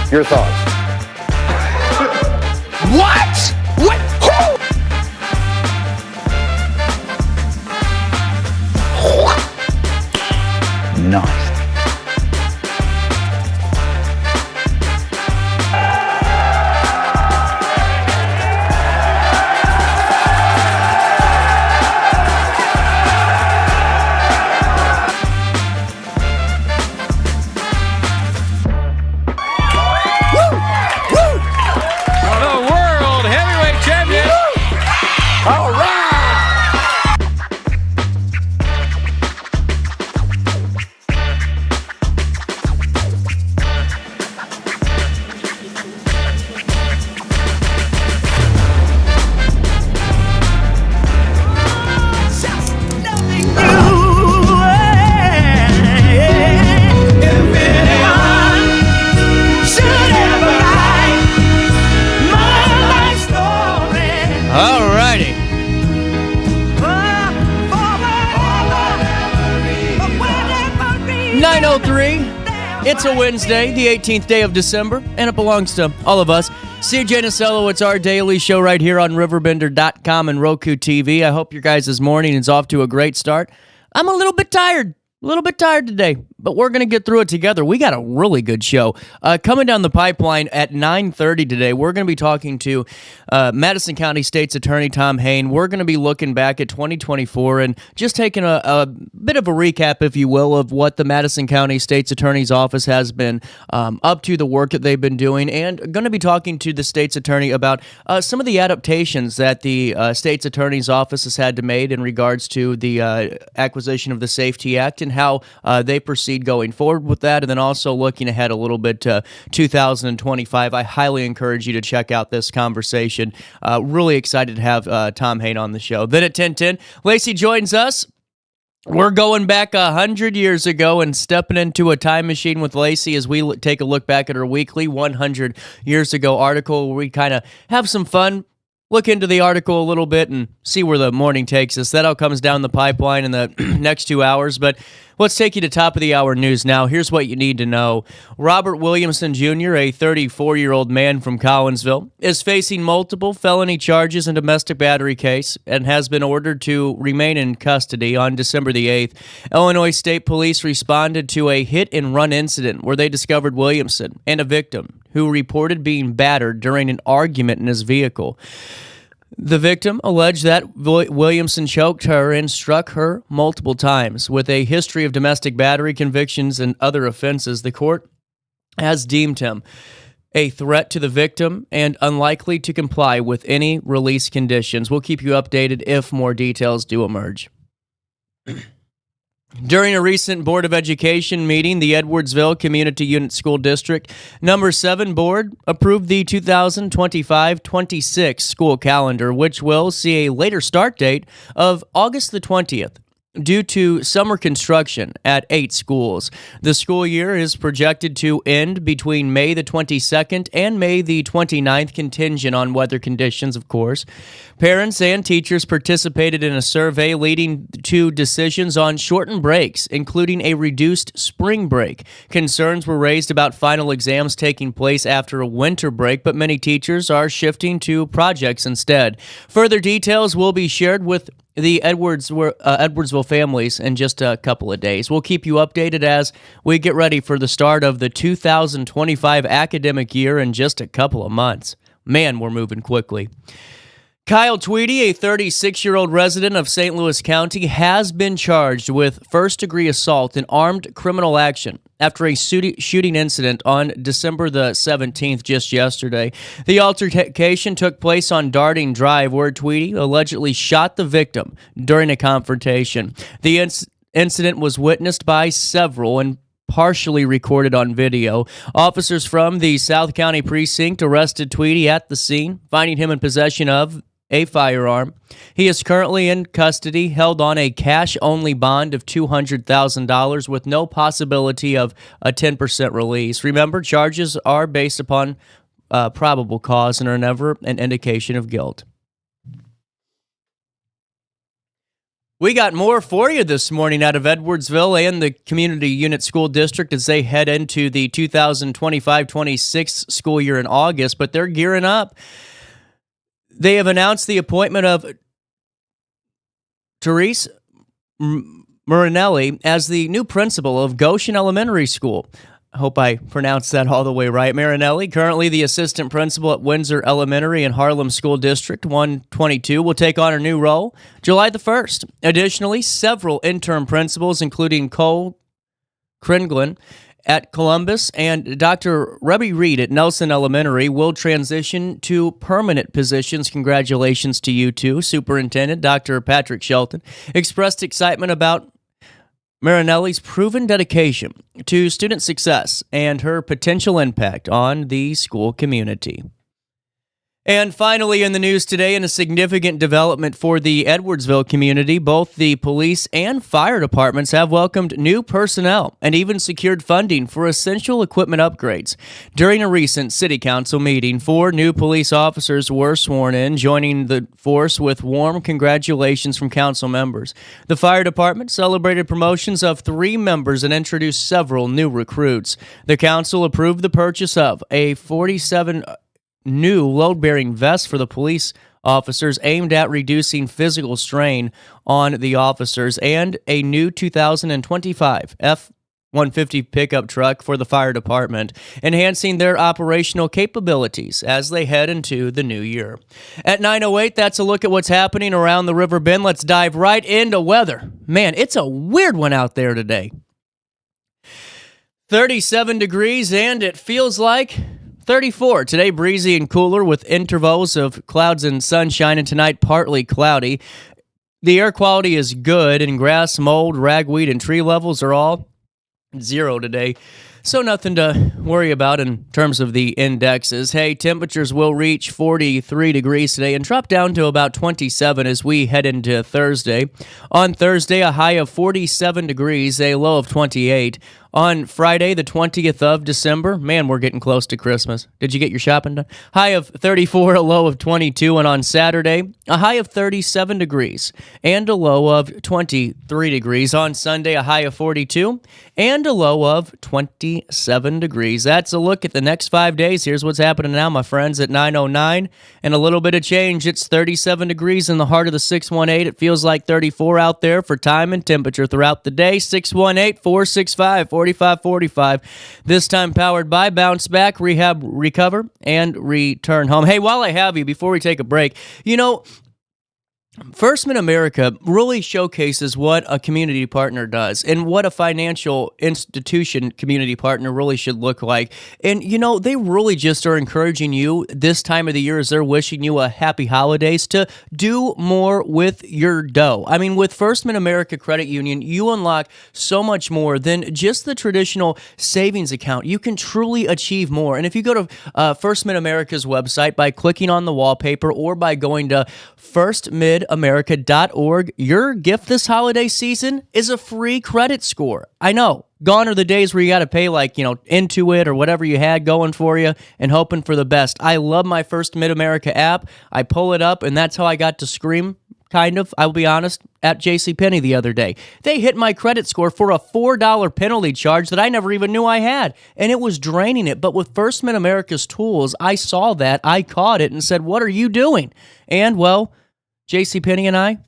Your thoughts? What? What? Who? Nice. Alrighty. 9:03. It's a Wednesday, the 18th day of December, and it belongs to all of us. CJ Nasello, it's our daily show right here on RiverBender.com and Roku TV. I hope your guys' morning is off to a great start. I'm a little bit tired today, but we're going to get through it together. We got a really good show. Coming down the pipeline at 9:30 today, we're going to be talking to Madison County State's Attorney Tom Haine. We're going to be looking back at 2024 and just taking a bit of a recap, if you will, of what the Madison County State's Attorney's Office has been up to, the work that they've been doing, and going to be talking to the State's Attorney about some of the adaptations that the State's Attorney's Office has had to make in regards to the acquisition of the Safety Act and how they proceed going forward with that, and then also looking ahead a little bit to 2025. I highly encourage you to check out this conversation. Really excited to have Tom Haine on the show. Then at 10:10, Lacy joins us. We're going back 100 years ago and stepping into a time machine with Lacy as we take a look back at her weekly 100 years ago article, where we kind of have some fun, look into the article a little bit, and see where the morning takes us. That all comes down the pipeline in the next 2 hours, but let's take you to top of the hour news now. Here's what you need to know. Robert Williamson Jr., a 34-year-old man from Collinsville, is facing multiple felony charges and domestic battery case and has been ordered to remain in custody. On December the 8th, Illinois State Police responded to a hit-and-run incident where they discovered Williamson and a victim who reported being battered during an argument in his vehicle. The victim alleged that Williamson choked her and struck her multiple times. With a history of domestic battery convictions and other offenses, the court has deemed him a threat to the victim and unlikely to comply with any release conditions. We'll keep you updated if more details do emerge. During a recent Board of Education meeting, the Edwardsville Community Unit School District Number 7 Board approved the 2025-26 school calendar, which will see a later start date of August the 20th. Due to summer construction at 8 schools. The school year is projected to end between May the 22nd and May the 29th, contingent on weather conditions, of course. Parents and teachers participated in a survey leading to decisions on shortened breaks, including a reduced spring break. Concerns were raised about final exams taking place after a winter break, but many teachers are shifting to projects instead. Further details will be shared with the Edwardsville families in just a couple of days. We'll keep you updated as we get ready for the start of the 2025 academic year in just a couple of months. Man, we're moving quickly. Kyle Tweedy, a 36-year-old resident of St. Louis County, has been charged with first-degree assault and armed criminal action after a shooting incident on December the 17th, just yesterday. The altercation took place on Darting Drive, where Tweedy allegedly shot the victim during a confrontation. The incident was witnessed by several and partially recorded on video. Officers from the South County Precinct arrested Tweedy at the scene, finding him in possession of a firearm. He is currently in custody, held on a cash-only bond of $200,000 with no possibility of a 10% release. Remember, charges are based upon probable cause and are never an indication of guilt. We got more for you this morning out of Edwardsville and the Community Unit School District as they head into the 2025-26 school year in August, but they're gearing up. They have announced the appointment of Therese Marinelli as the new principal of Goshen Elementary School. I hope I pronounced that all the way right. Marinelli, currently the assistant principal at Windsor Elementary in Harlem School District 122, will take on her new role July the 1st. Additionally, several interim principals, including Cole Kringlin at Columbus and Dr. Rebby Reed at Nelson Elementary, will transition to permanent positions. Congratulations to you two. Superintendent Dr. Patrick Shelton expressed excitement about Marinelli's proven dedication to student success and her potential impact on the school community. And finally, in the news today, in a significant development for the Edwardsville community, both the police and fire departments have welcomed new personnel and even secured funding for essential equipment upgrades. During a recent city council meeting, 4 new police officers were sworn in, joining the force with warm congratulations from council members. The fire department celebrated promotions of 3 members and introduced several new recruits. The council approved the purchase of a 47 new load-bearing vests for the police officers aimed at reducing physical strain on the officers, and a new 2025 F-150 pickup truck for the fire department, enhancing their operational capabilities as they head into the new year. At 9:08, that's a look at what's happening around the River Bend. Let's dive right into weather. Man, it's a weird one out there today. 37 degrees, and it feels like 34. Today, breezy and cooler with intervals of clouds and sunshine, and tonight, partly cloudy. The air quality is good, and grass, mold, ragweed, and tree levels are all 0 today. So nothing to worry about in terms of the indexes. Hey, temperatures will reach 43 degrees today and drop down to about 27 as we head into Thursday. On Thursday, a high of 47 degrees, a low of 28. On Friday, the 20th of December, man, we're getting close to Christmas. Did you get your shopping done? High of 34, a low of 22. And on Saturday, a high of 37 degrees and a low of 23 degrees. On Sunday, a high of 42 and a low of 27 degrees. That's a look at the next 5 days. Here's what's happening now, my friends, at 9:09 and a little bit of change. It's 37 degrees in the heart of the 618. It feels like 34 out there for time and temperature throughout the day. 618-465-4545. This time powered by Bounce Back, Rehab, Recover, and Return Home. Hey, while I have you, before we take a break, First Mid-America really showcases what a community partner does and what a financial institution community partner really should look like. And, they really just are encouraging you this time of the year as they're wishing you a happy holidays to do more with your dough. I mean, with First Mid-America Credit Union, you unlock so much more than just the traditional savings account. You can truly achieve more. And if you go to First Mid-America's website by clicking on the wallpaper or by going to firstmidamerica.org, your gift this holiday season is a free credit score. I know. Gone are the days where you got to pay Intuit or whatever you had going for you and hoping for the best. I love my First Mid-America app. I pull it up, and that's how I got to scream, kind of, I'll be honest, at JCPenney the other day. They hit my credit score for a $4 penalty charge that I never even knew I had, and it was draining it. But with First Mid-America's tools, I saw that, I caught it, and said, what are you doing? And, well, JCPenney and I,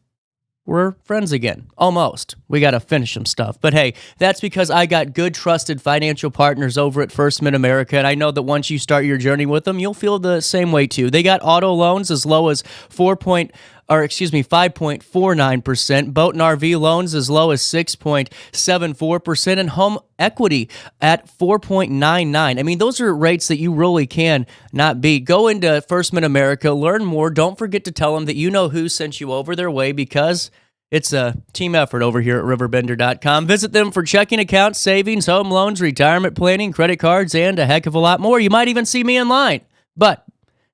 we're friends again. Almost. We got to finish some stuff. But hey, that's because I got good, trusted financial partners over at First Mid-America, and I know that once you start your journey with them, you'll feel the same way too. They got auto loans as low as 5.49%, boat and RV loans as low as 6.74%, and home equity at 4.99. I mean, those are rates that you really can not beat. Go into First Mid-America, learn more. Don't forget to tell them that you know who sent you over their way, because it's a team effort over here at RiverBender.com. Visit them for checking accounts, savings, home loans, retirement planning, credit cards, and a heck of a lot more. You might even see me in line. But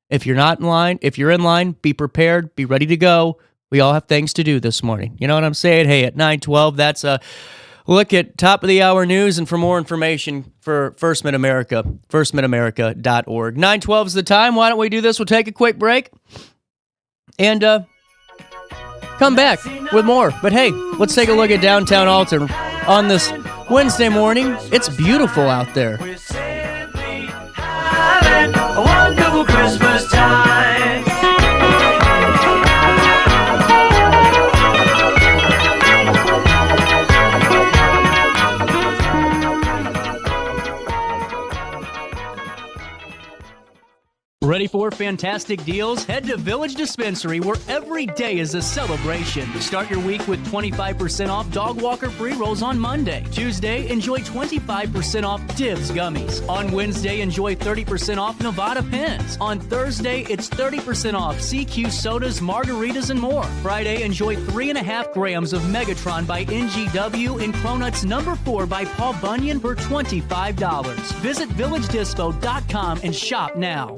if you're not in line, if you're in line, be prepared, be ready to go. We all have things to do this morning. You know what I'm saying? Hey, at 9:12, that's a look at top of the hour news. And for more information for First Mid-America, firstmidamerica.org. 9:12 is the time. Why don't we do this? We'll take a quick break. And come back with more. But hey, let's take a look at downtown Alton on this Wednesday morning. It's beautiful out there. We're simply having a wonderful Christmas time. Ready for fantastic deals? Head to Village Dispensary, where every day is a celebration. Start your week with 25% off Dog Walker pre-rolls on Monday. Tuesday, enjoy 25% off Divs gummies. On Wednesday, enjoy 30% off Nevada pens. On Thursday, it's 30% off CQ sodas, margaritas, and more. Friday, enjoy 3.5 grams of Megatron by NGW and Cronuts number 4 by Paul Bunyan for $25. Visit VillageDispo.com and shop now.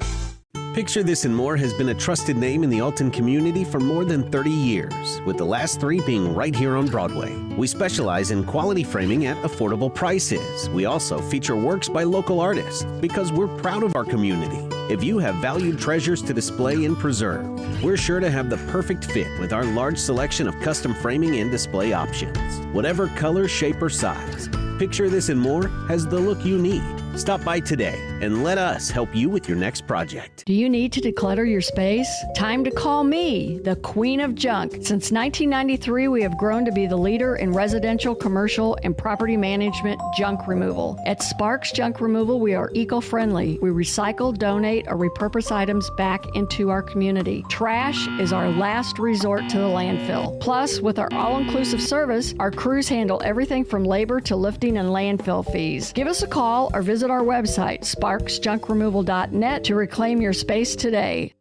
Picture This and More has been a trusted name in the Alton community for more than 30 years, with the last 3 being right here on Broadway. We specialize in quality framing at affordable prices. We also feature works by local artists because we're proud of our community. If you have valued treasures to display and preserve, we're sure to have the perfect fit with our large selection of custom framing and display options. Whatever color, shape, or size, Picture This and More has the look you need. Stop by today and let us help you with your next project. Do you need to declutter your space? Time to call me, the Queen of Junk. Since 1993, we have grown to be the leader in residential, commercial, and property management junk removal. At Sparks Junk Removal, we are eco-friendly. We recycle, donate, or repurpose items back into our community. Trash is our last resort to the landfill. Plus, with our all-inclusive service, our crews handle everything from labor to lifting and landfill fees. Give us a call or visit our website, sparksjunkremoval.net, to reclaim your space today.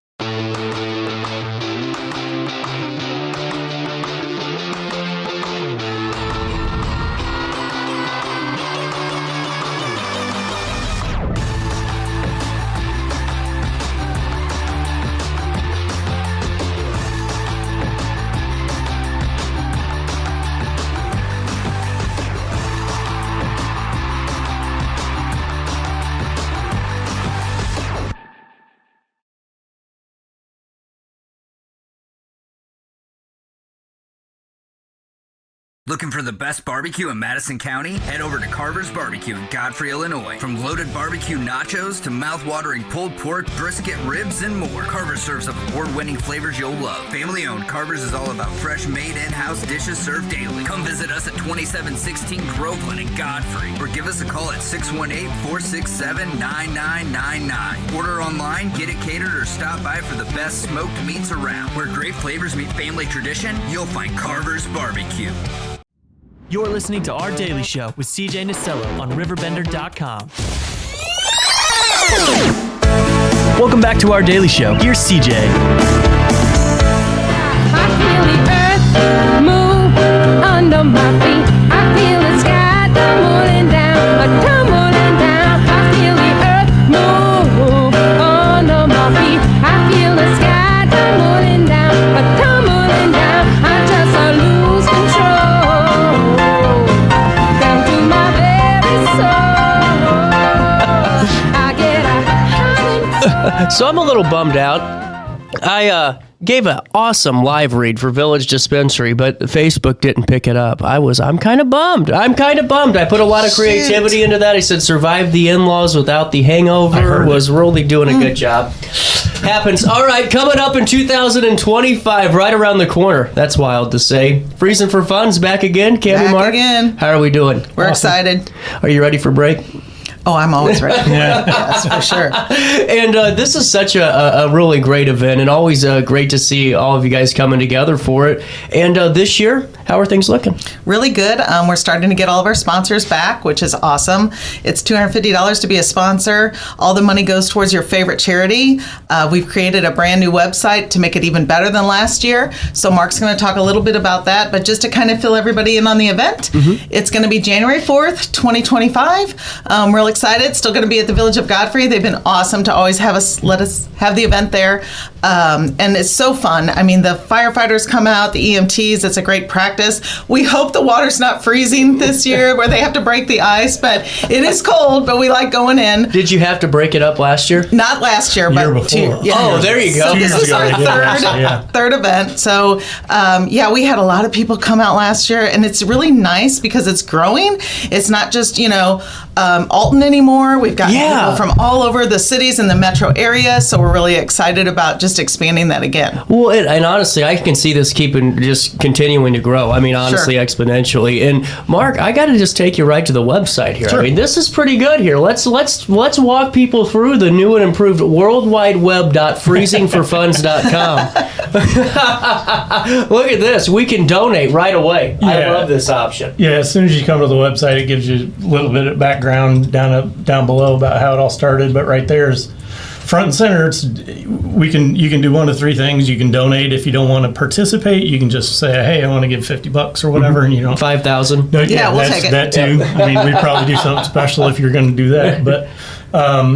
Looking for the best barbecue in Madison County? Head over to Carver's Barbecue in Godfrey, Illinois. From loaded barbecue nachos to mouth-watering pulled pork, brisket, ribs, and more, Carver's serves up award-winning flavors you'll love. Family-owned, Carver's is all about fresh, made in-house dishes served daily. Come visit us at 2716 Groveland in Godfrey, or give us a call at 618-467-9999. Order online, get it catered, or stop by for the best smoked meats around. Where great flavors meet family tradition, you'll find Carver's Barbecue. You're listening to Our Daily Show with CJ Nasello on RiverBender.com. Welcome back to Our Daily Show. Here's CJ. I feel the earth move under my feet. I feel the sky tumbling down, tumbling down. I feel the earth move under my feet. I feel the sky tumbling down, tumbling down. I just lose control. So I'm a little bummed out. I gave an awesome live read for Village Dispensary, but Facebook didn't pick it up. I'm kind of bummed. I put a lot of creativity into that. I said survive the in-laws without the hangover. Was really doing a good job. Happens. All right, coming up in 2025, right around the corner. That's wild to say. Freezing for Fun's back again. Cammy Mark. Again. How are we doing? We're excited. Are you ready for break? Oh, I'm always ready. Yes, for sure. And this is such a really great event, and always great to see all of you guys coming together for it. And this year, how are things looking? Really good. We're starting to get all of our sponsors back, which is awesome. It's $250 to be a sponsor. All the money goes towards your favorite charity. We've created a brand new website to make it even better than last year. So Mark's going to talk a little bit about that, but just to kind of fill everybody in on the event, it's going to be January 4th, 2025. Really excited. Still going to be at the Village of Godfrey. They've been awesome to always let us have the event there. And it's so fun. I mean, the firefighters come out, the EMTs, it's a great practice. We hope the water's not freezing this year where they have to break the ice, but it is cold, but we like going in. Did you have to break it up last year? Not last year, Year but before. Oh, there you go. So this is our third event. So, we had a lot of people come out last year, and it's really nice because it's growing. It's not just, Alton anymore. We've got people from all over the cities in the metro area, so we're really excited about just expanding that again. Well, and honestly, I can see this just continuing to grow. I mean, honestly, exponentially. And Mark, I got to just take you right to the website here. Sure. I mean, this is pretty good here. Let's walk people through the new and improved worldwideweb.freezingforfunds.com. Look at this. We can donate right away. I Yeah. love this option. Yeah, as soon as you come to the website, it gives you a little bit of background down below about how it all started. But right there is front and center. You can do one of three things. You can donate. If you don't want to participate, you can just say, "Hey, I want to give $50 or whatever," and you don't. 5,000. No, Yeah, we'll that's, take it. that too. I mean, we'd probably do something special if you're going to do that. But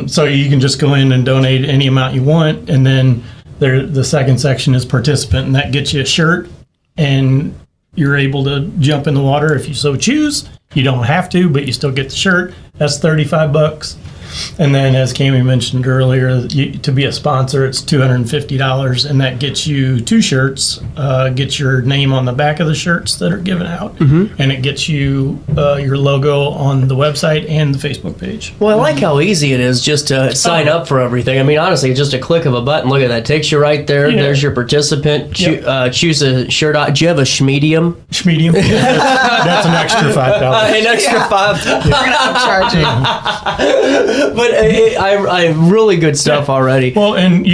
so you can just go in and donate any amount you want, and then the second section is participant, and that gets you a shirt, and you're able to jump in the water if you so choose. You don't have to, but you still get the shirt. That's $35. And then, as Cami mentioned earlier, to be a sponsor, it's $250, and that gets you 2 shirts, gets your name on the back of the shirts that are given out, and it gets you your logo on the website and the Facebook page. Well, I like how easy it is just to sign up for everything. I mean, honestly, just a click of a button. Look at that. Takes you right there. Yeah. There's your participant. Choose a shirt. Do you have a schmedium? Medium. That's an extra $5. An extra $5. We're going to upcharge you. But I really good stuff already. Well, and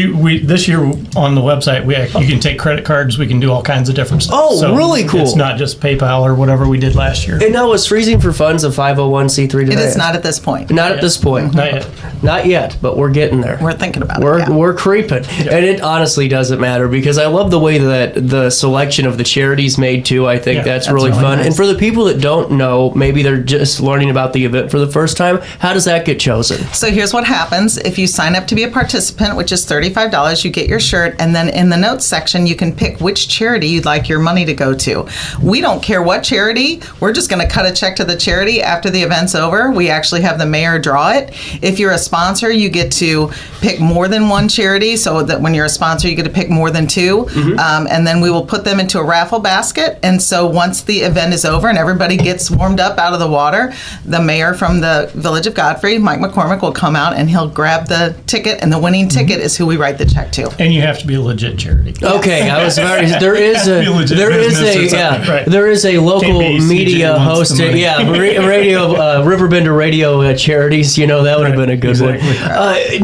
this year on the website, you can take credit cards. We can do all kinds of different stuff. Oh, really cool. It's not just PayPal or whatever we did last year. And now is Freezing for Funds a 501c3 today? It is not at this point. Not at this point. Not yet. Not yet, but we're getting there. We're thinking about it. We're creeping. And it honestly doesn't matter because I love the way that the selection of the charities made too. I think that's really fun. nice. And for the people that don't know, maybe they're just learning about the event for the first time, how does that get chosen? So here's what happens. If you sign up to be a participant, which is $35, you get your shirt, and then in the notes section, you can pick which charity you'd like your money to go to. We don't care what charity. We're just going to cut a check to the charity after the event's over. We actually have the mayor draw it. If you're a sponsor, you get to pick more than one charity, so that when you're a sponsor, you get to pick more than 2. And then we will put them into a raffle basket. And so once the event is over and everybody gets warmed up out of the water, the mayor from the Village of Godfrey, Mike McCormick, will come out and he'll grab the ticket, and the winning ticket is who we write the check to. And you have to be a legit charity. Okay, I was very. There is a local Can't be media CJ wants the hosted. money. Yeah, radio Riverbender radio charities. That would have been a good one.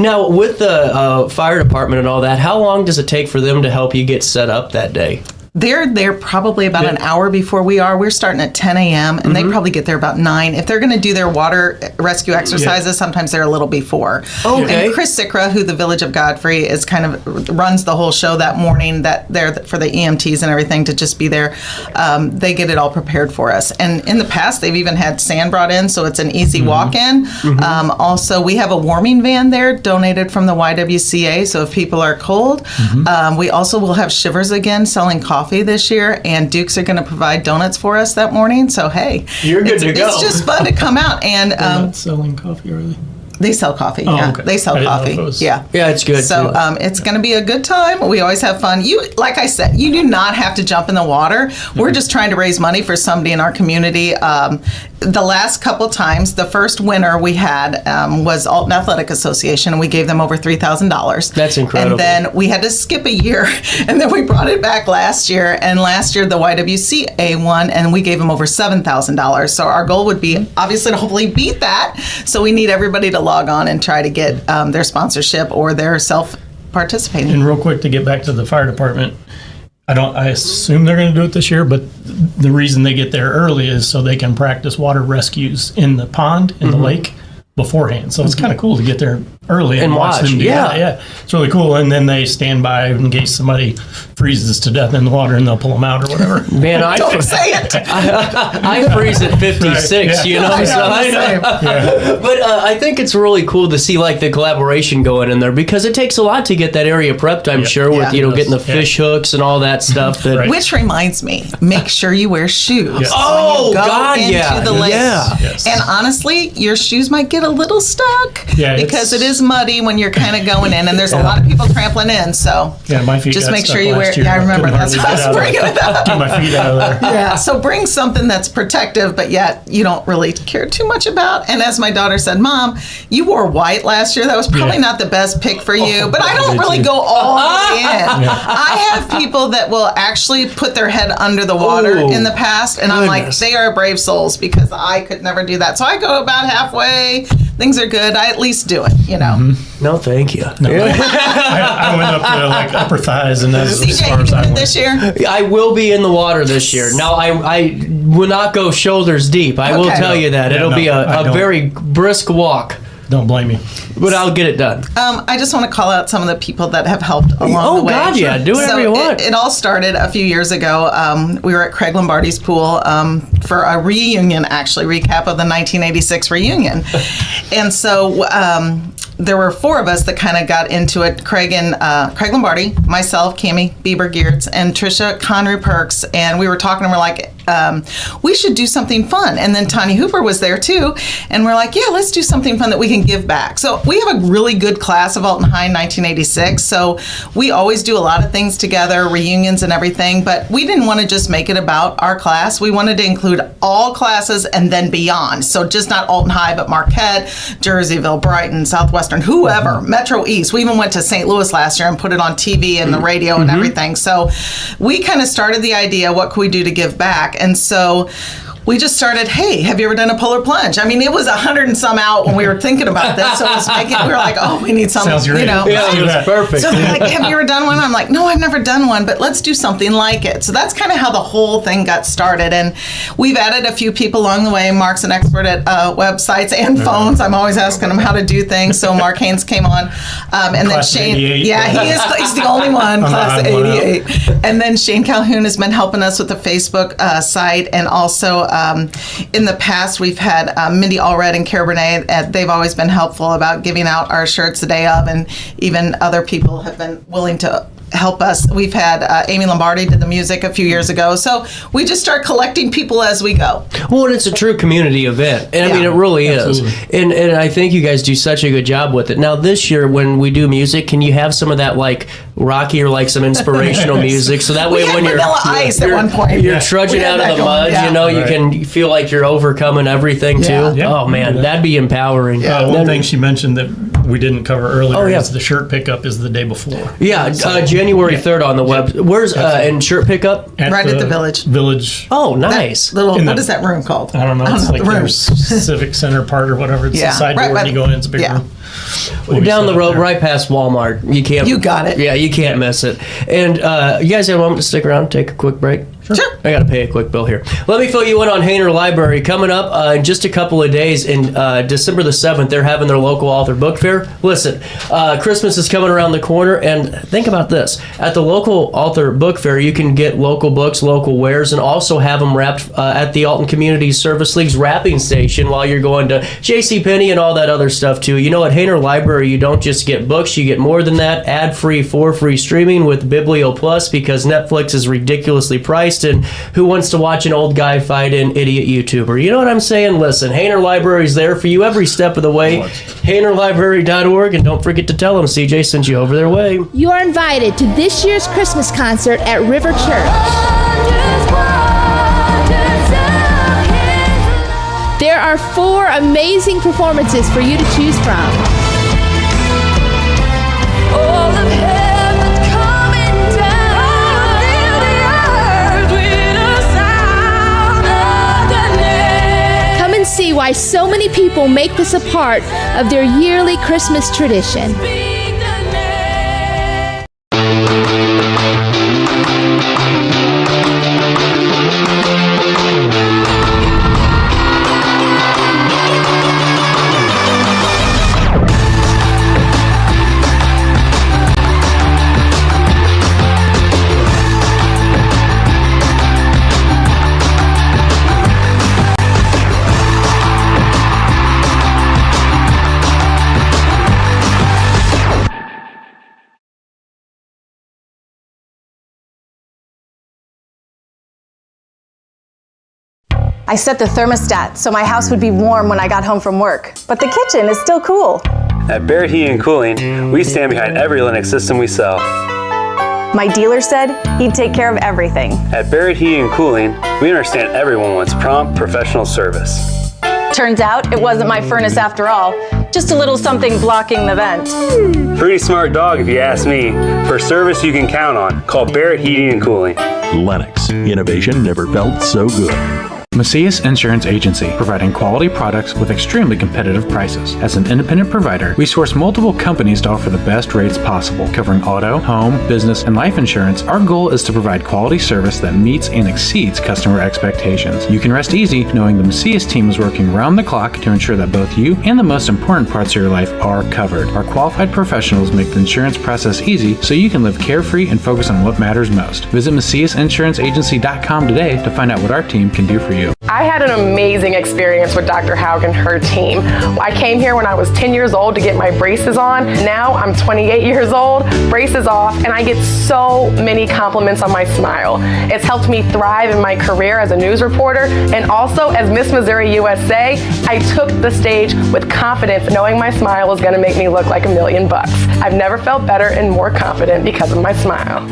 Now with the fire department and all that, how long does it take for them to help you get set up that day? They're probably about an hour before we are. We're starting at 10 a.m. and they probably get there about 9. If they're going to do their water rescue exercises, sometimes they're a little before. Okay. And Chris Sikra, who the Village of Godfrey is kind of runs the whole show that morning, that they're for the EMTs and everything to just be there. They get it all prepared for us. And in the past, they've even had sand brought in, so it's an easy walk-in. Also, we have a warming van there donated from the YWCA, so if people are cold. We also will have Shivers again selling coffee this year, and Dukes are going to provide donuts for us that morning. So hey, you're good to go. It's just fun to come out and They're not selling coffee, are they? they sell coffee. Oh, Yeah, okay. they sell I didn't know if coffee. it was- Yeah. Yeah, it's good. So too. it's going to be a good time. We always have fun. Like I said, you do not have to jump in the water. We're just trying to raise money for somebody in our community. The last couple times, the first winner we had was Alton Athletic Association, and we gave them over $3,000. That's incredible. And then we had to skip a year, and then we brought it back last year. And last year, the YWCA won, and we gave them over $7,000. So our goal would be, obviously, to hopefully beat that. So we need everybody to log on and try to get their sponsorship or their self-participating. And real quick, to get back to the fire department, I assume they're going to do it this year, but the reason they get there early is so they can practice water rescues in the pond, in the lake, beforehand. So it's kind of cool to get there early and watch them do Yeah. that. Yeah, it's really cool. And then they stand by in case somebody freezes to death in the water, and they'll pull them out or whatever. Man, Don't say it. I freeze at 56, Right, yeah. you know, I know, so I same. know. But I think it's really cool to see like the collaboration going in there, because it takes a lot to get that area prepped, I'm sure, with, Yeah. you know, getting the fish hooks and all that stuff. That Right. Which reminds me, make sure you wear shoes. Yes. Oh, when you go God, into yeah. the lake. Yeah. Yes. And honestly, your shoes might get a little stuck Yeah, because it's- it is muddy when you're kind of going in, and there's a lot of people trampling in. So Yeah, my feet just got make stuck sure you wear. last year. Yeah, I remember couldn't that's hardly what I was get bringing it up. Get my feet out of there. Yeah, so bring something that's protective, but yet you don't really care too much about. And as my daughter said, Mom, you wore white last year. That was probably Yeah. not the best pick for you, but I I don't did really too. go all the way in. I have people that will actually put their head under the water Ooh, in the past, and I'm like, goodness. they are brave souls, because I could never do that. So I go about halfway. Things are good. I at least do it, you know. Mm-hmm. No, thank you. I went up to like upper thighs, and that's as CJ, far you as I doing it went. this year? I will be in the water this year. Now, I will not go shoulders deep. I will Okay. tell you that. Yeah, It'll no, be I a don't. very brisk walk, Don't blame me. but I'll get it done. I just want to call out some of the people that have helped along Oh, the way. God, yeah. Do whatever So you want. It all started a few years ago. We were at Craig Lombardi's pool for a reunion, actually, recap of the 1986 reunion. And so there were four of us that kind of got into it. Craig Lombardi, myself, Cammie Bieber-Geertz, and Trisha Conry-Perks. And we were talking, and we're like, we should do something fun. And then Tanya Hooper was there too. And we're like, yeah, let's do something fun that we can give back. So we have a really good class of Alton Haine 1986. So we always do a lot of things together, reunions and everything. But we didn't want to just make it about our class. We wanted to include all classes and then beyond. So just not Alton High, but Marquette, Jerseyville, Brighton, Southwestern, whoever, Metro East. We even went to St. Louis last year and put it on TV and the radio and everything. So we kind of started the idea, what could we do to give back? And so we just started, hey, have you ever done a polar plunge? I mean, it was 100 and some out when we were thinking about this. So we were like, oh, we need something, Sounds great. you know. Yeah, it was perfect. So they're like, have you ever done one? I'm like, no, I've never done one, but let's do something like it. So that's kind of how the whole thing got started. And we've added a few people along the way. Mark's an expert at websites and phones. I'm always asking him how to do things. So Mark Haynes came on. And then Class of Shane. 88. Yeah, he's the only one, class of I'm one out. 88. And then Shane Calhoun has been helping us with the Facebook site. And also in the past, we've had Mindy Allred and Cara Bernay. They've always been helpful about giving out our shirts the day of, and even other people have been willing to help us. We've had Amy Lombardi did the music a few years ago. So we just start collecting people as we go. Well, and it's a true community event. And I mean, it really is. And I think you guys do such a good job with it. Now, this year, when we do music, can you have some of that, like, Rocky or, like, some inspirational music? So that way, We had when you're... Vanilla Ice at one point. You're trudging We had out of that the going, mud, yeah. you know, you Right. can feel like you're overcoming everything, Yeah. too. Yeah. Oh, man, that'd be empowering. One thing she mentioned that we didn't cover earlier Oh, yeah. is the shirt pickup is the day before. Yeah, January 3rd on the web. Where's and shirt pickup? Right at the Village. Village. Oh, nice. Little, In what the- is that room called? I don't know. It's like the their room. civic center part or whatever. It's Yeah, the side right door by when you the- go in. It's a big yeah. room. We'll be Down the set up road, there. right past Walmart. You can't. You got it. Yeah, you can't miss it. And you guys have a moment to stick around, take a quick break? Sure. I got to pay a quick bill here. Let me fill you in on Haine Library. Coming up in just a couple of days, in December the 7th, they're having their local author book fair. Listen, Christmas is coming around the corner, and think about this. At the local author book fair, you can get local books, local wares, and also have them wrapped at the Alton Community Service League's wrapping station while you're going to JCPenney and all that other stuff, too. You know, at Haine Library, you don't just get books, you get more than that. Ad-free, for free streaming with Biblio Plus, because Netflix is ridiculously priced, and who wants to watch an old guy fight an idiot YouTuber? You know what I'm saying? Listen, Haine Library's there for you every step of the way. HainerLibrary.org, and don't forget to tell them CJ sent you over their way. You are invited to this year's Christmas concert at River Church. There are 4 amazing performances for you to choose from. Come and see why so many people make this a part of their yearly Christmas tradition. I set the thermostat so my house would be warm when I got home from work, but the kitchen is still cool. At Barrett Heating and Cooling, we stand behind every Lennox system we sell. My dealer said he'd take care of everything. At Barrett Heating and Cooling, we understand everyone wants prompt, professional service. Turns out it wasn't my furnace after all, just a little something blocking the vent. Pretty smart dog if you ask me. For service you can count on, call Barrett Heating and Cooling. Lennox. Innovation never felt so good. Macias Insurance Agency, providing quality products with extremely competitive prices. As an independent provider, we source multiple companies to offer the best rates possible, covering auto, home, business, and life insurance. Our goal is to provide quality service that meets and exceeds customer expectations. You can rest easy knowing the Macias team is working round the clock to ensure that both you and the most important parts of your life are covered. Our qualified professionals make the insurance process easy so you can live carefree and focus on what matters most. Visit MaciasInsuranceAgency.com today to find out what our team can do for you. I had an amazing experience with Dr. Haug and her team. I came here when I was 10 years old to get my braces on. Now I'm 28 years old, braces off, and I get so many compliments on my smile. It's helped me thrive in my career as a news reporter, and also as Miss Missouri USA, I took the stage with confidence, knowing my smile was going to make me look like $1 million. I've never felt better and more confident because of my smile.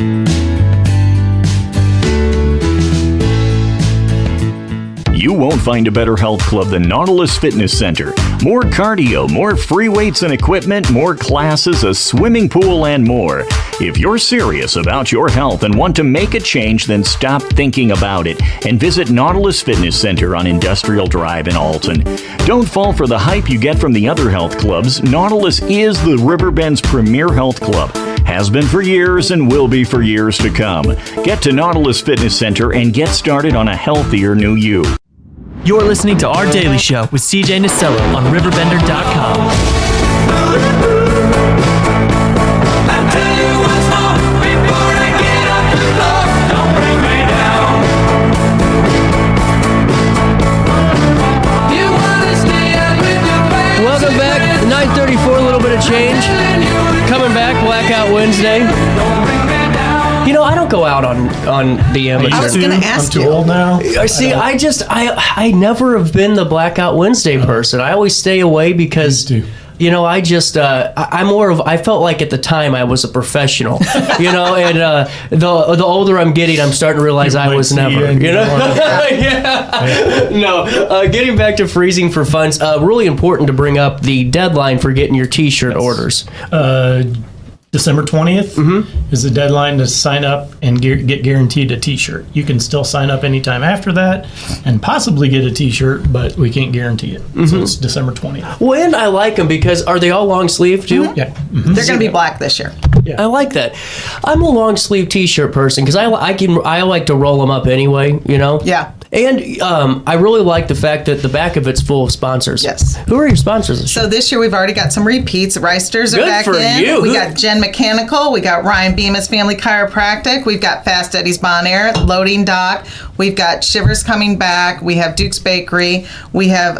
You won't find a better health club than Nautilus Fitness Center. More cardio, more free weights and equipment, more classes, a swimming pool, and more. If you're serious about your health and want to make a change, then stop thinking about it and visit Nautilus Fitness Center on Industrial Drive in Alton. Don't fall for the hype you get from the other health clubs. Nautilus is the Riverbend's premier health club. Has been for years and will be for years to come. Get to Nautilus Fitness Center and get started on a healthier new you. You're listening to Our Daily Show with CJ Nasello on RiverBender.com. Welcome back. 9:34, a little bit of change. Coming back, Blackout Wednesday. You know, I don't go out on the amateur. I was going to ask you. I'm too old now. See, I never have been the Blackout Wednesday person. I always stay away because, you know, I felt like at the time I was a professional, you know, and the older I'm getting, I'm starting to realize I was never, you know. Yeah. No, getting back to freezing for funds, really important to bring up the deadline for getting your T-shirt orders. December 20th is the deadline to sign up and get guaranteed a T-shirt. You can still sign up anytime after that and possibly get a T-shirt, but we can't guarantee it. So it's December 20th. Well, and I like them because are they all long sleeve too? Yeah. They're going to be black this year. Yeah. I like that. I'm a long sleeve T-shirt person because I like to roll them up anyway, you know? Yeah. And I really like the fact that the back of it's full of sponsors. Yes. Who are your sponsors? So this year we've already got some repeats. Reisters are Good back for in. you. We got Jen Mechanical. We got Ryan Bemis Family Chiropractic. We've got Fast Eddie's Bon Air, Loading Dock. We've got Shivers coming back. We have Duke's Bakery. We have,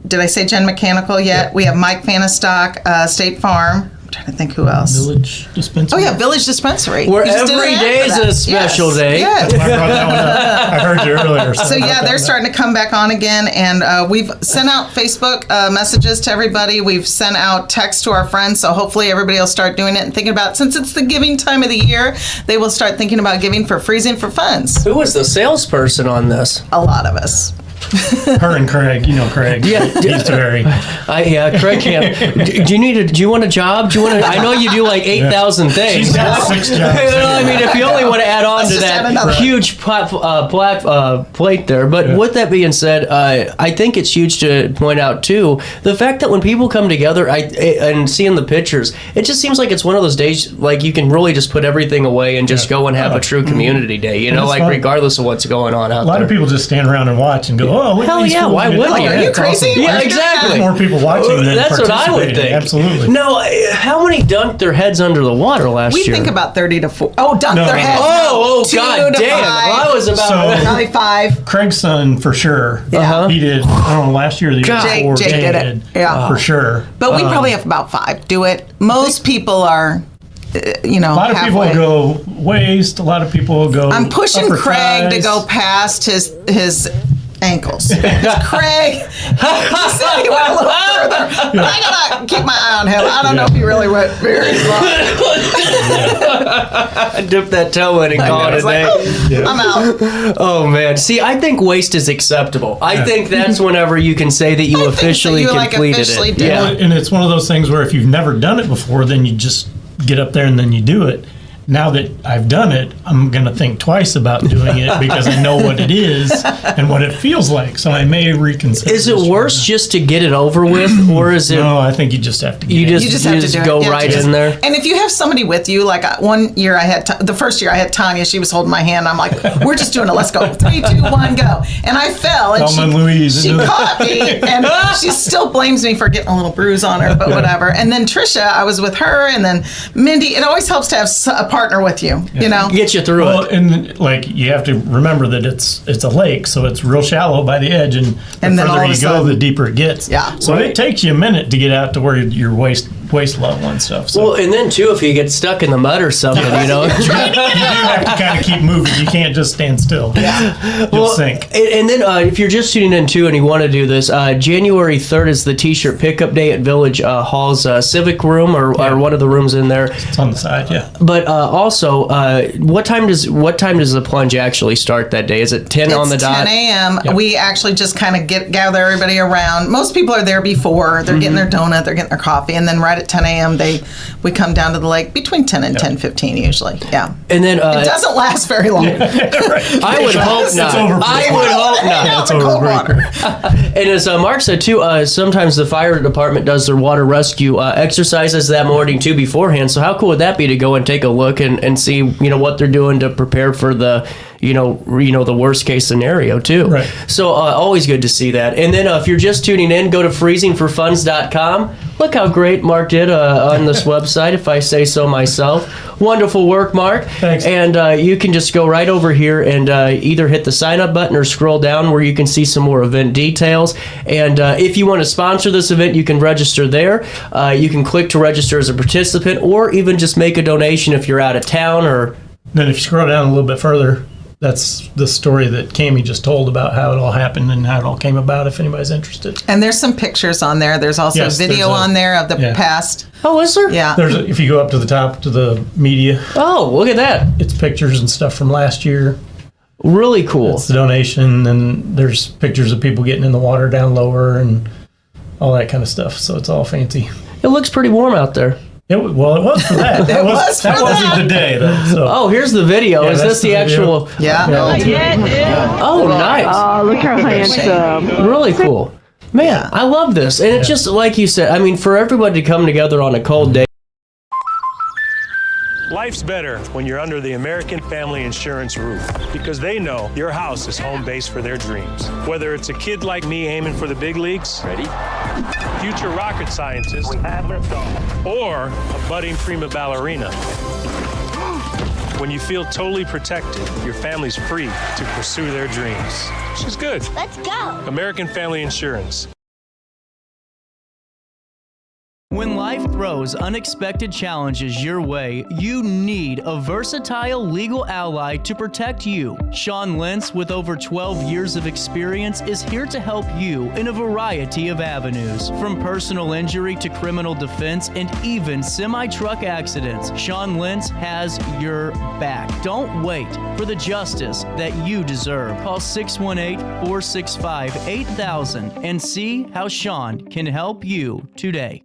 did I say Jen Mechanical yet? Yeah. We have Mike Fanistock, State Farm. I'm trying to think who else. Village Dispensary. Oh, yeah, Village Dispensary. Where every day is a special day. Yes. I brought that one up. I heard you earlier. So yeah, they're starting to come back on again, and we've sent out Facebook messages to everybody. We've sent out texts to our friends, so hopefully everybody will start doing it and thinking about, since it's the giving time of the year, they will start thinking about giving for freezing for funds. Who was the salesperson on this? A lot of us. Her and Craig, you know Craig. Yeah, he's very. Craig can't. Do you want a job? Do you want to? I know you do like 8,000 things. She's got 6 jobs. I mean, if you only want to add on to that huge plate there. But with that being said, I think it's huge to point out too the fact that when people come together, and seeing the pictures, it just seems like it's one of those days like you can really just put everything away and just go and have a true community day. You know, like fun. Regardless of what's going on out there. A lot of people just stand around and watch and go, "Oh, look hell yeah! Why would you? Are you crazy? Awesome. Yeah, exactly. There's more people watching than That's what I would think. Absolutely. No, how many dunked their heads under the water last year? We think about 30 to 40. Oh, dunked their heads. Oh, God damn! I was about probably 5. Craig's son for sure. Yeah. He did. I don't know. Last year, the year before, Jake did it. Yeah, for sure. But we probably have about 5 do it. Most people are. You know, a lot of halfway. people go waist. A lot of people go. I'm pushing upper Craig thighs. to go past his ankles. Craig, he said he went a little further, but I gotta keep my eye on him. I don't know if he really went very far. Dip that toe in and call it a day. I'm out. Oh man, see, I think waste is acceptable. I think that's whenever you can say that you officially completed it. Yeah, and it's one of those things where if you've never done it before, then you just get up there and then you do it. Now that I've done it, I'm going to think twice about doing it because I know what it is and what it feels like. So I may reconsider. Is it worse just to get it over with, or is it? No, I think you just have to. You just have to go right in there. And if you have somebody with you, like one year I had, the first year I had Tanya, she was holding my hand. I'm like, we're just doing it. Let's go. 3, 2, 1, go. And I fell, and she caught me, and she still blames me for getting a little bruise on her, but whatever. And then Trisha, I was with her, and then Mindy. It always helps to have a partner with you, you know, get you through it. And like you have to remember that it's a lake, so it's real shallow by the edge, and the further you go, the deeper it gets. Yeah. So it takes you a minute to get out to where your waist level and stuff. So. Well, and then too, if you get stuck in the mud or something, you know, you do have to kind of keep moving. You can't just stand still. Yeah. You'll sink. And then if you're just tuning in too and you want to do this, January 3rd is the T-shirt pickup day at Village Hall's Civic Room or one of the rooms in there. It's on the side, yeah. But also, what time does the plunge actually start that day? Is it 10 on the dot? 10 a.m. Yep. We actually just kind of gather everybody around. Most people are there before. They're getting their donut, they're getting their coffee, and then right at 10 a.m. we come down to the lake between 10 and 10:15 usually. Yeah. And then it doesn't last very long. I would hope not. I would hope not. It's over water. And as Mark said too, sometimes the fire department does their water rescue exercises that morning too beforehand. So how cool would that be to go and take a look and see what they're doing to prepare for the the worst case scenario too. Right. So always good to see that. And then if you're just tuning in, go to freezingforfunds.com. Look how great Mark did on this website, if I say so myself. Wonderful work, Mark. Thanks. And you can just go right over here and either hit the sign up button or scroll down where you can see some more event details. And if you want to sponsor this event, you can register there. You can click to register as a participant or even just make a donation if you're out of town. Or then if you scroll down a little bit further, that's the story that Cammie just told about how it all happened and how it all came about, if anybody's interested. And there's some pictures on there. There's also a video on there of the past. Oh, is there? Yeah. If you go up to the top to the media. Oh, look at that. It's pictures and stuff from last year. Really cool. It's the donation, and there's pictures of people getting in the water down lower and all that kind of stuff. So it's all fancy. It looks pretty warm out there. It was for that. That wasn't the day, though. So. Oh, here's the video. Is this the actual? Yeah. Oh, nice. Oh, look how handsome. Really cool. Man, I love this. And it's just like you said, I mean, for everybody to come together on a cold day. Life's better when you're under the American Family Insurance roof because they know your house is home base for their dreams. Whether it's a kid like me aiming for the big leagues, ready? Future rocket scientist, or a budding prima ballerina. When you feel totally protected, your family's free to pursue their dreams. Which is good. Let's go. American Family Insurance. When life throws unexpected challenges your way, you need a versatile legal ally to protect you. Sean Lentz, with over 12 years of experience, is here to help you in a variety of avenues. From personal injury to criminal defense and even semi-truck accidents, Sean Lentz has your back. Don't wait for the justice that you deserve. Call 618-465-8000 and see how Sean can help you today.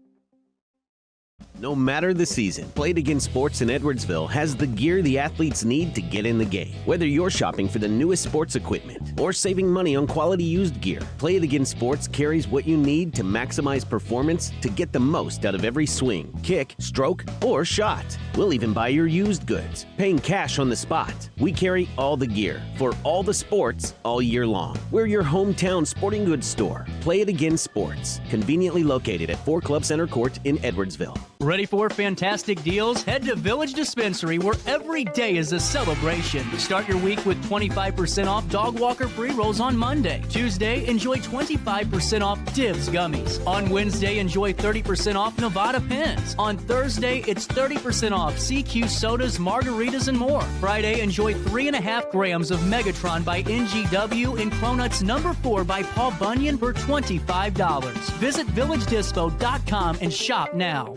No matter the season, Play It Again Sports in Edwardsville has the gear the athletes need to get in the game. Whether you're shopping for the newest sports equipment or saving money on quality used gear, Play It Again Sports carries what you need to maximize performance to get the most out of every swing, kick, stroke, or shot. We'll even buy your used goods, paying cash on the spot. We carry all the gear for all the sports all year long. We're your hometown sporting goods store. Play It Again Sports, conveniently located at 4 Club Center Court in Edwardsville. Ready for fantastic deals? Head to Village Dispensary, where every day is a celebration. Start your week with 25% off dog walker pre-rolls on Monday. Tuesday, enjoy 25% off Divs gummies. On Wednesday, enjoy 30% off Nevada pens. On Thursday, it's 30% off CQ sodas, margaritas, and more. Friday, enjoy 3.5 grams of Megatron by NGW and Cronuts number 4 by Paul Bunyan for $25. Visit VillageDispo.com and shop now.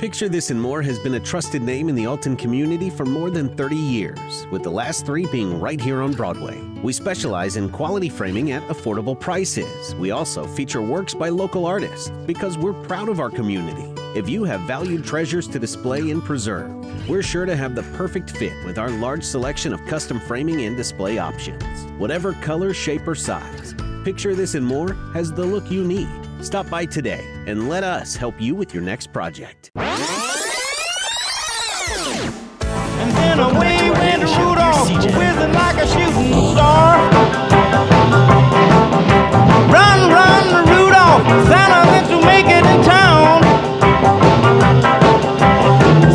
Picture This and More has been a trusted name in the Alton community for more than 30 years, with the last 3 being right here on Broadway. We specialize in quality framing at affordable prices. We also feature works by local artists because we're proud of our community. If you have valued treasures to display and preserve, we're sure to have the perfect fit with our large selection of custom framing and display options. Whatever color, shape, or size, Picture This and More has the look you need. Stop by today and let us help you with your next project. And then away went Rudolph, whizzing like a shooting star. Run, run, Rudolph, Santa meant to make it in town.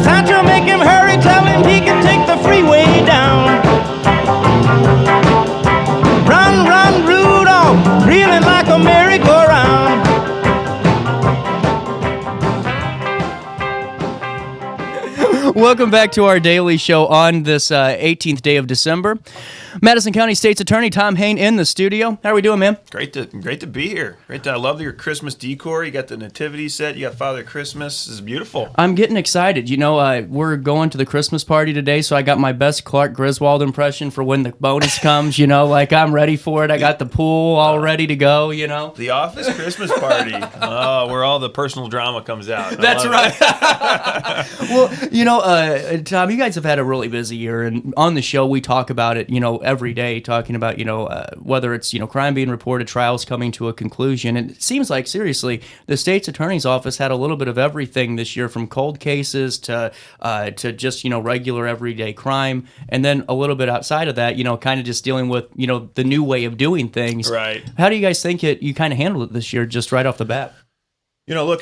Santa make him hurry, tell him he can take the freeway down. Run, run, Rudolph, reeling like a merry-go-round. Welcome back to our daily show on this 18th day of December. Madison County State's Attorney Tom Haine in the studio. How are we doing, man? Great to be here. I love your Christmas decor. You got the nativity set. You got Father Christmas. This is beautiful. I'm getting excited. You know, we're going to the Christmas party today, so I got my best Clark Griswold impression for when the bonus comes. You know, like I'm ready for it. I got the pool all ready to go. You know, the office Christmas party. Oh, where all the personal drama comes out. That's right. Well, you know, Tom, you guys have had a really busy year, and on the show we talk about it. You know, every day, talking about whether it's crime being reported, trials coming to a conclusion. And it seems like seriously, the state's attorney's office had a little bit of everything this year, from cold cases to just regular everyday crime, and then a little bit outside of that, kind of just dealing with the new way of doing things. Right. How do you guys think you kind of handled it this year, just right off the bat? Look,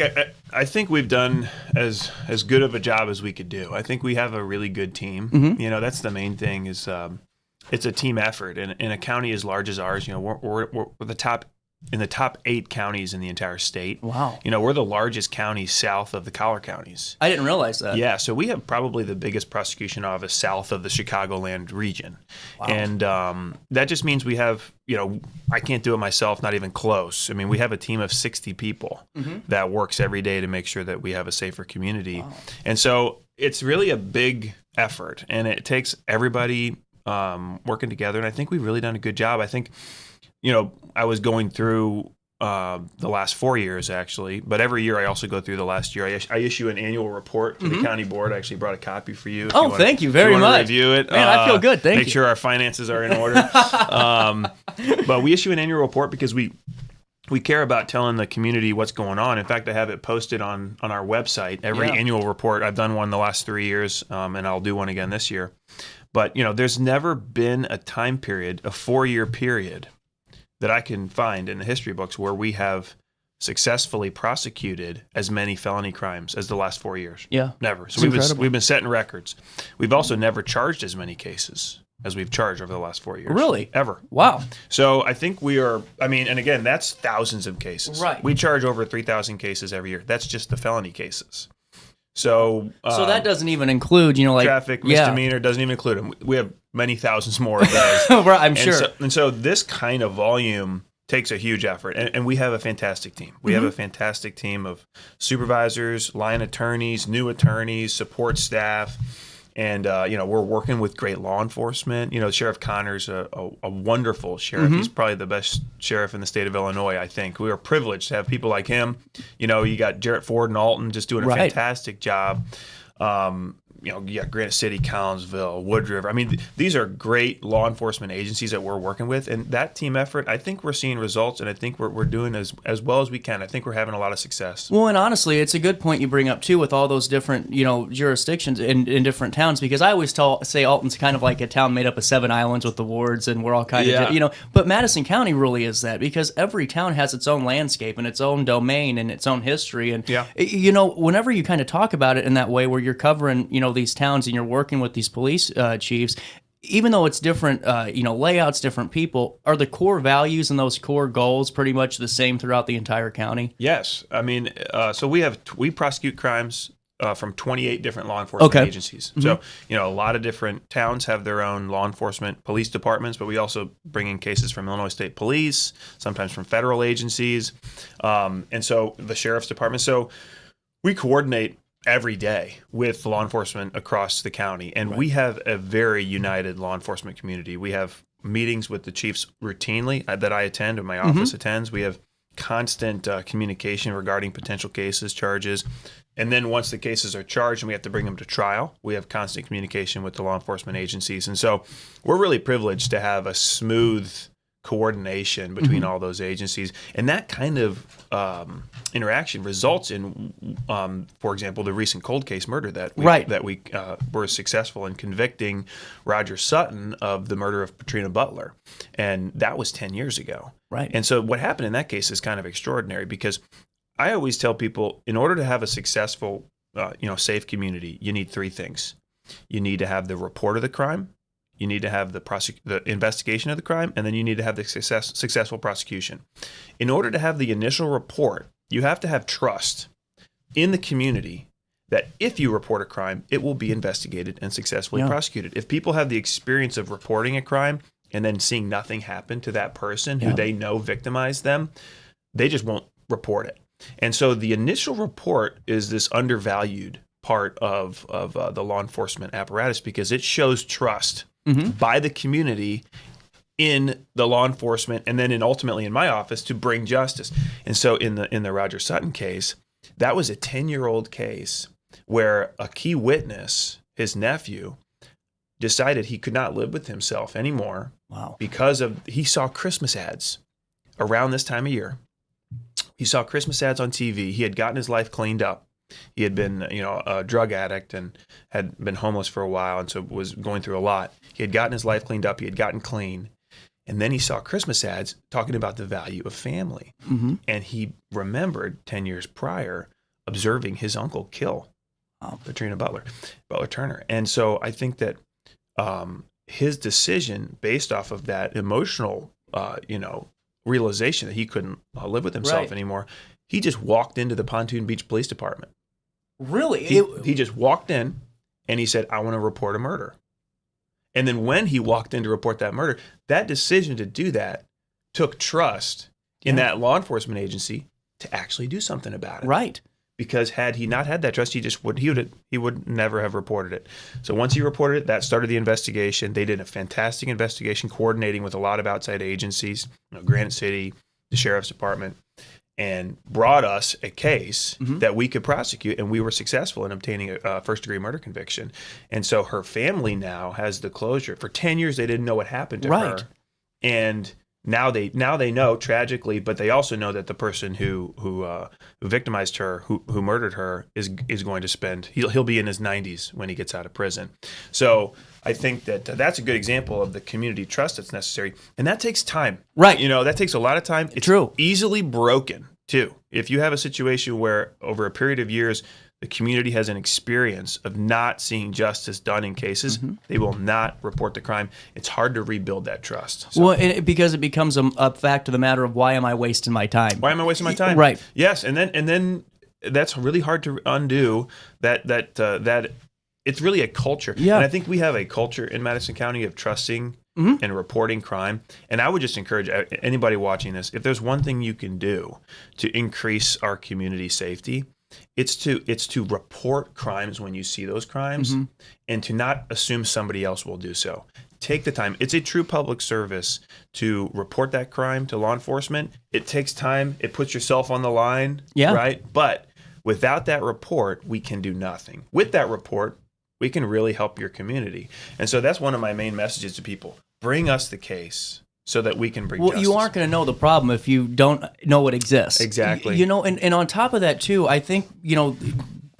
I think we've done as good of a job as we could do. I think we have a really good team. Mm-hmm. That's the main thing is it's a team effort. And in a county as large as ours, we're the top in the top 8 counties in the entire state. Wow. We're the largest county south of the collar counties. I didn't realize that. Yeah, so we have probably the biggest prosecution office south of the Chicagoland region. Wow. And that just means we have, I can't do it myself, not even close. I mean, we have a team of 60 people that works every day to make sure that we have a safer community. Wow. And so it's really a big effort, and it takes everybody working together. And I think we've really done a good job. I think, I was going through the last 4 years, actually, but every year I also go through the last year. I issue an annual report to the county board. I actually brought a copy for you. Thank you very much. Review it. Man, I feel good. Thank you. Make sure our finances are in order. But we issue an annual report because we care about telling the community what's going on. In fact, I have it posted on our website. Every annual report. I've done one the last 3 years, and I'll do one again this year. But, there's never been a time period, a 4-year period, that I can find in the history books where we have successfully prosecuted as many felony crimes as the last 4 years. Yeah. Never. So we've been setting records. We've also never charged as many cases as we've charged over the last 4 years. Really? Ever. Wow. So I think we are, and again, that's thousands of cases. Right. We charge over 3,000 cases every year. That's just the felony cases. So that doesn't even include, traffic, misdemeanor, doesn't even include them. We have many thousands more of those. Right, I'm sure. And so this kind of volume takes a huge effort. And we have a fantastic team. We have a fantastic team of supervisors, line attorneys, new attorneys, support staff. And, we're working with great law enforcement. Sheriff Connor's a wonderful sheriff. He's probably the best sheriff in the state of Illinois, I think. We are privileged to have people like him. You got Jarrett Ford and Alton just doing a fantastic job. Granite City, Collinsville, Wood River. I mean, these are great law enforcement agencies that we're working with, and that team effort, I think we're seeing results, and I think we're doing as well as we can. I think we're having a lot of success. Well, and honestly, it's a good point you bring up too, with all those different jurisdictions in different towns, because I always say Alton's kind of like a town made up of 7 islands with the wards, and we're all kind of But Madison County really is that, because every town has its own landscape and its own domain and its own history, and whenever you kind of talk about it in that way, where you're covering these towns and you're working with these police chiefs, even though it's different, layouts, different people, are the core values and those core goals pretty much the same throughout the entire county? Yes, I mean, so we prosecute crimes from 28 different law enforcement agencies. Mm-hmm. So a lot of different towns have their own law enforcement police departments, but we also bring in cases from Illinois State Police, sometimes from federal agencies, and so the sheriff's department. So we coordinate every day with law enforcement across the county, and we have a very united law enforcement community. We have meetings with the chiefs routinely that I attend, or my office attends. We have constant communication regarding potential cases, charges, and then once the cases are charged and we have to bring them to trial, we have constant communication with the law enforcement agencies. And so we're really privileged to have a smooth coordination between all those agencies, and that kind of interaction results in, for example, the recent cold case murder that we were successful in convicting Roger Sutton of the murder of Patrina Butler, and that was 10 years ago. Right. And so what happened in that case is kind of extraordinary, because I always tell people, in order to have a successful, safe community, you need 3 things. You need to have the report of the crime. You need to have the investigation of the crime, and then you need to have the successful prosecution. In order to have the initial report, you have to have trust in the community that if you report a crime, it will be investigated and successfully prosecuted. If people have the experience of reporting a crime and then seeing nothing happen to that person who they know victimized them, they just won't report it. And so the initial report is this undervalued part of the law enforcement apparatus, because it shows trust by the community in the law enforcement, and then ultimately in my office to bring justice. And so in the Roger Sutton case, that was a 10-year-old case where a key witness, his nephew, decided he could not live with himself anymore because he saw Christmas ads around this time of year. He saw Christmas ads on TV. He had gotten his life cleaned up. He had been, a drug addict and had been homeless for a while, and so was going through a lot. He had gotten his life cleaned up. He had gotten clean. And then he saw Christmas ads talking about the value of family. And he remembered 10 years prior observing his uncle kill Patrina Butler Turner. And so I think that his decision, based off of that emotional, realization that he couldn't live with himself anymore, he just walked into the Pontoon Beach Police Department. Really? He just walked in and he said, I want to report a murder. And then when he walked in to report that murder, that decision to do that took trust in that law enforcement agency to actually do something about it. Right. Because had he not had that trust, he would never have reported it. So once he reported it, that started the investigation. They did a fantastic investigation, coordinating with a lot of outside agencies, Granite City, the Sheriff's Department, and brought us a case that we could prosecute, and we were successful in obtaining a first-degree murder conviction. And so her family now has the closure. For 10 years, they didn't know what happened to her, and now they know, tragically, but they also know that the person who victimized her, who murdered her, is going to spend. He'll be in his 90s when he gets out of prison. So I think that's a good example of the community trust that's necessary, and that takes time. Right. That takes a lot of time. It's easily broken too. If you have a situation where over a period of years the community has an experience of not seeing justice done in cases, they will not report the crime. It's hard to rebuild that trust. So. Well, because it becomes a fact of the matter of, why am I wasting my time? Why am I wasting my time? Right. Yes, and then that's really hard to undo. That it's really a culture. Yeah. And I think we have a culture in Madison County of trusting and reporting crime. And I would just encourage anybody watching this, if there's one thing you can do to increase our community safety, it's to report crimes when you see those crimes, and to not assume somebody else will do so. Take the time. It's a true public service to report that crime to law enforcement. It takes time. It puts yourself on the line, right? But without that report, we can do nothing. With that report, we can really help your community. And so that's one of my main messages to people. Bring us the case so that we can bring justice. You aren't going to know the problem if you don't know it exists. Exactly. You know, and on top of that, too, I think, you know,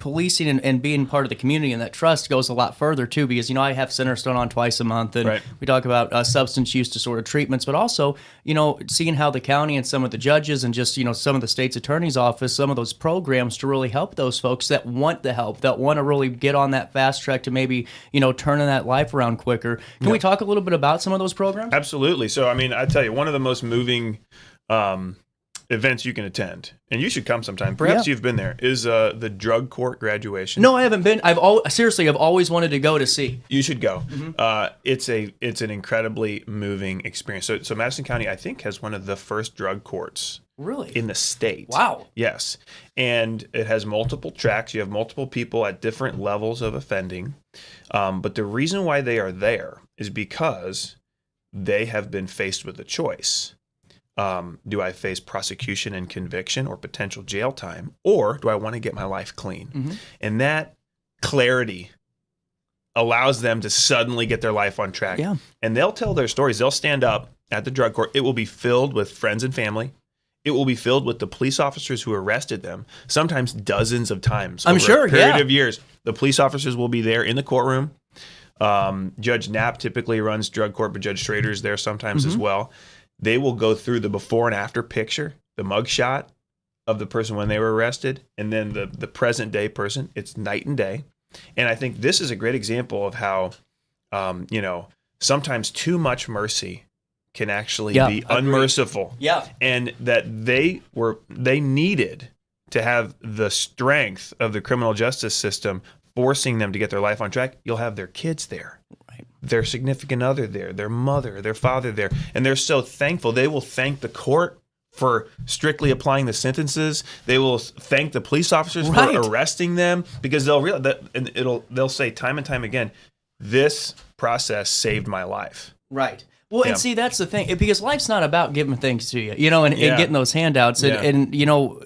policing and being part of the community and that trust goes a lot further, too, because, you know, I have Centerstone on twice a month, and we talk about substance use disorder treatments, but also, you know, seeing how the county and some of the judges and just, you know, some of the state's attorney's office, some of those programs to really help those folks that want the help, that want to really get on that fast track to maybe, you know, turning that life around quicker. Can we talk a little bit about some of those programs? Absolutely. So, I mean, I tell you, one of the most moving events you can attend, and you should come sometime. Perhaps you've been there. Is the drug court graduation? No, I haven't been. I've always wanted to go to see. You should go. It's an incredibly moving experience. So Madison County, I think, has one of the first drug courts really in the state. Wow. Yes, and it has multiple tracks. You have multiple people at different levels of offending, but the reason why they are there is because they have been faced with a choice. Do I face prosecution and conviction or potential jail time, or do I want to get my life clean? And that clarity allows them to suddenly get their life on track. Yeah. And they'll tell their stories. They'll stand up at the drug court. It will be filled with friends and family. It will be filled with the police officers who arrested them, sometimes dozens of times. I'm sure, over a period of years. The police officers will be there in the courtroom. Judge Knapp typically runs drug court, but Judge Schrader is there sometimes as well. They will go through the before and after picture, the mugshot of the person when they were arrested, and then the present day person. It's night and day. And I think this is a great example of how, you know, sometimes too much mercy can actually be unmerciful. Yeah. And that they needed to have the strength of the criminal justice system forcing them to get their life on track. You'll have their kids there. Their significant other there, their mother, their father there, and they're so thankful. They will thank the court for strictly applying the sentences. They will thank the police officers for arresting them, because they'll realize that, and they'll say time and time again, this process saved my life. Right. Well, and see, that's the thing, because life's not about giving things to you, you know, and getting those handouts, and you know,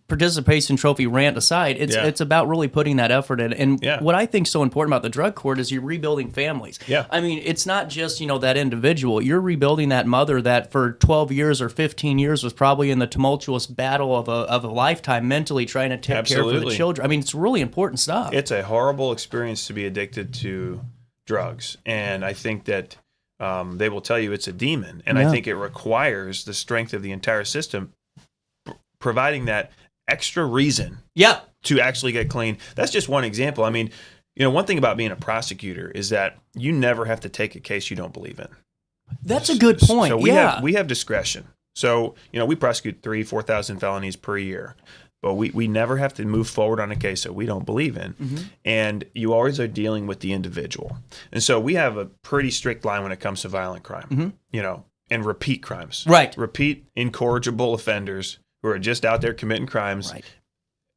participation trophy rant aside, it's about really putting that effort in. And what I think is so important about the drug court is you're rebuilding families. Yeah. I mean, it's not just, you know, that individual. You're rebuilding that mother that for 12 years or 15 years was probably in the tumultuous battle of a lifetime mentally trying to take care of the children. I mean, it's really important stuff. It's a horrible experience to be addicted to drugs. And I think that they will tell you it's a demon. And I think it requires the strength of the entire system, providing that extra reason to actually get clean. That's just one example. I mean, you know, one thing about being a prosecutor is that you never have to take a case you don't believe in. That's a good point. So we have discretion. So, you know, we prosecute 3,000-4,000 felonies per year, but we never have to move forward on a case that we don't believe in. And you always are dealing with the individual. And so we have a pretty strict line when it comes to violent crime, you know, and repeat crimes. Right. Repeat incorrigible offenders who are just out there committing crimes. Right.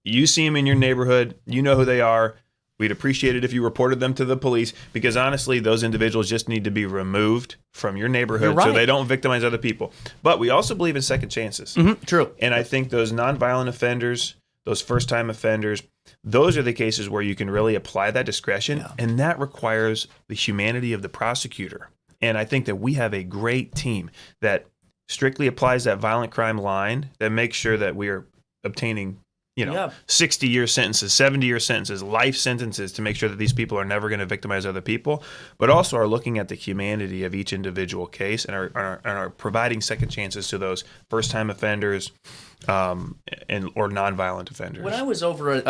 You see them in your neighborhood. You know who they are. We'd appreciate it if you reported them to the police, because honestly, those individuals just need to be removed from your neighborhood so they don't victimize other people. But we also believe in second chances. True. And I think those nonviolent offenders, those first-time offenders, those are the cases where you can really apply that discretion, and that requires the humanity of the prosecutor. And I think that we have a great team that strictly applies that violent crime line, that makes sure that we are obtaining, you know, 60-year sentences, 70-year sentences, life sentences, to make sure that these people are never going to victimize other people, but also are looking at the humanity of each individual case and are providing second chances to those first-time offenders or nonviolent offenders. When I was over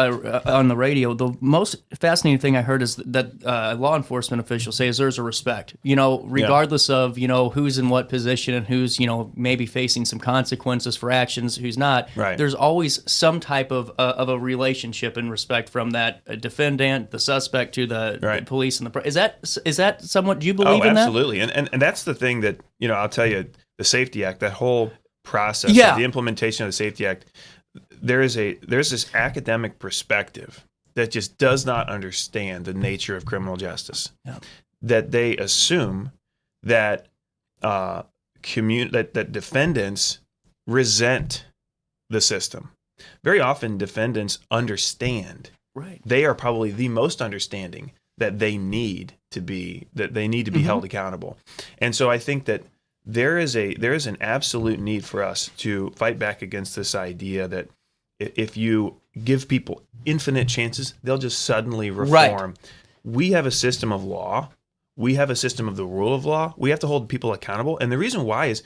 on the radio, the most fascinating thing I heard is that law enforcement officials say is there's a respect, you know, regardless of, you know, who's in what position and who's, you know, maybe facing some consequences for actions, who's not. Right. There's always some type of a relationship and respect from that defendant, the suspect, to the police and the is that somewhat, do you believe in that? Oh, absolutely. And that's the thing that, you know, I'll tell you, the Safety Act, that whole process of the implementation of the Safety Act, there's this academic perspective that just does not understand the nature of criminal justice. That they assume that that defendants resent the system. Very often defendants understand. Right. They are probably the most understanding. that they need to be held accountable. And so I think that there is an absolute need for us to fight back against this idea that if you give people infinite chances, they'll just suddenly reform. Right. We have a system of law. We have a system of the rule of law. We have to hold people accountable. And the reason why is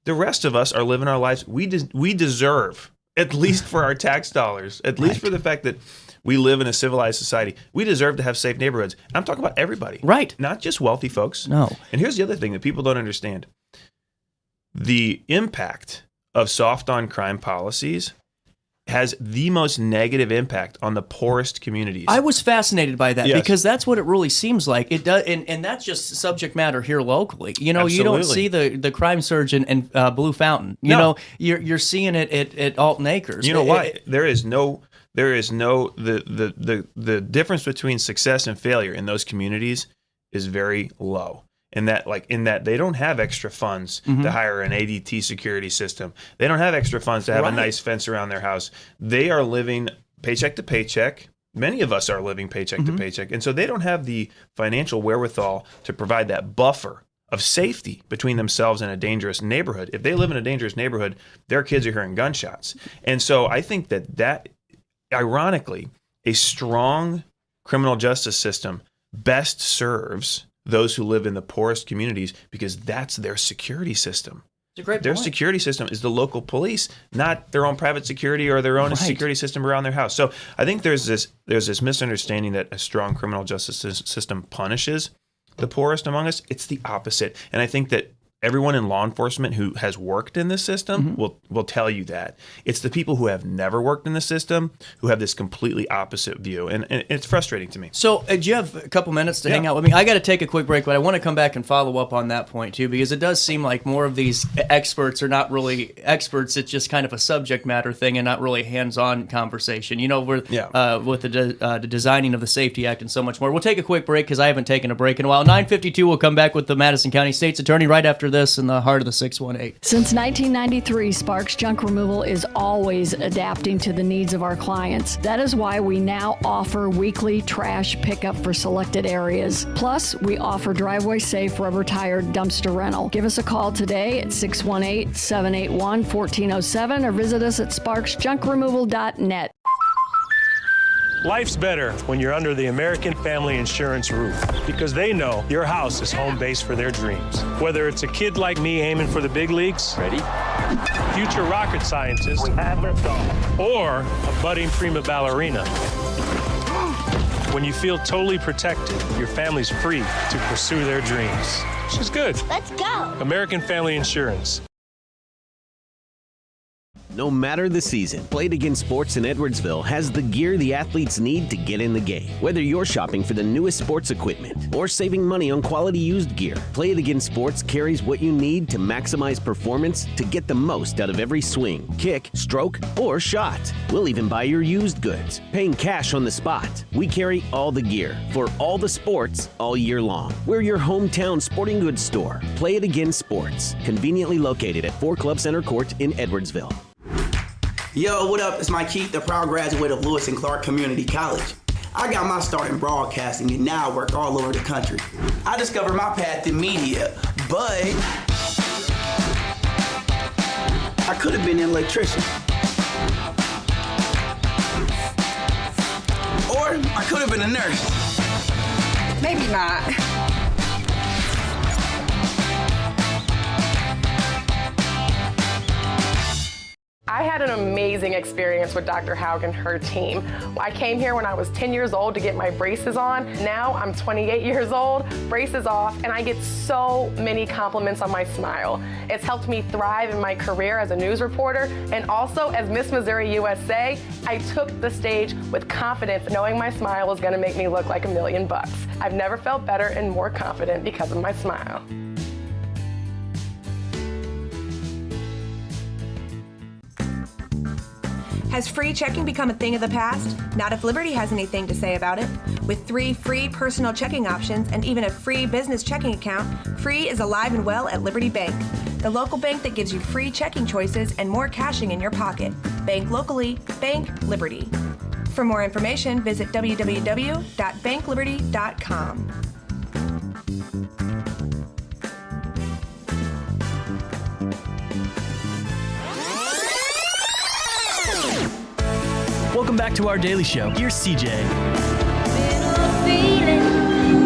the rest of us are living our lives. We deserve, at least for our tax dollars, at least for the fact that we live in a civilized society, we deserve to have safe neighborhoods. I'm talking about everybody. Right. Not just wealthy folks. No. And here's the other thing that people don't understand. The impact of soft on crime policies has the most negative impact on the poorest communities. I was fascinated by that Yes. because that's what it really seems like. It does, and that's just subject matter here locally. You know, you don't see the crime surge in Blue Fountain. You know, you're seeing it at Alton Acres. You know why? The difference between success and failure in those communities is very low. In that they don't have extra funds to hire an ADT security system. They don't have extra funds to have a nice fence around their house. They are living paycheck to paycheck. Many of us are living paycheck to paycheck. And so they don't have the financial wherewithal to provide that buffer of safety between themselves and a dangerous neighborhood. If they live in a dangerous neighborhood, their kids are hearing gunshots. And so I think that ironically, a strong criminal justice system best serves those who live in the poorest communities because that's their security system. It's a great Their point. security system is the local police, not their own private security or their own security system around their house. So I think there's this misunderstanding that a strong criminal justice system punishes the poorest among us. It's the opposite. And I think that everyone in law enforcement who has worked in this system will tell you that. It's the people who have never worked in the system who have this completely opposite view. And it's frustrating to me. So, do you have a couple minutes to hang out with me? I got to take a quick break, but I want to come back and follow up on that point, too, because it does seem like more of these experts are not really experts. It's just kind of a subject matter thing and not really hands-on conversation, you know, with the designing of the Safety Act and so much more. We'll take a quick break because I haven't taken a break in a while. 9:52, we'll come back with the Madison County State's Attorney right after this in the heart of the 618. Since 1993, Sparks Junk Removal is always adapting to the needs of our clients. That is why we now offer weekly trash pickup for selected areas. Plus, we offer driveway-safe rubber-tired dumpster rental. Give us a call today at 618-781-1407 or visit us at sparksjunkremoval.net. Life's better when you're under the American Family Insurance roof because they know your house is home base for their dreams. Whether it's a kid like me aiming for the big leagues, future rocket scientist, or a budding prima ballerina. When you feel totally protected, your family's free to pursue their dreams. Which is good. Let's go. American Family Insurance. No matter the season, Play It Again Sports in Edwardsville has the gear the athletes need to get in the game. Whether you're shopping for the newest sports equipment or saving money on quality used gear, Play It Again Sports carries what you need to maximize performance to get the most out of every swing, kick, stroke, or shot. We'll even buy your used goods, paying cash on the spot. We carry all the gear for all the sports all year long. We're your hometown sporting goods store. Play It Again Sports, conveniently located at 4 Club Center Court in Edwardsville. Yo, what up? It's Mike Keith, the proud graduate of Lewis and Clark Community College. I got my start in broadcasting and now I work all over the country. I discovered my path in media, but I could have been an electrician. Or I could have been a nurse. Maybe not. I had an amazing experience with Dr. Haug and her team. I came here when I was 10 years old to get my braces on. Now I'm 28 years old, braces off, and I get so many compliments on my smile. It's helped me thrive in my career as a news reporter, and also as Miss Missouri USA, I took the stage with confidence, knowing my smile was gonna make me look like $1 million. I've never felt better and more confident because of my smile. Has free checking become a thing of the past? Not if Liberty has anything to say about it. With 3 free personal checking options and even a free business checking account, Free is alive and well at Liberty Bank, the local bank that gives you free checking choices and more cashing in your pocket. Bank locally, bank Liberty. For more information, visit www.bankliberty.com. Welcome back to our daily show. Here's CJ.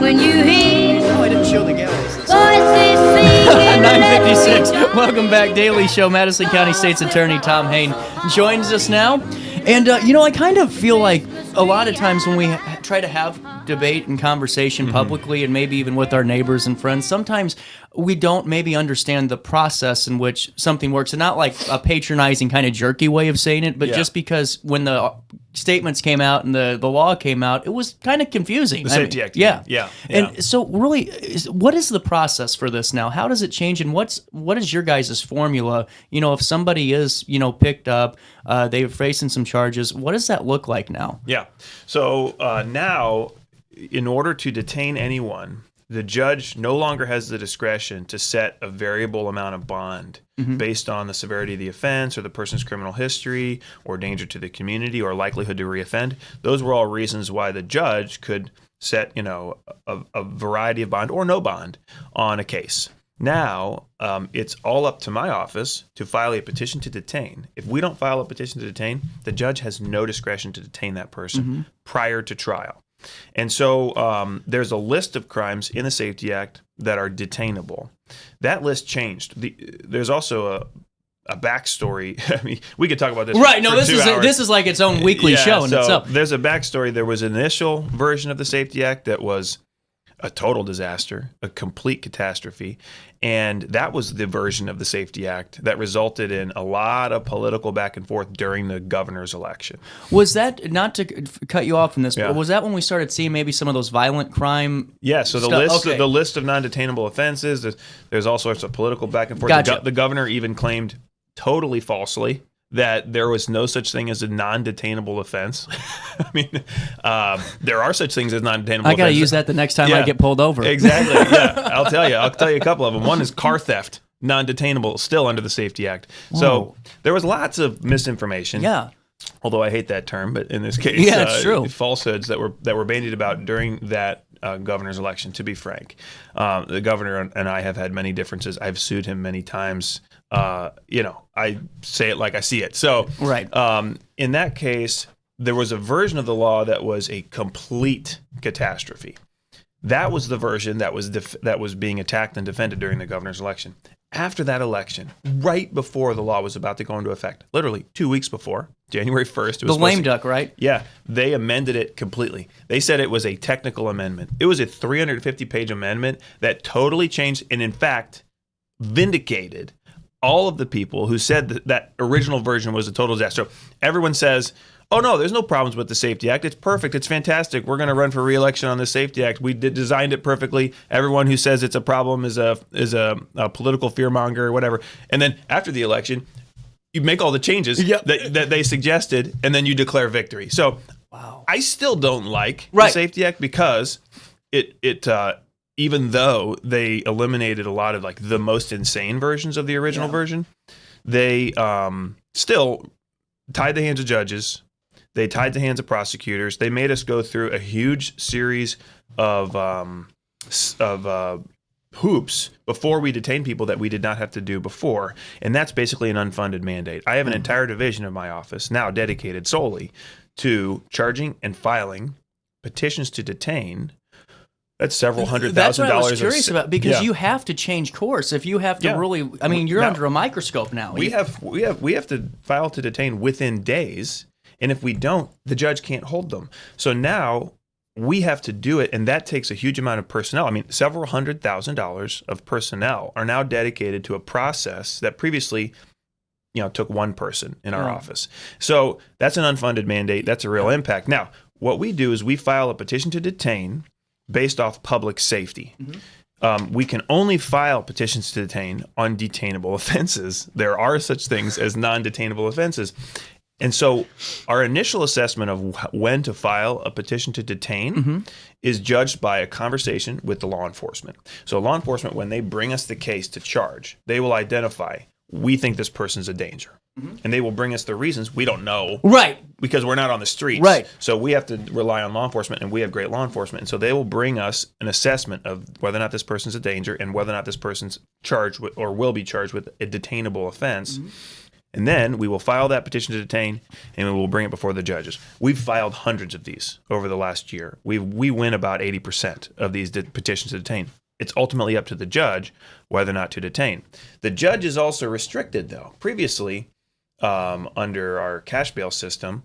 When you hear Oh, I didn't show the galleys. voices singing 9:56. Welcome back, Daily Show. Madison County State's Attorney Tom Haine joins us now. And, I kind of feel like a lot of times when we try to have debate and conversation publicly and maybe even with our neighbors and friends, sometimes we don't maybe understand the process in which something works. And not like a patronizing kind of jerky way of saying it, but just because when the statements came out and the law came out, it was kind of confusing. The Safety Act. Yeah. Yeah. And so really, what is the process for this now? How does it change? And what is your guys' formula? If somebody is, picked up, they're facing some charges, what does that look like now? Yeah. So now, in order to detain anyone, the judge no longer has the discretion to set a variable amount of bond based on the severity of the offense or the person's criminal history or danger to the community or likelihood to reoffend. Those were all reasons why the judge could set, a variety of bond or no bond on a case. Now, it's all up to my office to file a petition to detain. If we don't file a petition to detain, the judge has no discretion to detain that person prior to trial. And so there's a list of crimes in the Safety Act that are detainable. That list changed. There's also a backstory. I mean, we could talk about this. Right. For No, this 2 is hours. this is like its own weekly show in itself. There's a backstory. There was an initial version of the Safety Act that was a total disaster, a complete catastrophe. And that was the version of the Safety Act that resulted in a lot of political back and forth during the governor's election. Was that, not to cut you off from this, but was that when we started seeing maybe some of those violent crime? Yeah, so the list of non-detainable offenses, there's all sorts of political back and forth. Gotcha. The governor even claimed totally falsely that there was no such thing as a non-detainable offense. I mean, there are such things as non-detainable offenses. I got to use that the next time I get pulled over. Exactly, yeah. I'll tell you a couple of them. One is car theft, non-detainable, still under the Safety Act. Whoa. So there was lots of misinformation. Yeah. Although I hate that term, but in this case, it's true. Falsehoods that were bandied about during that governor's election, to be frank. The governor and I have had many differences. I've sued him many times. I say it like I see it. So, right. In that case, there was a version of the law that was a complete catastrophe. That was the version that was being attacked and defended during the governor's election. After that election, right before the law was about to go into effect, literally 2 weeks before, January 1st. It was the lame duck, right? Yeah. They amended it completely. They said it was a technical amendment. It was a 350-page amendment that totally changed and, in fact, vindicated all of the people who said that original version was a total disaster. So everyone says, oh, no, there's no problems with the Safety Act. It's perfect. It's fantastic. We're going to run for re-election on the Safety Act. We designed it perfectly. Everyone who says it's a problem is a political fearmonger or whatever. And then after the election, you make all the changes that they suggested, and then you declare victory. So I still don't like the Safety Act because it even though they eliminated a lot of like the most insane versions of the original version, they still tied the hands of judges. They tied the hands of prosecutors. They made us go through a huge series of hoops before we detain people that we did not have to do before. And that's basically an unfunded mandate. I have an entire division of my office now dedicated solely to charging and filing petitions to detain. That's several $100,000. That's what I was curious about, because you have to change course if you have to really. I mean, you're under a microscope now. We have to file to detain within days, and if we don't, the judge can't hold them. So now we have to do it, and that takes a huge amount of personnel. I mean, several $100,000 of personnel are now dedicated to a process that previously, took one person in our office. So that's an unfunded mandate. That's a real impact. Now, what we do is we file a petition to detain based off public safety. We can only file petitions to detain on detainable offenses. There are such things as non-detainable offenses. And so our initial assessment of when to file a petition to detain is judged by a conversation with the law enforcement. So law enforcement, when they bring us the case to charge, they will identify we think this person's a danger. And they will bring us the reasons we don't know. Right. Because we're not on the streets. Right. So we have to rely on law enforcement, and we have great law enforcement. And so they will bring us an assessment of whether or not this person's a danger and whether or not this person's charged with or will be charged with a detainable offense. And then we will file that petition to detain, and we will bring it before the judges. We've filed hundreds of these over the last year. We win about 80% of these petitions to detain. It's ultimately up to the judge whether or not to detain. The judge is also restricted, though. Previously, under our cash bail system,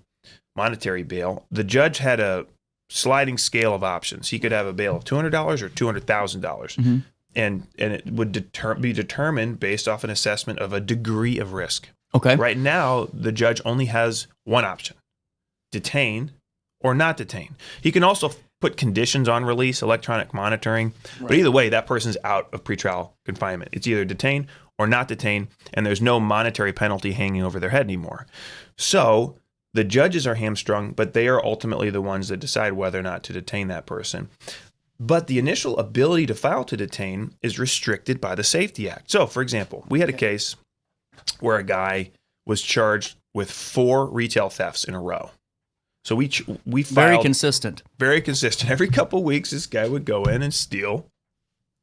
monetary bail, the judge had a sliding scale of options. He could have a bail of $200 or $200,000, and it would be determined based off an assessment of a degree of risk. Okay. Right now, the judge only has one option: detain or not detain. He can also put conditions on release, electronic monitoring, but either way, that person's out of pretrial confinement. It's either detain or not detain, and there's no monetary penalty hanging over their head anymore. So the judges are hamstrung, but they are ultimately the ones that decide whether or not to detain that person. But the initial ability to file to detain is restricted by the Safety Act. So, for example, we had a case where a guy was charged with 4 retail thefts in a row. So we filed, very consistent. Very consistent. Every couple of weeks, this guy would go in and steal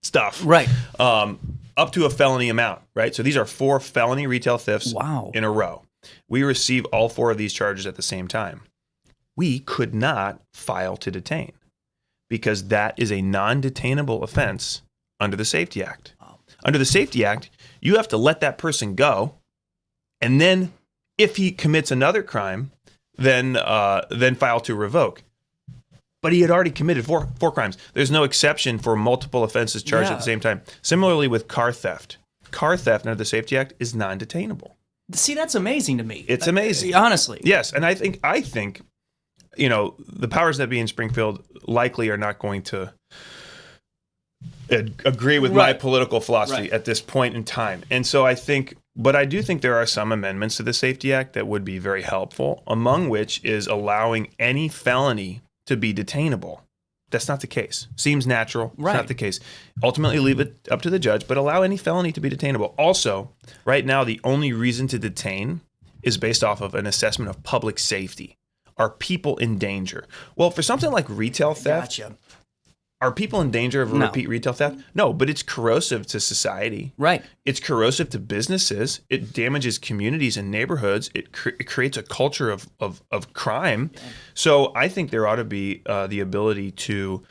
stuff. Right. Up to a felony amount, right? So these are 4 felony retail thefts in a row. We receive all 4 of these charges at the same time. We could not file to detain because that is a non-detainable offense under the Safety Act. Under the Safety Act, you have to let that person go, and then if he commits another crime, then file to revoke. But he had already committed four crimes. There's no exception for multiple offenses charged at the same time. Similarly with car theft. Car theft under the Safety Act is non-detainable. See, that's amazing to me. It's amazing. Honestly. Yes, and I think the powers that be in Springfield likely are not going to agree with my political philosophy at this point in time. And so I do think there are some amendments to the Safety Act that would be very helpful, among which is allowing any felony to be detainable. That's not the case. Seems natural. It's not the case. Ultimately, leave it up to the judge, but allow any felony to be detainable. Also, right now, the only reason to detain is based off of an assessment of public safety. Are people in danger? Well, for something like retail theft, are people in danger of repeat retail theft? No, but it's corrosive to society. Right. It's corrosive to businesses. It damages communities and neighborhoods. It creates a culture of crime. Yeah. So I think there ought to be the ability to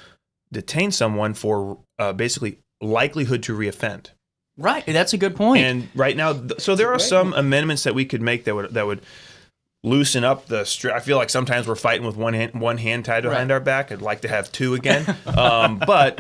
detain someone for basically likelihood to reoffend. Right. That's a good point. And right now, so there are some amendments that we could make that would loosen up the I feel like sometimes we're fighting with one hand tied behind our back. I'd like to have 2 again. But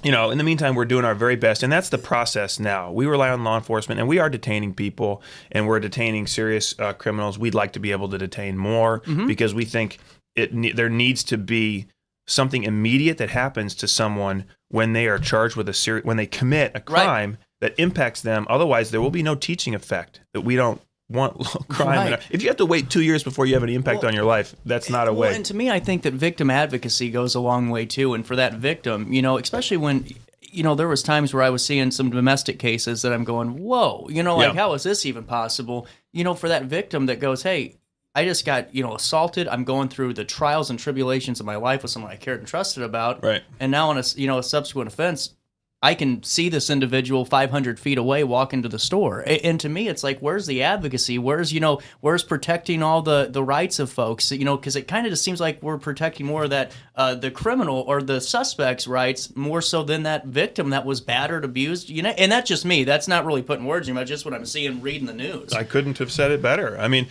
in the meantime, we're doing our very best, and that's the process now. We rely on law enforcement, and we are detaining people, and we're detaining serious criminals. We'd like to be able to detain more because we think there needs to be something immediate that happens to someone when they are charged with when they commit a crime that impacts them. Otherwise, there will be no teaching effect that we don't want crime. If you have to wait 2 years before you have any impact on your life, that's not a way. And to me, I think that victim advocacy goes a long way too. And for that victim, especially when, there was times where I was seeing some domestic cases that I'm going, whoa, how is this even possible? For that victim that goes, hey, I just got, assaulted. I'm going through the trials and tribulations of my life with someone I cared and trusted about. Right. And now on a subsequent offense, I can see this individual 500 feet away walk into the store. And to me, it's like, where's the advocacy? Where's protecting all the rights of folks? Because it kind of just seems like we're protecting more of that, the criminal or the suspect's rights more so than that victim that was battered, abused. And that's just me. That's not really putting words in my mouth, just what I'm seeing, reading the news. I couldn't have said it better. I mean,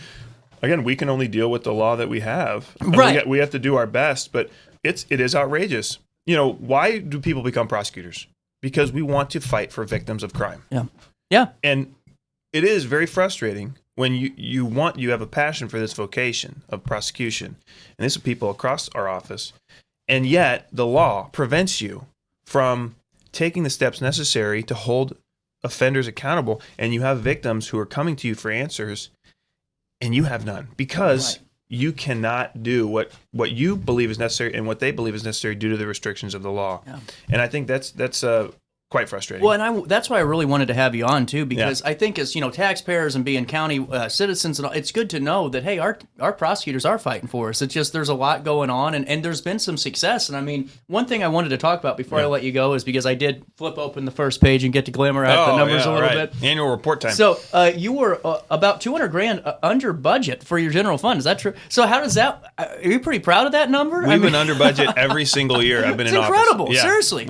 again, we can only deal with the law that we have. Right. We have to do our best, but it is outrageous. Why do people become prosecutors? Because we want to fight for victims of crime. Yeah. Yeah. And it is very frustrating when you have a passion for this vocation of prosecution. And this is people across our office. And yet the law prevents you from taking the steps necessary to hold offenders accountable. And you have victims who are coming to you for answers and you have none because you cannot do what you believe is necessary and what they believe is necessary due to the restrictions of the law. Yeah. And I think that's quite frustrating. Well, and that's why I really wanted to have you on too, because I think as taxpayers and being county citizens, and all, it's good to know that hey, our prosecutors are fighting for us. It's just there's a lot going on, and there's been some success. And I mean, one thing I wanted to talk about before I let you go is because I did flip open the first page and get to glimmer out the numbers a little bit. Annual report time. So you were about $200,000 under budget for your general fund. Is that true? So how does that? Are you pretty proud of that number? We've been under budget every single year I've been in office. It's incredible. Seriously.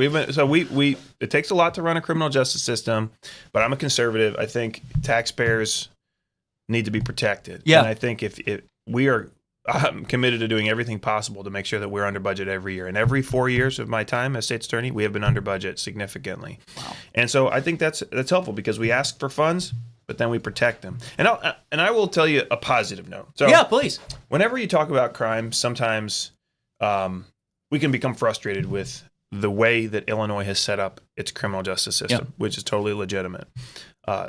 We it takes a lot to run a criminal justice system, but I'm a conservative. I think taxpayers need to be protected. Yeah. And I think if we are I'm committed to doing everything possible to make sure that we're under budget every year. And every 4 years of my time as state's attorney, we have been under budget significantly. Wow. And so I think that's helpful because we ask for funds, but then we protect them. And I will tell you a positive note. So yeah, please. Whenever you talk about crime, sometimes we can become frustrated with the way that Illinois has set up its criminal justice system, which is totally legitimate,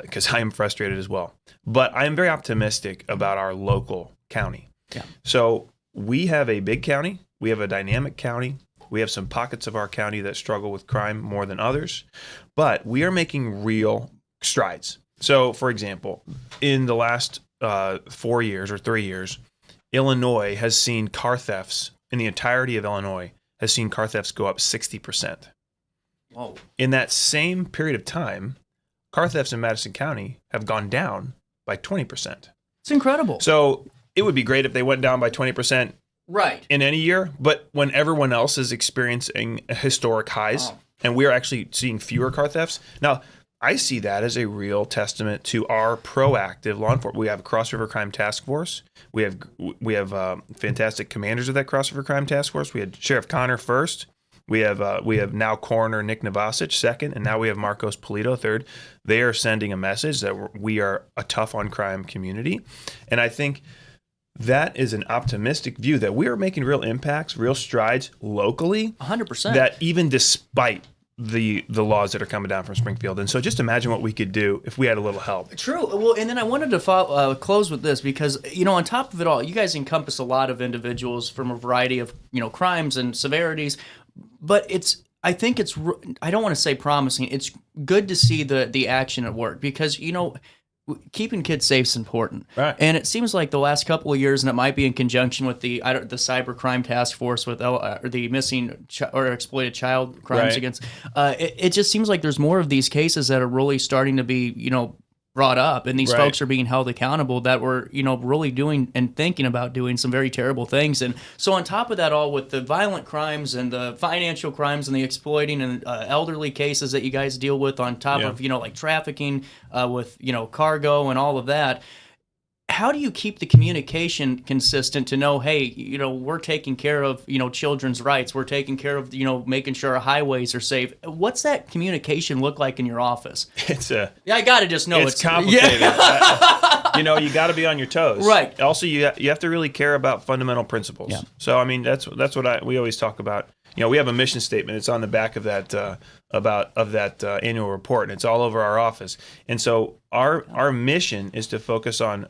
because I am frustrated as well. But I am very optimistic about our local county. Yeah. So we have a big county. We have a dynamic county. We have some pockets of our county that struggle with crime more than others, but we are making real strides. So, for example, in the last 4 years or 3 years, Illinois has seen car thefts in the entirety of Illinois has seen car thefts go up 60%. Whoa. In that same period of time, car thefts in Madison County have gone down by 20%. It's incredible. So it would be great if they went down by 20% right in any year, but when everyone else is experiencing historic highs and we're actually seeing fewer car thefts. Now, I see that as a real testament to our proactive law enforcement. We have a Cross River Crime Task Force. We have fantastic commanders of that Cross River Crime Task Force. We had Sheriff Connor first. We have now Coroner Nick Novasic second, and now we have Marcos Polito third. They are sending a message that we are a tough on crime community, and I think that is an optimistic view that we are making real impacts, real strides locally. 100%. That even despite the laws that are coming down from Springfield. And so just imagine what we could do if we had a little help. True. Well, and then I wanted to close with this because, on top of it all, you guys encompass a lot of individuals from a variety of, crimes and severities. But I think it's, I don't want to say promising. It's good to see the action at work because, keeping kids safe is important. Right. And it seems like the last couple of years, and it might be in conjunction with the cybercrime task force with the missing or exploited child crimes against. It just seems like there's more of these cases that are really starting to be, brought up, and these folks are being held accountable that were, really doing and thinking about doing some very terrible things. And so on top of that all, with the violent crimes and the financial crimes and the exploiting and elderly cases that you guys deal with on top of, like trafficking with, cargo and all of that, how do you keep the communication consistent to know, hey, we're taking care of, children's rights. We're taking care of, making sure our highways are safe. What's that communication look like in your office? I got to just know it's complicated. Yeah. You got to be on your toes. Right. Also, you have to really care about fundamental principles. Yeah. So, I mean, that's what we always talk about. We have a mission statement. It's on the back of that annual report, and it's all over our office. And so our mission is to focus on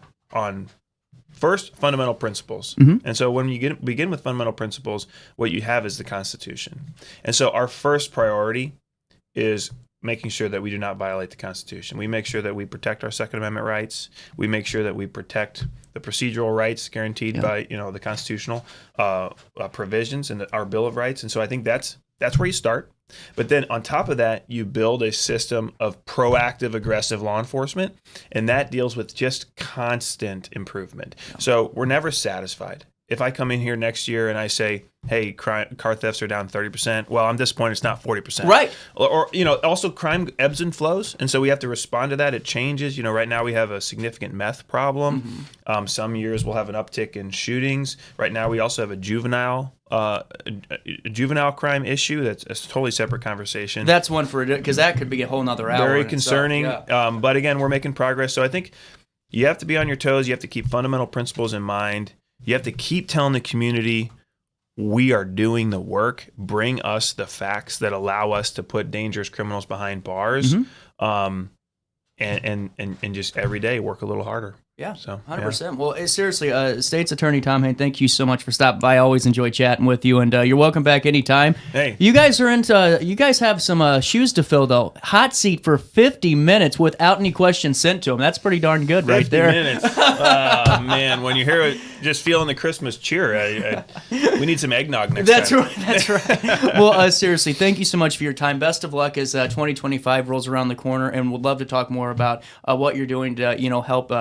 first fundamental principles. Mm-hmm. And so when you begin with fundamental principles, what you have is the Constitution. And so our first priority is making sure that we do not violate the Constitution. We make sure that we protect our Second Amendment rights. We make sure that we protect the procedural rights guaranteed by the constitutional provisions and our Bill of Rights. And so I think that's where you start. But then on top of that, you build a system of proactive, aggressive law enforcement, and that deals with just constant improvement. Yeah. So we're never satisfied. If I come in here next year and I say, hey, car thefts are down 30%, well, I'm disappointed it's not 40%. Right. Or also crime ebbs and flows, and so we have to respond to that. It changes. Right now we have a significant meth problem. Mm-hmm. Some years we'll have an uptick in shootings. Right now we also have a juvenile crime issue. That's a totally separate conversation. That's one for it, because that could be a whole nother hour. Very concerning. But again, we're making progress. So I think you have to be on your toes. You have to keep fundamental principles in mind. You have to keep telling the community we are doing the work. Bring us the facts that allow us to put dangerous criminals behind bars, and just every day work a little harder. Yeah, So 100%. Well, seriously, State's Attorney Tom Haine, thank you so much for stopping by. I always enjoy chatting with you, and you're welcome back anytime. Hey. You guys have some shoes to fill, though. Hot seat for 50 minutes without any questions sent to them. That's pretty darn good right there. 50 minutes. Oh, man. When you hear it, just feeling the Christmas cheer, we need some eggnog next time. That's right. Well, seriously, thank you so much for your time. Best of luck as 2025 rolls around the corner, and we'd love to talk more about what you're doing to help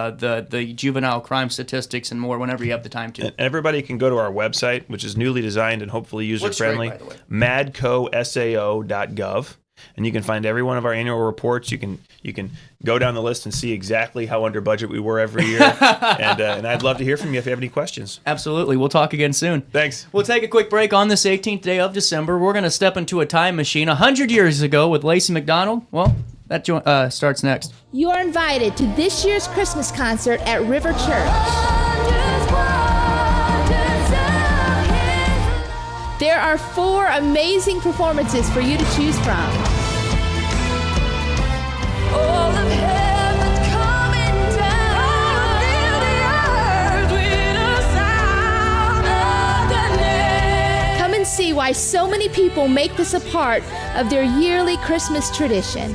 the juvenile crime statistics and more whenever you have the time to. And everybody can go to our website, which is newly designed and hopefully user-friendly, madcosao.gov. And you can find every one of our annual reports. You can go down the list and see exactly how under budget we were every year. and I'd love to hear from you if you have any questions. Absolutely. We'll talk again soon. Thanks. We'll take a quick break on this 18th day of December. We're going to step into a time machine 100 years ago with Lacy McDonald. Well, that starts next. You are invited to this year's Christmas concert at River Church. There are 4 amazing performances for you to choose from. All of heaven's coming down. Fill the earth with a sound of the name. Come and see why so many people make this a part of their yearly Christmas tradition.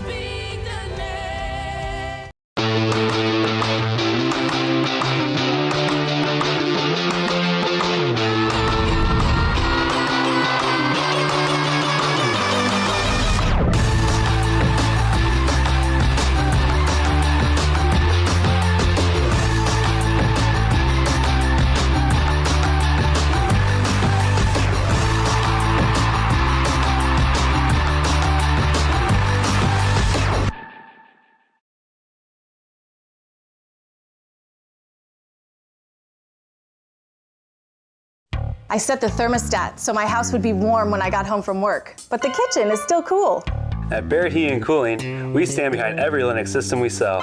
I set the thermostat so my house would be warm when I got home from work, but the kitchen is still cool. At Barrett Heating and Cooling, we stand behind every Linux system we sell.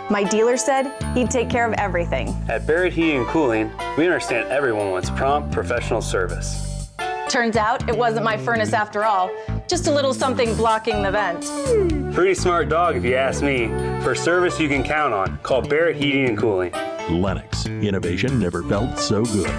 My dealer said he'd take care of everything. At Barrett Heating and Cooling, we understand everyone wants prompt, professional service. Turns out it wasn't my furnace after all, just a little something blocking the vent. Pretty smart dog if you ask me. For service you can count on, call Barrett Heating and Cooling. Lennox. Innovation never felt so good.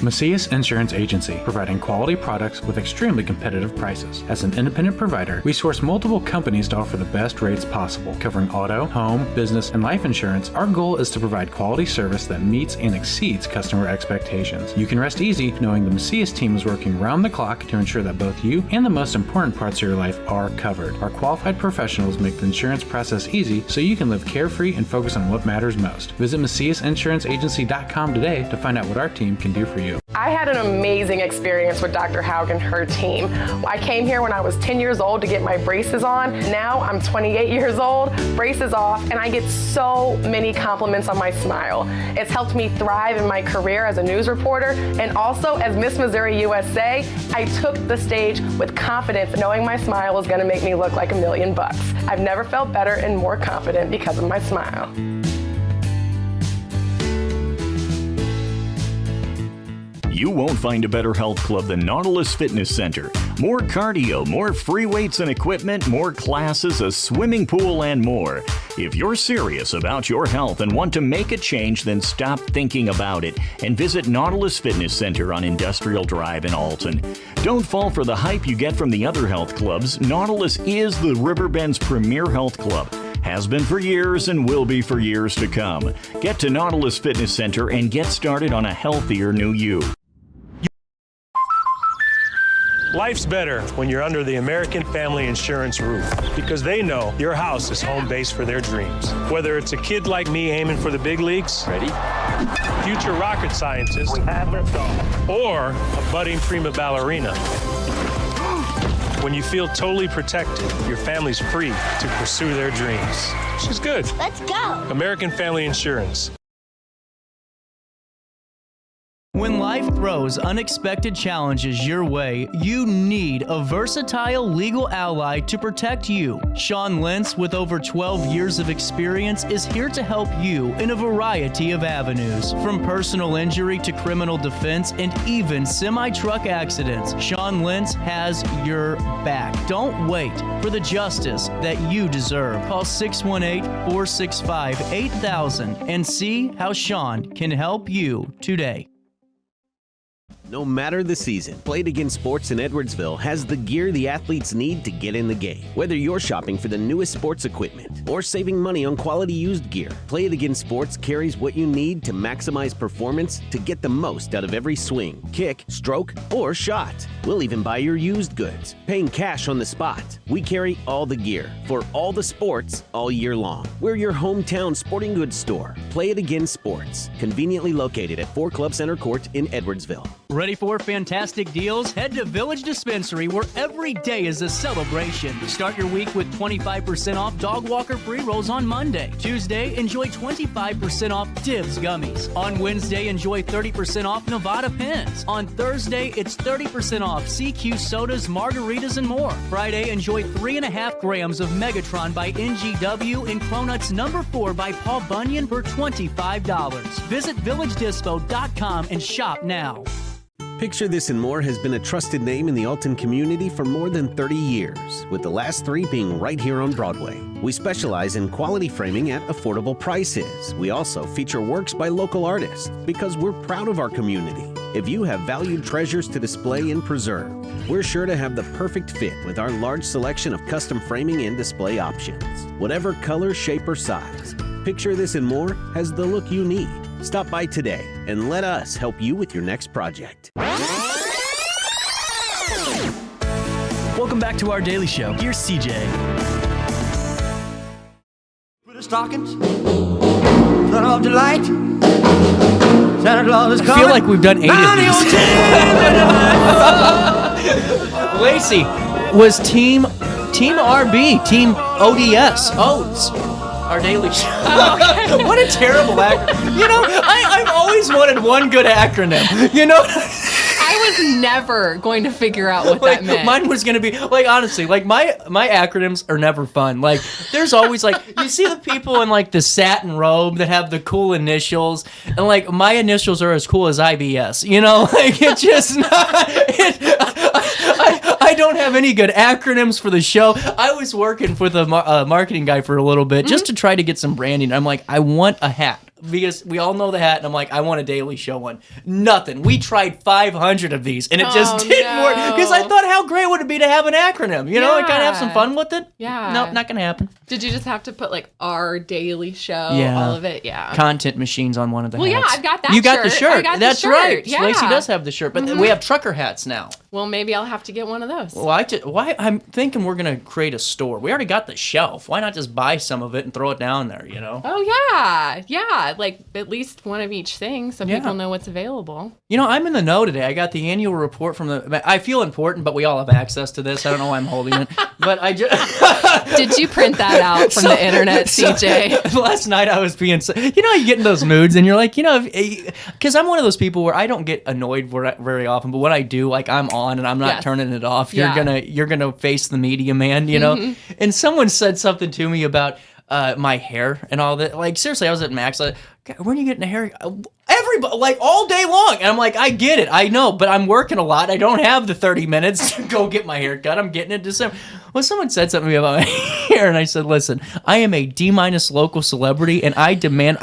Macias Insurance Agency, providing quality products with extremely competitive prices. As an independent provider, we source multiple companies to offer the best rates possible, covering auto, home, business, and life insurance. Our goal is to provide quality service that meets and exceeds customer expectations. You can rest easy knowing the Macias team is working round the clock to ensure that both you and the most important parts of your life are covered. Our qualified professionals make the insurance process easy so you can live carefree and focus on what matters most. Visit MaciasInsuranceAgency.com today to find out what our team can do for you. I had an amazing experience with Dr. Haug and her team. I came here when I was 10 years old to get my braces on. Now I'm 28 years old, braces off, and I get so many compliments on my smile. It's helped me thrive in my career as a news reporter, and also as Miss Missouri USA, I took the stage with confidence, knowing my smile was gonna make me look like $1 million. I've never felt better and more confident because of my smile. You won't find a better health club than Nautilus Fitness Center. More cardio, more free weights and equipment, more classes, a swimming pool, and more. If you're serious about your health and want to make a change, then stop thinking about it and visit Nautilus Fitness Center on Industrial Drive in Alton. Don't fall for the hype you get from the other health clubs. Nautilus is the Riverbend's premier health club. Has been for years and will be for years to come. Get to Nautilus Fitness Center and get started on a healthier new you. Life's better when you're under the American Family Insurance roof because they know your house is home base for their dreams. Whether it's a kid like me aiming for the big leagues, future rocket scientist, or a budding prima ballerina. When you feel totally protected, your family's free to pursue their dreams. She's good. Let's go. American Family Insurance. When life throws unexpected challenges your way, you need a versatile legal ally to protect you. Sean Lentz, with over 12 years of experience, is here to help you in a variety of avenues. From personal injury to criminal defense and even semi-truck accidents, Sean Lentz has your back. Don't wait for the justice that you deserve. Call 618-465-8000 and see how Sean can help you today. No matter the season, Play It Again Sports in Edwardsville has the gear the athletes need to get in the game. Whether you're shopping for the newest sports equipment or saving money on quality used gear, Play It Again Sports carries what you need to maximize performance to get the most out of every swing, kick, stroke, or shot. We'll even buy your used goods, paying cash on the spot. We carry all the gear for all the sports all year long. We're your hometown sporting goods store. Play It Again Sports, conveniently located at 4 Club Center Court in Edwardsville. Ready for fantastic deals? Head to Village Dispensary, where every day is a celebration. Start your week with 25% off dog walker pre-rolls on Monday. Tuesday, enjoy 25% off Divs gummies. On Wednesday, enjoy 30% off Nevada pens. On Thursday, it's 30% off CQ sodas, margaritas, and more. Friday, enjoy 3.5 grams of Megatron by NGW and Cronuts number 4 by Paul Bunyan for $25. Visit VillageDispo.com and shop now. Picture This and More has been a trusted name in the Alton community for more than 30 years, with the last 3 being right here on Broadway. We specialize in quality framing at affordable prices. We also feature works by local artists because we're proud of our community. If you have valued treasures to display and preserve, we're sure to have the perfect fit with our large selection of custom framing and display options. Whatever color, shape, or size, Picture This and More has the look you need. Stop by today and let us help you with your next project. Welcome back to our daily show. Here's CJ. Put the stockings, turn off the light. Santa Claus is coming. I feel like we've done 8 of these. Lacy was Team RB, Team ODS, O's. Our daily show. Okay. What a terrible acronym. You know, I've always wanted one good acronym. You know? I was never going to figure out what that meant. Mine was going to be, like, honestly, like, my acronyms are never fun. Like, there's always, like, you see the people in, like, the satin robe that have the cool initials, and, like, my initials are as cool as IBS. You know? Like, it's just not... I don't have any good acronyms for the show. I was working with a marketing guy for a little bit just to try to get some branding. I'm like, I want a hat. Because we all know the hat, and I'm like, I want a daily show one. Nothing. We tried 500 of these, and it just didn't work. Because I thought, how great would it be to have an acronym? You know, and kind of have some fun with it? Yeah. No, not going to happen. Did you just have to put, like, our daily show, all of it? Yeah. Content machines on one of the hats. Well, yeah, I've got that You got the shirt. I got That's the shirt. right. Yeah. Lacy does have the shirt, but we have trucker hats now. Well, maybe I'll have to get one of those. Well, I'm thinking we're going to create a store. We already got the shelf. Why not just buy some of it and throw it down there, you know? Oh, yeah. Yeah, like at least one of each thing so people know what's available. You know, I'm in the know today. I got the annual report from I feel important, but we all have access to this. I don't know why I'm holding it. But I just... Did you print that out from the internet, CJ? Last night I was being... You know, you get in those moods and you're like, you know, because I'm one of those people where I don't get annoyed very often, but when I do, like, I'm on and I'm not turning it off. You're gonna face the media man, you know? And someone said something to me about my hair and all that. Like, seriously, I was at Max, like, when are you getting a hair? Everybody, like, all day long. And I'm like, I get it. I know, but I'm working a lot. I don't have the 30 minutes to go get my hair cut. I'm getting it in December. Well, someone said something to me about my hair, and I said, listen, I am a D- local celebrity, and I demand,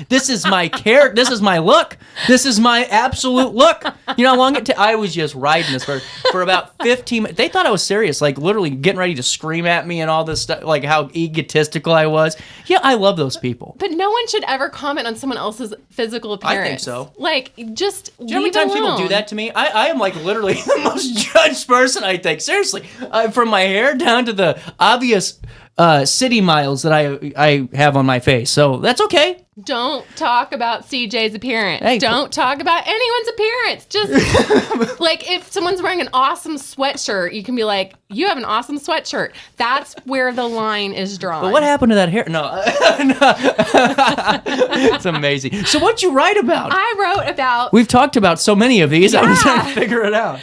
this is my character, this is my look. This is my absolute look. You know how long I was just riding this for about 15 minutes. They thought I was serious, like, literally getting ready to scream at me and all this stuff, like how egotistical I was. Yeah, I love those people. But no one should ever comment on someone else's physical appearance. I think so. Like, just do you know how many times people do that to me? I am, like, literally the most judged person, I think. Seriously. From my hair down to the obvious city miles that I have on my face. So that's okay. Don't talk about CJ's appearance. Hey, don't talk about anyone's appearance. Just like if someone's wearing an awesome sweatshirt, you can be like, you have an awesome sweatshirt. That's where the line is drawn. But what happened to that hair? No. It's amazing. So what'd you write about? I wrote about... We've talked about so many of these. I'm trying to figure it out.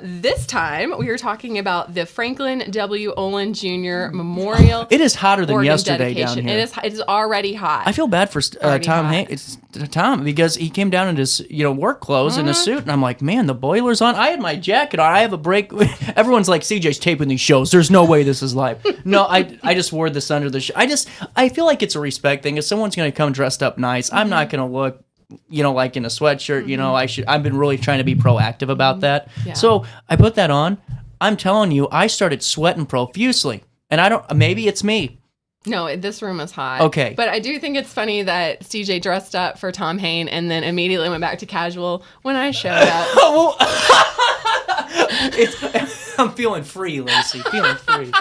This time, we were talking about the Franklin W. Olin Jr. Memorial. It is hotter than organ yesterday dedication. down here. It is already hot. I feel bad for Tom Haine. It's Tom because he came down in his work clothes and a suit, and I'm like, man, the boiler's on. I had my jacket on. I have a break. Everyone's like, CJ's taping these shows. There's no way this is live. No, I just wore this under the shirt. I feel like it's a respect thing. If someone's gonna come dressed up nice, I'm not gonna look, like in a sweatshirt. I've been really trying to be proactive about that. Yeah. So I put that on. I'm telling you, I started sweating profusely, and maybe it's me. No, this room is hot. Okay. But I do think it's funny that CJ dressed up for Tom Haine and then immediately went back to casual when I showed up. I'm feeling free, Lacy. Feeling free.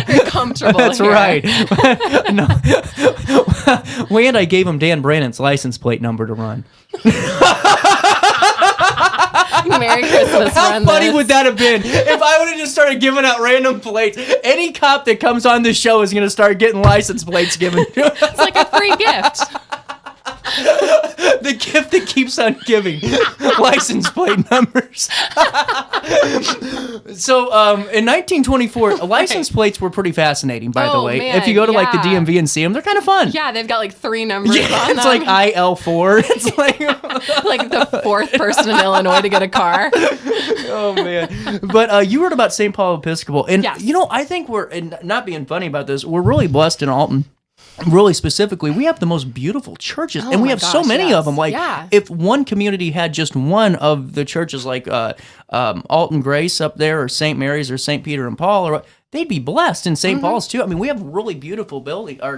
Very comfortable. That's here. right. No. And I gave him Dan Brannon's license plate number to run. Merry Christmas. How funny would that have been if I would have just started giving out random plates? Any cop that comes on this show is going to start getting license plates given. It's like a free gift. The gift that keeps on giving. License plate numbers. So, in 1924, license plates were pretty fascinating, by the way. Man, if you go to like the DMV and see them, they're kind of fun. Yeah, they've got like 3 numbers on them. It's like IL4. It's like like the 4th person in Illinois to get a car. Oh man! But you wrote about St. Paul Episcopal, and yes. I think and not being funny about this, we're really blessed in Alton. Really specifically, we have the most beautiful churches, and we have so many of them. Like, if one community had just one of the churches, like Alton Grace up there, or St. Mary's, or St. Peter and Paul, they'd be blessed in St. Paul's too. I mean, we have really beautiful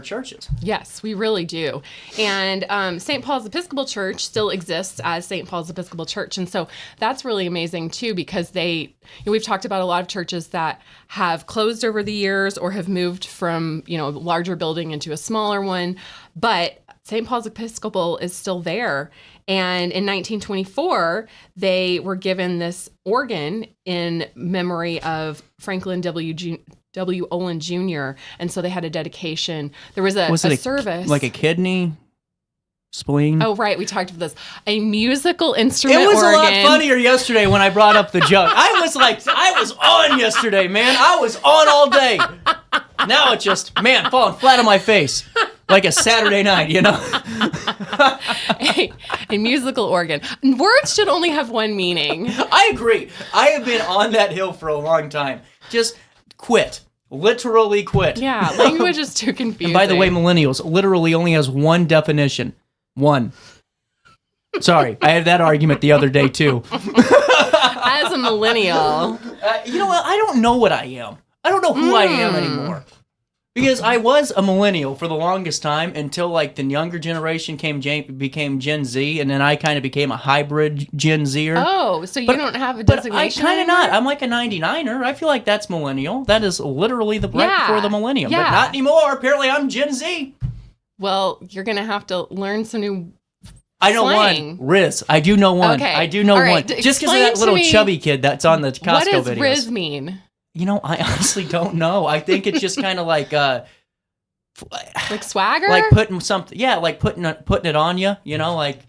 churches. Yes, we really do. And St. Paul's Episcopal Church still exists as St. Paul's Episcopal Church. And so that's really amazing too, because we've talked about a lot of churches that have closed over the years or have moved from, a larger building into a smaller one. But St. Paul's Episcopal is still there. And in 1924, they were given this organ in memory of Franklin W. Olin Jr. And so they had a dedication. There was a service. Like a kidney? Spleen? Oh, right. We talked about this. A musical instrument It was organ. a lot funnier yesterday when I brought up the joke. I was on yesterday, man. I was on all day. Now it's just, falling flat on my face. Like a Saturday night, A musical organ. Words should only have one meaning. I agree. I have been on that hill for a long time. Just quit. Literally quit. Yeah, language is too confusing. And by the way, millennials literally only has one definition. One. Sorry, I had that argument the other day too. As a millennial. You know what? I don't know what I am. I don't know who I am anymore. Because I was a millennial for the longest time until like the younger generation became Gen Z, and then I kind of became a hybrid Gen Zer. Oh, so you don't have a designation? But I kind of not. I'm like a 99er. I feel like that's millennial. That is literally right before the millennium. Yeah. But not anymore. Apparently I'm Gen Z. Well, you're going to have to learn some new I know slang. one. Riz. I do know one. Okay. I do know one. Just because of that little chubby kid that's on the Costco videos. What does Riz mean? I honestly don't know. I think it's just kind of like like swagger? Like putting something, like putting it on you, like,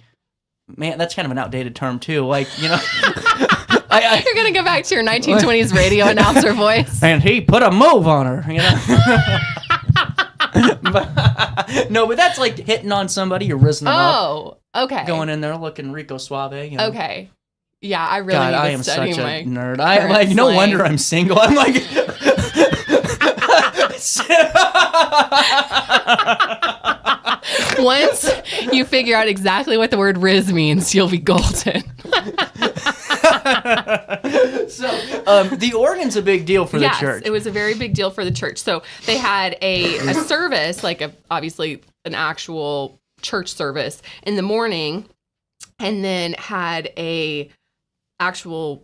man, that's kind of an outdated term too. Like, You're going to go back to your 1920s radio announcer voice. And he put a move on her, but that's like hitting on somebody, you're rizzing them up. Oh, okay. Going in there looking Rico Suave, Okay. Yeah, I really God, need to I am study such my a nerd. I'm like, no wonder I'm single. I'm like... Once you figure out exactly what the word Riz means, you'll be golden. So, the organ's a big deal for the church. Yes, it was a very big deal for the church. So they had a service, like obviously an actual church service in the morning, and then had a actual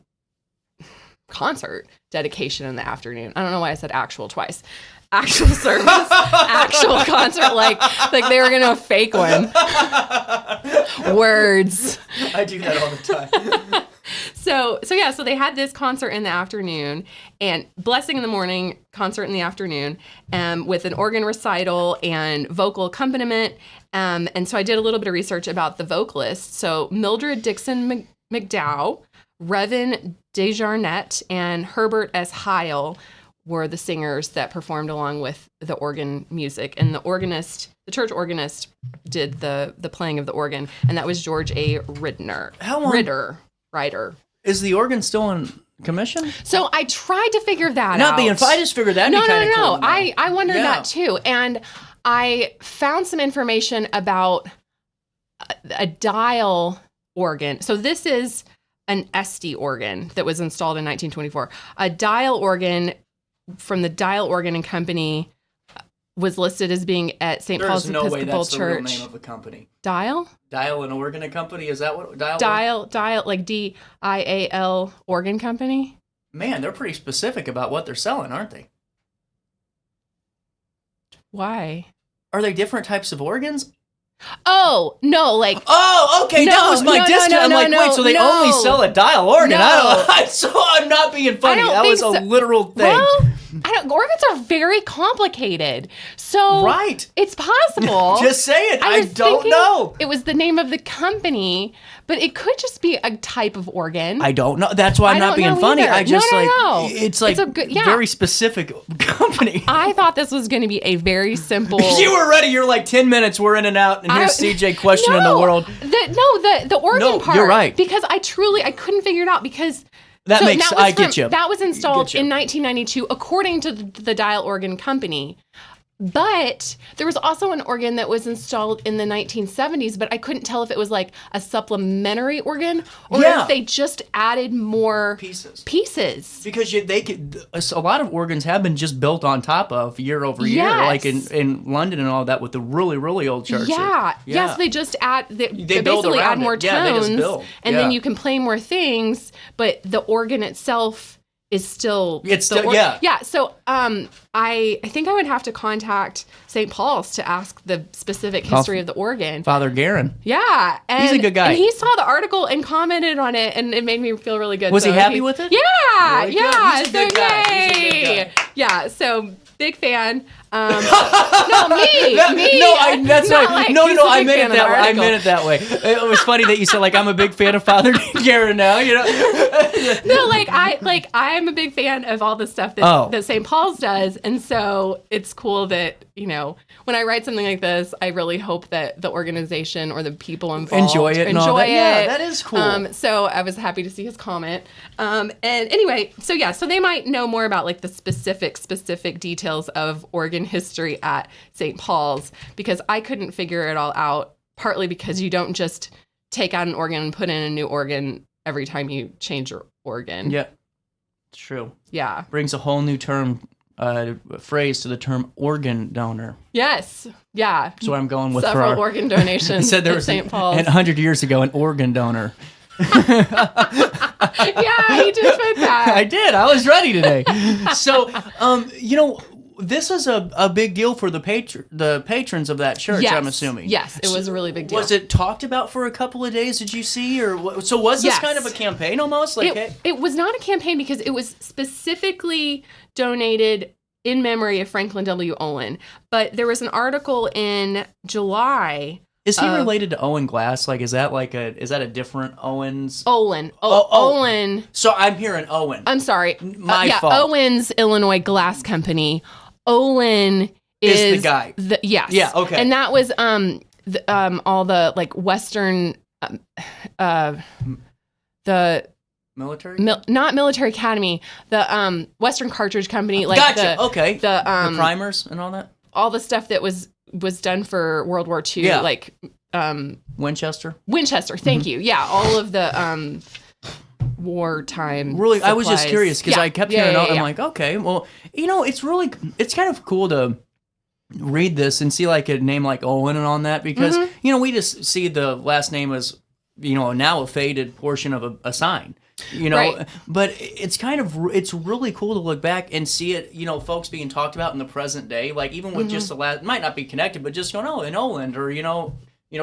concert dedication in the afternoon. I don't know why I said actual twice. Actual service, actual concert, like they were gonna fake one. Words. I do that all the time. So they had this concert in the afternoon and Blessing in the morning, concert in the afternoon, with an organ recital and vocal accompaniment. And so I did a little bit of research about the vocalists. So Mildred Dixon McDowell, Revan Desjarnette, and Herbert S. Heil were the singers that performed along with the organ music. And the church organist did the playing of the organ, and that was George A. Ritter. How long? Rider. Is the organ still in commission? So I tried to figure that out. Not being, if I just figured that'd be kind of cool. No. I wondered that too. And I found some information about a dial organ. So this is an Este organ that was installed in 1924. A dial organ from the Dial Organ and Company was listed as being at St. Paul's Episcopal Church. There's no way that's the real Church. name of a company. Dial? Dial and Organ and Company? Is that what? Dial, like DIAL Organ Company? Man, they're pretty specific about what they're selling, aren't they? Why? Are they different types of organs? Oh, no, like... Oh, okay, that was my discount. I'm like, wait, so they only sell a dial organ? No. So I'm not being funny. That was a literal thing. Well, organs are very complicated. So right. It's possible. Just say it. I don't know. It was the name of the company, but it could just be a type of organ. I don't know. That's why I'm not being funny. Either. I just no. It's like very specific company. I thought this was going to be a very simple. You were ready. You're like 10 minutes. We're in and out, and here's CJ questioning the world. The organ part. You're right. Because I couldn't figure it out because. I get you. That was installed in 1992, according to the Dial Organ Company. But there was also an organ that was installed in the 1970s, but I couldn't tell if it was like a supplementary organ or if they just added more pieces. Because a lot of organs have been just built on top of year over year, like in London and all that with the really, really old churches. Yeah. So they just they basically add more tones, and then you can play more things, but the organ itself is still So I think I would have to contact St. Paul's to ask the specific history of the organ. Father Guerin. Yeah, and he's a good guy. And he saw the article and commented on it, and it made me feel really good. Was he happy with it? Yeah, really good. He's a good guy. Yay. He's a good guy. Yeah, so big fan. No, me. I meant it that way. I article. meant it that way. It was funny that you said, like, I'm a big fan of Father Guerin now, you know? No, I'm a big fan of all the stuff that St. Paul's does, and so it's cool that, when I write something like this, I really hope that the organization or the people involved enjoy it. Yeah, that is cool. So I was happy to see his comment. And anyway, so they might know more about like the specific details of organ history at St. Paul's, because I couldn't figure it all out, partly because you don't just take out an organ and put in a new organ every time you change your organ. Yeah, it's true. Yeah. Brings a whole new phrase to the term organ donor. Yes. Yeah. That's what I'm going with. Several organ donations said there at was St. Paul's. 100 years ago, an organ donor. Yeah, you did fit that. I did. I was ready today. So, this is a big deal for the patrons of that church, I'm assuming. Yes, it was a really big deal. Was it talked about for a couple of days, did you see? So was this kind of a campaign almost? It was not a campaign because it was specifically donated in memory of Franklin W. Olin. But there was an article in July. Is he related to Owen Glass? Like, is that a different Owens? Olin. Olin. So I'm hearing Owen. I'm sorry. My fault. Owens Illinois Glass Company. Olin is the guy. Yes. Yeah. Okay. And that was all the like Western the military, not military academy, the Western Cartridge Company. Like gotcha. The primers and all that. All the stuff that was done for World War II, like Winchester. Thank you. Yeah, all of the wartime. Really, supplies. I was just curious because I kept hearing I'm like, okay, well, it's kind of cool to read this and see like a name like Owen and on that because we just see the last name as now a faded portion of a sign. Right. But it's really cool to look back and see it, folks being talked about in the present day, like even with just the last, might not be connected, but just going, in Oland, or,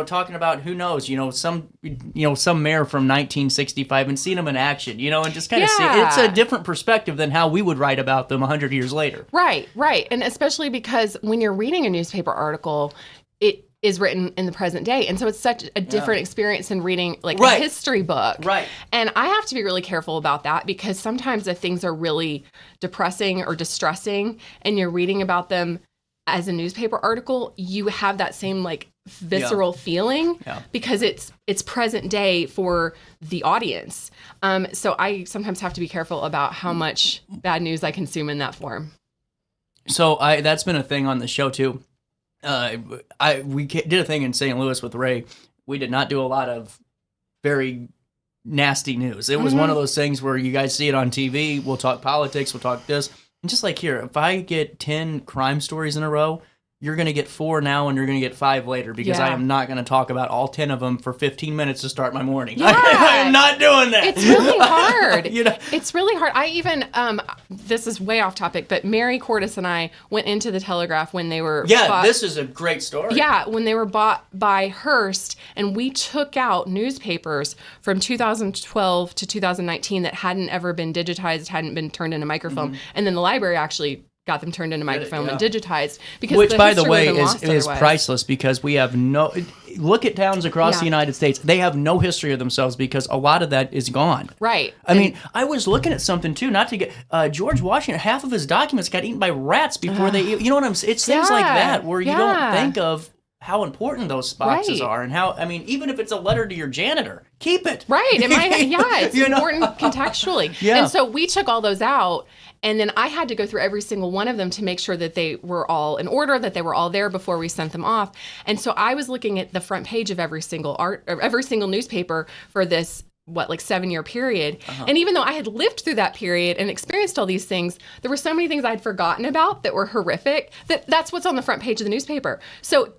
talking about, who knows, some mayor from 1965 and seeing them in action, and just kind of see, it's a different perspective than how we would write about them 100 years later. Right. And especially because when you're reading a newspaper article, it is written in the present day. And so it's such a different experience than reading like a history book. Right. And I have to be really careful about that because sometimes if things are really depressing or distressing and you're reading about them as a newspaper article, you have that same like visceral feeling because it's present day for the audience. So I sometimes have to be careful about how much bad news I consume in that form. So that's been a thing on the show too. We did a thing in St. Louis with Ray. We did not do a lot of very nasty news. It was one of those things where you guys see it on TV. We'll talk politics. We'll talk this. And just like here, if I get 10 crime stories in a row, you're going to get 4 now and you're going to get 5 later because I am not going to talk about all 10 of them for 15 minutes to start my morning. Yeah. I am not doing that. It's really hard. It's really hard. I even, this is way off topic, but Mary Cordes and I went into the Telegraph when they were bought. This is a great story. Yeah, when they were bought by Hearst, and we took out newspapers from 2012 to 2019 that hadn't ever been digitized, hadn't been turned into microfilm, and then the library actually got them turned into microfilm and digitized. Because which, by the way, is priceless because we have look at towns across the United States. They have no history of themselves because a lot of that is gone. Right. I mean, I was looking at something, too, not to get... George Washington, half of his documents got eaten by rats before they... You know what I'm saying? It's things like that where you don't think of how important those boxes are and how... I mean, even if it's a letter to your janitor, keep it. Right. It's important contextually. Yeah. And so we took all those out. And then I had to go through every single one of them to make sure that they were all in order, that they were all there before we sent them off. And so I was looking at the front page of every single newspaper for this 7-year period. And even though I had lived through that period and experienced all these things, there were so many things I'd forgotten about that were horrific that's what's on the front page of the newspaper. So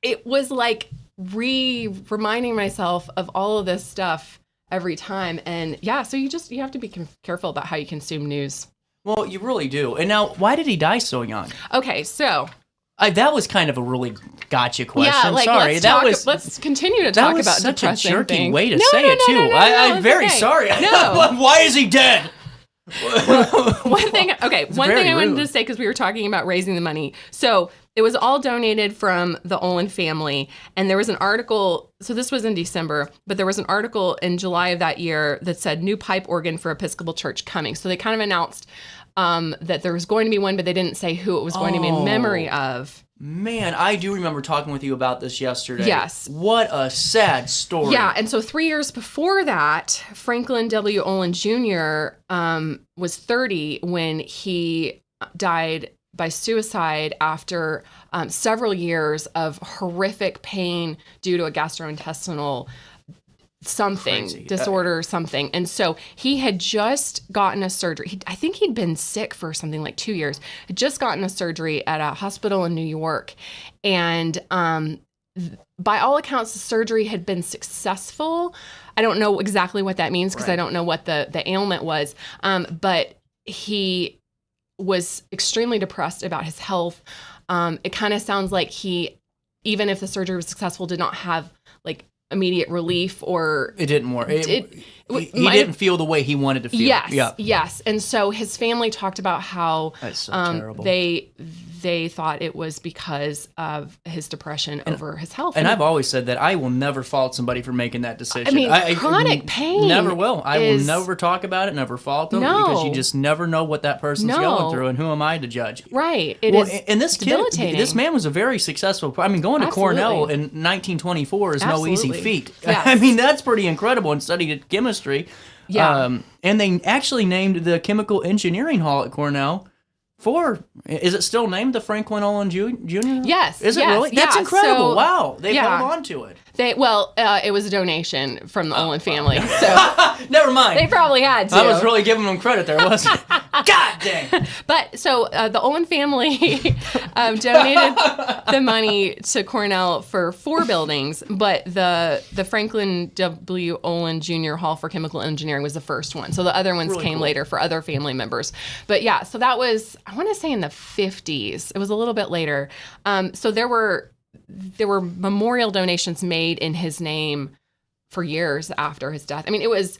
it was like reminding myself of all of this stuff every time. And so you have to be careful about how you consume news. Well, you really do. And now, why did he die so young? Okay, so that was kind of a really gotcha question. Yeah, sorry, let's continue to talk about such a depressing jerky things. way to say it too. I'm very sorry. No. Why is he dead? One thing I wanted to say, because we were talking about raising the money. So it was all donated from the Olin family. And there was an article, so this was in December, but there was an article in July of that year that said new pipe organ for Episcopal Church coming. So they kind of announced that there was going to be one, but they didn't say who it was going to be in memory of. Man, I do remember talking with you about this yesterday. Yes. What a sad story. Yeah, and so 3 years before that, Franklin W. Olin Jr. Was 30 when he died by suicide after several years of horrific pain due to a gastrointestinal disorder or something. And so he had just gotten a surgery. I think he'd been sick for something like 2 years. Had just gotten a surgery at a hospital in New York. And by all accounts, the surgery had been successful. I don't know exactly what that means because I don't know what the ailment was. But he was extremely depressed about his health. It kind of sounds like he, even if the surgery was successful, did not have immediate relief, or it didn't work. He didn't feel the way he wanted to feel. Yes. And so his family talked about how that's so terrible. They thought it was because of his depression over his health. And I've always said that I will never fault somebody for making that decision. I mean, chronic pain. Never will. I will never talk about it, never fault them, because you just never know what that person's going through, and who am I to judge? Right. It is and this debilitating. This man was a very successful. I mean, going to Cornell in 1924 is no easy feat. Yes. I mean, that's pretty incredible, and studied chemistry. Yeah. And they actually named the Chemical Engineering Hall at Cornell is it still named the Franklin Olin Jr.? Yes. Is it really? That's incredible. So, wow. They've held on to it. It was a donation from the Olin family. So never mind. They probably had to. I was really giving them credit there, wasn't I? God dang. But so the Olin family donated the money to Cornell for 4 buildings, but the Franklin W. Olin Jr. Hall for Chemical Engineering was the first one. So the other ones came later for other family members. But yeah, so that was, I want to say in the 50s. It was a little bit later. So there were memorial donations made in his name for years after his death. I mean, it was,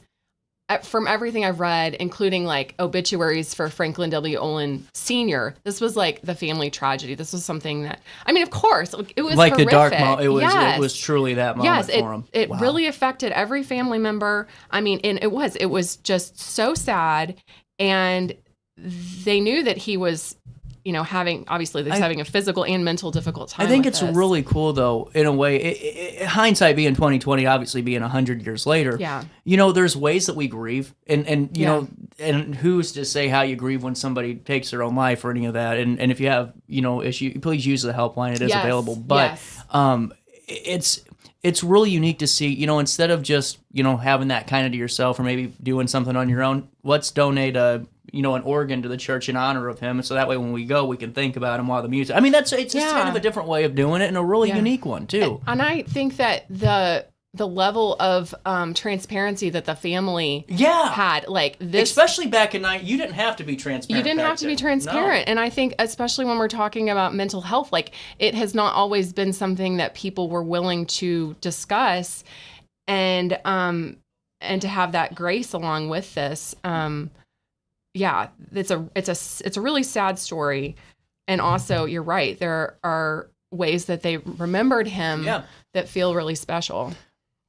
from everything I've read, including like obituaries for Franklin W. Olin Sr., this was like the family tragedy. This was something that, I mean, of course, it was like horrific. the dark moment. It Yes. was truly that moment for him. It really affected every family member. I mean, and it was just so sad. And they knew that he was, having a physical and mental difficult time. I think with it's this. really cool, though, in a way. Hindsight being 2020, obviously being 100 years later. Yeah. There's ways that we grieve, and you know, and who's to say how you grieve when somebody takes their own life or any of that. And if you have issue, please use the helpline. It is available. But it's really unique to see. Instead of just having that kind of to yourself or maybe doing something on your own, let's donate an organ to the church in honor of him, so that way when we go, we can think about him while the music. I mean, it's just kind of a different way of doing it, and a really unique one too. And I think that the level of transparency that the family had, like this, especially back in you didn't have to be transparent. You didn't have to be transparent, and I think especially when we're talking about mental health, like it has not always been something that people were willing to discuss, and to have that grace along with this. It's a really sad story, and also you're right. There are ways that they remembered him that feel really special.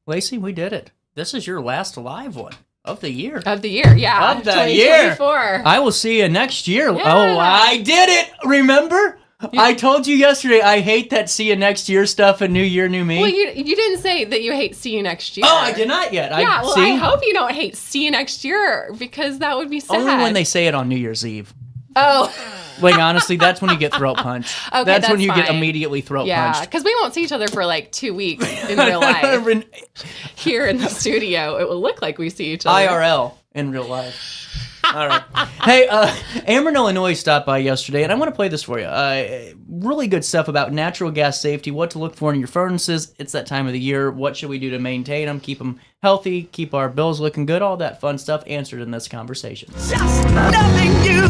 Lacy, we did it. This is your last live one of the year. Of the year, yeah. Of the year. I will see you next year. Yeah. Oh, I did it. Remember? I told you yesterday I hate that see you next year stuff and new year, new me. Well, you didn't say that you hate see you next year. Oh, I did not yet. I hope you don't hate see you next year, because that would be sad. Only when they say it on New Year's Eve. Oh. Like, honestly, that's when you get throat punched. Okay, that's when you fine. get immediately throat punched. Yeah, because we won't see each other for like 2 weeks in real life. Here in the studio, it will look like we see each other. IRL in real life. All right. Hey, Ameren, Illinois stopped by yesterday, and I want to play this for you. Really good stuff about natural gas safety, what to look for in your furnaces. It's that time of the year. What should we do to maintain them, keep them healthy, keep our bills looking good, all that fun stuff answered in this conversation. Just loving you.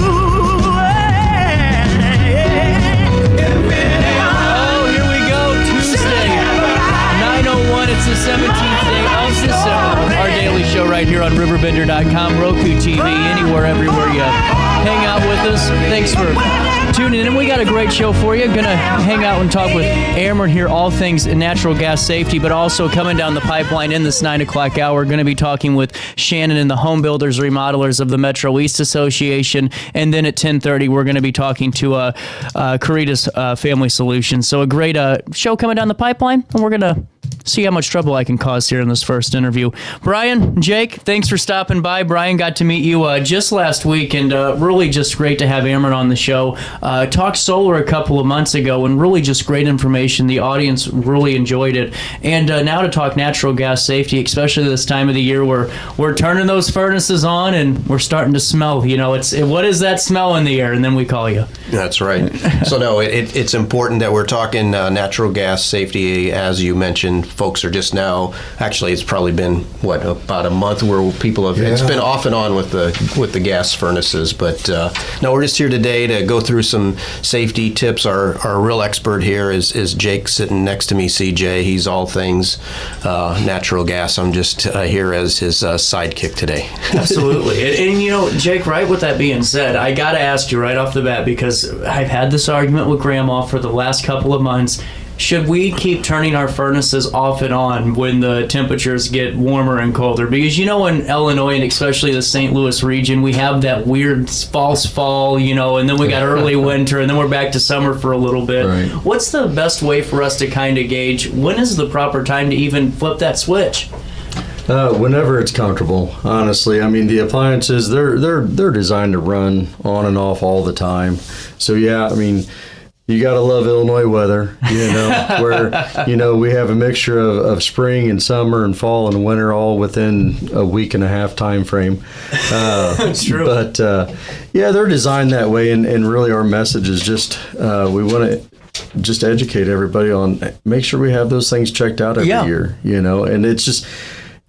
Oh, here we go. Tuesday, 9:01. It's the 17th day of December. Our daily show right here on RiverBender.com, Roku TV, anywhere, everywhere you hang out with us. Thanks for tuning in. We got a great show for you. Gonna hang out and talk with Ameren here, all things natural gas safety, but also coming down the pipeline in this 9 o'clock hour, going to be talking with Shannon and the home builders, remodelers of the Metro East Association. And then at 10:30, we're going to be talking to Caritas Family Solutions. So a great show coming down the pipeline, and we're going to see how much trouble I can cause here in this first interview. Brian, Jake, thanks for stopping by. Brian, got to meet you just last week, and really just great to have Ameren on the show. Talked solar a couple of months ago, and really just great information. The audience really enjoyed it. And now to talk natural gas safety, especially this time of the year where we're turning those furnaces on and we're starting to smell. What is that smell in the air? And then we call you. That's right. So no, it's important that we're talking natural gas safety, as you mentioned. Folks are just now, actually it's probably been about a month where people have it's been off and on with the gas furnaces, but no, we're just here today to go through some safety tips. Our real expert here is Jake, sitting next to me, CJ. He's all things natural gas. I'm just here as his sidekick today. Absolutely. And Jake, right, with that being said, I got to ask you right off the bat, because I've had this argument with Grandma for the last couple of months. Should we keep turning our furnaces off and on when the temperatures get warmer and colder? Because in Illinois, and especially the St. Louis region, we have that weird false fall, and then we got early winter, and then we're back to summer for a little bit. Right. What's the best way for us to kind of gauge when is the proper time to even flip that switch? Whenever it's comfortable, honestly. I mean, the appliances, they're designed to run on and off all the time. So yeah, I mean, you got to love Illinois weather, where, we have a mixture of spring and summer and fall and winter all within a week and a half time frame. It's true. But, they're designed that way. And really our message is just we want to just educate everybody on make sure we have those things checked out every year, and it's just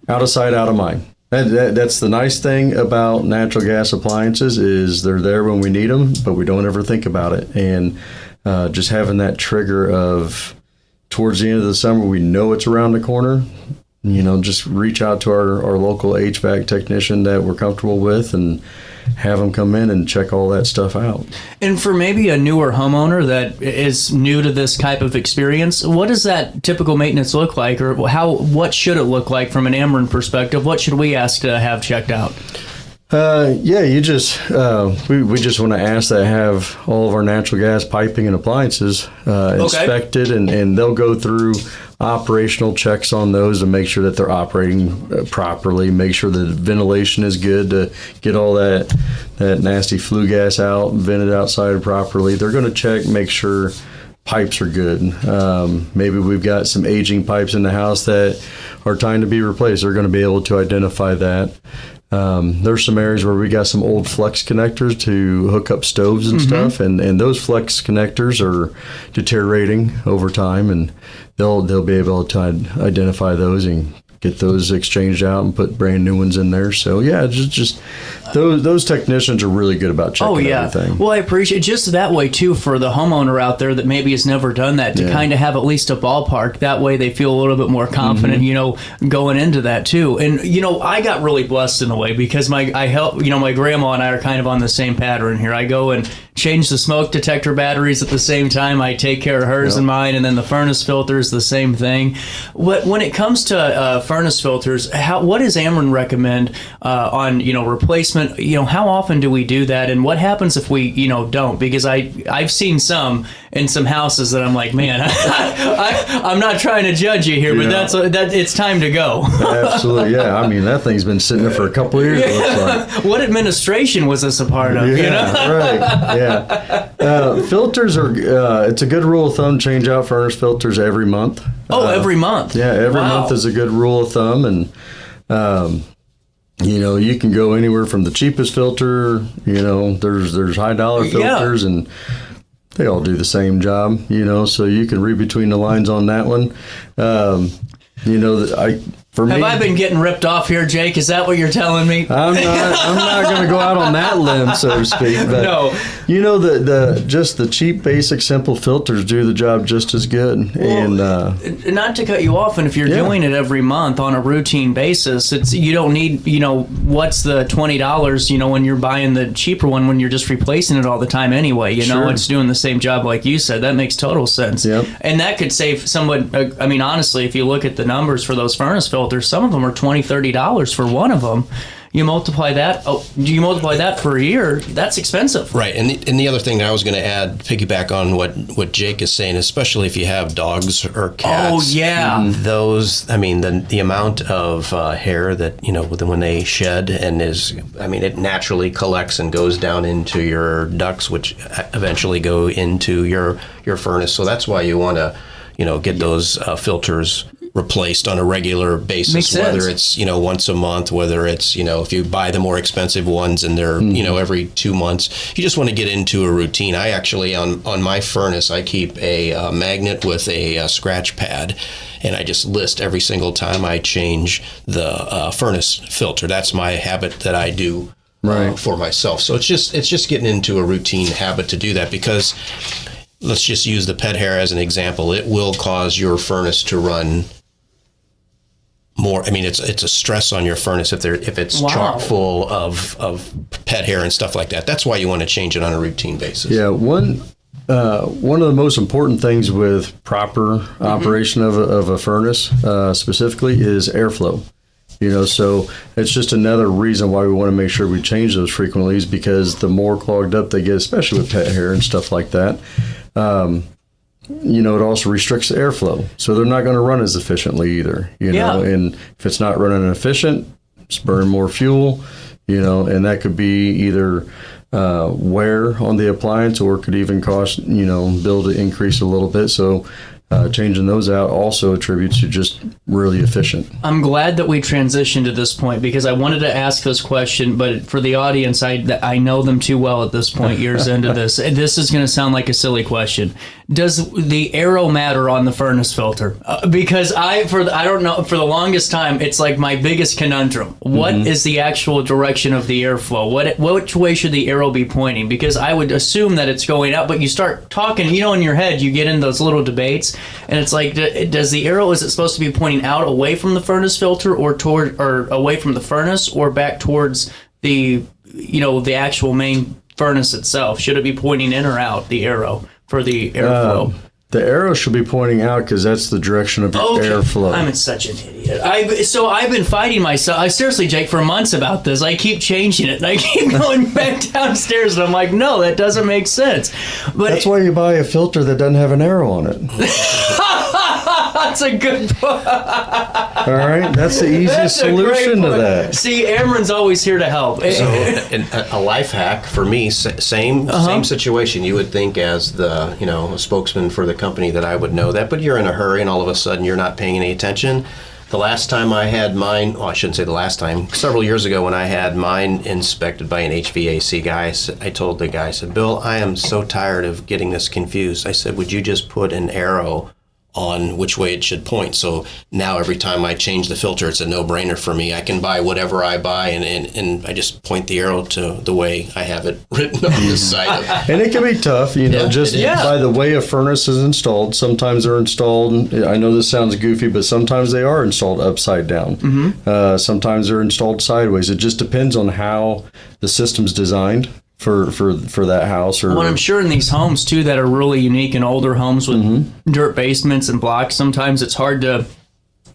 out of sight, out of mind. That's the nice thing about natural gas appliances is they're there when we need them, but we don't ever think about it. And just having that trigger of towards the end of the summer, we know it's around the corner, just reach out to our local HVAC technician that we're comfortable with and have them come in and check all that stuff out. And for maybe a newer homeowner that is new to this type of experience, what does that typical maintenance look like, or what should it look like from an Ameren perspective? What should we ask to have checked out? You just we just want to ask that have all of our natural gas piping and appliances inspected, and they'll go through operational checks on those and make sure that they're operating properly, make sure the ventilation is good to get all that nasty flue gas out, vented outside properly. They're going to check, make sure pipes are good. Maybe we've got some aging pipes in the house that are time to be replaced. They're going to be able to identify that. There's some areas where we got some old flex connectors to hook up stoves and stuff, and those flex connectors are deteriorating over time, and they'll be able to identify those and get those exchanged out and put brand new ones in there. So just those technicians are really good about checking everything. Well, I appreciate just that way too for the homeowner out there that maybe has never done that to kind of have at least a ballpark. That way they feel a little bit more confident, going into that too. And I got really blessed in a way because I help. My grandma and I are kind of on the same pattern here. I go and change the smoke detector batteries at the same time. I take care of hers and mine, and then the furnace filters the same thing. When it comes to furnace filters, what does Ameren recommend on replacement? How often do we do that, and what happens if we don't? Because I've seen some in some houses that I'm like, man, I'm not trying to judge you here, but that it's time to go. Absolutely, yeah. I mean, that thing's been sitting there for a couple of years. It looks like. What administration was this a part of? Right. Yeah. Filters are. It's a good rule of thumb. Change out furnace filters every month. Every month. Yeah, every month is a good rule of thumb, and. You can go anywhere from the cheapest filter, there's high dollar filters and they all do the same job, so you can read between the lines on that one. Have I been getting ripped off here, Jake? Is that what you're telling me? I'm not going to go out on that limb, so to speak. But no. Just the cheap, basic, simple filters do the job just as good. Well, and not to cut you off, and if you're doing it every month on a routine basis, you don't need, what's the $20, when you're buying the cheaper one when you're just replacing it all the time anyway. It's doing the same job like you said. That makes total sense. Yep. And that could save someone. I mean, honestly, if you look at the numbers for those furnace filters, some of them are $20, $30 for one of them. You multiply that. Do you multiply that for a year? That's expensive. Right. And the other thing that I was going to add, piggyback on what Jake is saying, especially if you have dogs or cats. Oh, yeah. Those, I mean, the amount of hair that, when they shed it naturally collects and goes down into your ducts, which eventually go into your furnace. So that's why you want to, get those filters replaced on a regular basis, whether it's once a month, whether it's if you buy the more expensive ones and they're every 2 months. You just want to get into a routine. I actually on my furnace I keep a magnet with a scratch pad, and I just list every single time I change the furnace filter. That's my habit that I do for myself. So it's just getting into a routine habit to do that, because let's just use the pet hair as an example. It will cause your furnace to run more. I mean, it's a stress on your furnace if it's chock full of pet hair and stuff like that. That's why you want to change it on a routine basis. Yeah, one of the most important things with proper operation of a furnace specifically is airflow. So it's just another reason why we want to make sure we change those frequently, is because the more clogged up they get, especially with pet hair and stuff like that, it also restricts the airflow. So they're not going to run as efficiently either, and if it's not running efficient, it's burning more fuel, and that could be either wear on the appliance, or could even cost, bill to increase a little bit. So changing those out also attributes to just really efficient. I'm glad that we transitioned to this point because I wanted to ask this question, but for the audience, I know them too well at this point, years into this. This is going to sound like a silly question. Does the arrow matter on the furnace filter? Because I don't know, for the longest time, it's like my biggest conundrum. What is the actual direction of the airflow? Which way should the arrow be pointing? Because I would assume that it's going out, but you start talking, in your head, you get in those little debates, and it's like, does the arrow, is it supposed to be pointing out away from the furnace filter or away from the furnace or back towards the actual main furnace itself? Should it be pointing in or out, the arrow, for the airflow? The arrow should be pointing out because that's the direction of your airflow. I'm such an idiot. I've been fighting myself. Seriously, Jake, for months about this. I keep changing it. And I keep going back downstairs, and I'm like, no, that doesn't make sense. But that's why you buy a filter that doesn't have an arrow on it. That's a good point. All right, that's the easiest solution to that. See, Amron's always here to help. So, a life hack for me, same situation. You would think as the a spokesman for the company that I would know that, but you're in a hurry and all of a sudden you're not paying any attention. The last time I had mine, I shouldn't say the last time, several years ago when I had mine inspected by an HVAC guy, I told the guy, I said, Bill, I am so tired of getting this confused. I said, would you just put an arrow on which way it should point? So now every time I change the filter, it's a no-brainer for me. I can buy whatever I buy, and I just point the arrow to the way I have it written on the side. And it can be tough, by the way a furnace is installed. Sometimes they're installed, I know this sounds goofy, but sometimes they are installed upside down. Sometimes they're installed sideways. It just depends on how the system's designed for that house. Or I'm sure in these homes too that are really unique and older homes with dirt basements and blocks, sometimes it's hard to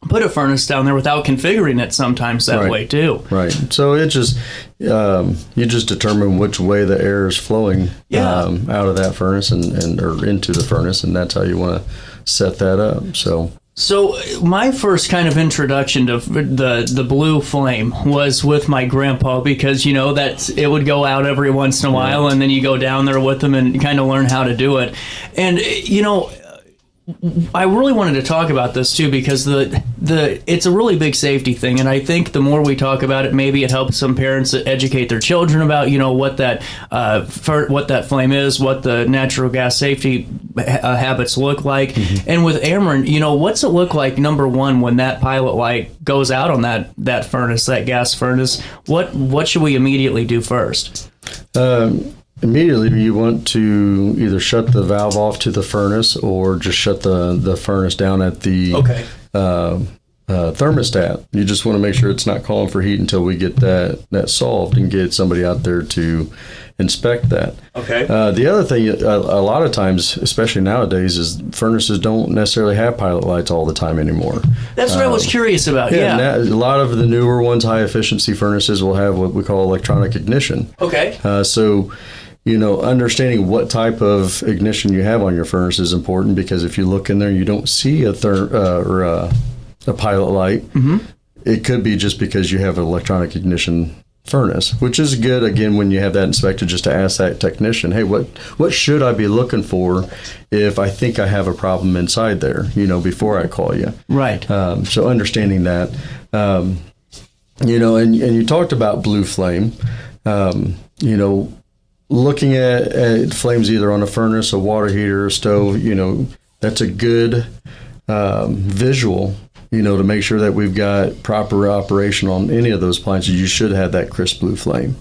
put a furnace down there without configuring it sometimes that way too. Right. So it just you just determine which way the air is flowing out of that furnace and or into the furnace, and that's how you want to set that up. So my first kind of introduction to the blue flame was with my grandpa because, that it would go out every once in a while and then you go down there with them and kind of learn how to do it. And, I really wanted to talk about this too because it's a really big safety thing, and I think the more we talk about it, maybe it helps some parents educate their children about what that flame is, what the natural gas safety habits look like, and with Amron, what's it look like? Number one, when that pilot light goes out on that furnace, that gas furnace, what should we immediately do first? Immediately, you want to either shut the valve off to the furnace or just shut the furnace down at the thermostat. You just want to make sure it's not calling for heat until we get that solved and get somebody out there to inspect that. Okay. The other thing, a lot of times, especially nowadays, is furnaces don't necessarily have pilot lights all the time anymore. That's what I was curious about. A lot of the newer ones, high efficiency furnaces, will have what we call electronic ignition. Okay. So understanding what type of ignition you have on your furnace is important, because if you look in there, you don't see a pilot light. It could be just because you have an electronic ignition furnace, which is good, again, when you have that inspected, just to ask that technician, hey, what should I be looking for if I think I have a problem inside there, before I call you. Right. So understanding that, and you talked about blue flame, looking at flames either on a furnace, a water heater, a stove, that's a good visual, to make sure that we've got proper operation on any of those appliances. You should have that crisp blue flame.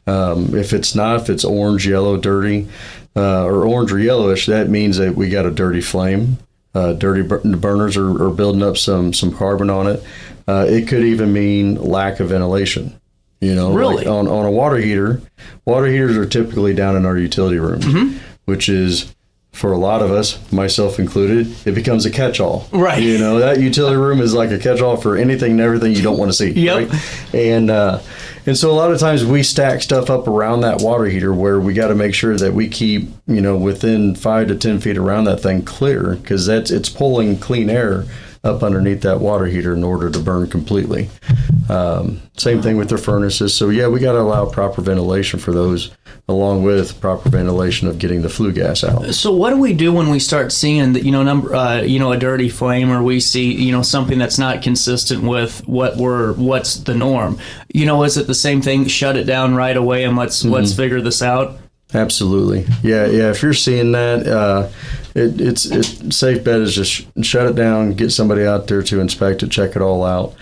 If it's orange, yellow, dirty, or orange or yellowish, that means that we got a dirty flame. Dirty burners are building up some carbon on it. It could even mean lack of ventilation. Really? Like on a water heater, water heaters are typically down in our utility rooms, which is, for a lot of us, myself included, it becomes a catch-all. Right. That utility room is like a catch-all for anything and everything you don't want to see. Yep. Right? And so a lot of times we stack stuff up around that water heater where we got to make sure that we keep, within 5 to 10 feet around that thing clear, because it's pulling clean air up underneath that water heater in order to burn completely. Same thing with their furnaces. So yeah, we got to allow proper ventilation for those, along with proper ventilation of getting the flue gas out. So what do we do when we start seeing that, a dirty flame, or we see, something that's not consistent with what's the norm? Is it the same thing? Shut it down right away and let's figure this out. Absolutely. Yeah. If you're seeing that, it's safe bet is just shut it down, get somebody out there to inspect it, check it all out.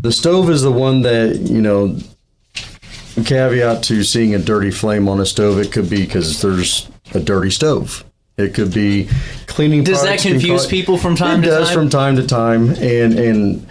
The stove is the one that, caveat to seeing a dirty flame on a stove, it could be because there's a dirty stove. It could be cleaning. Does that confuse people from time to time? It does from time to time. And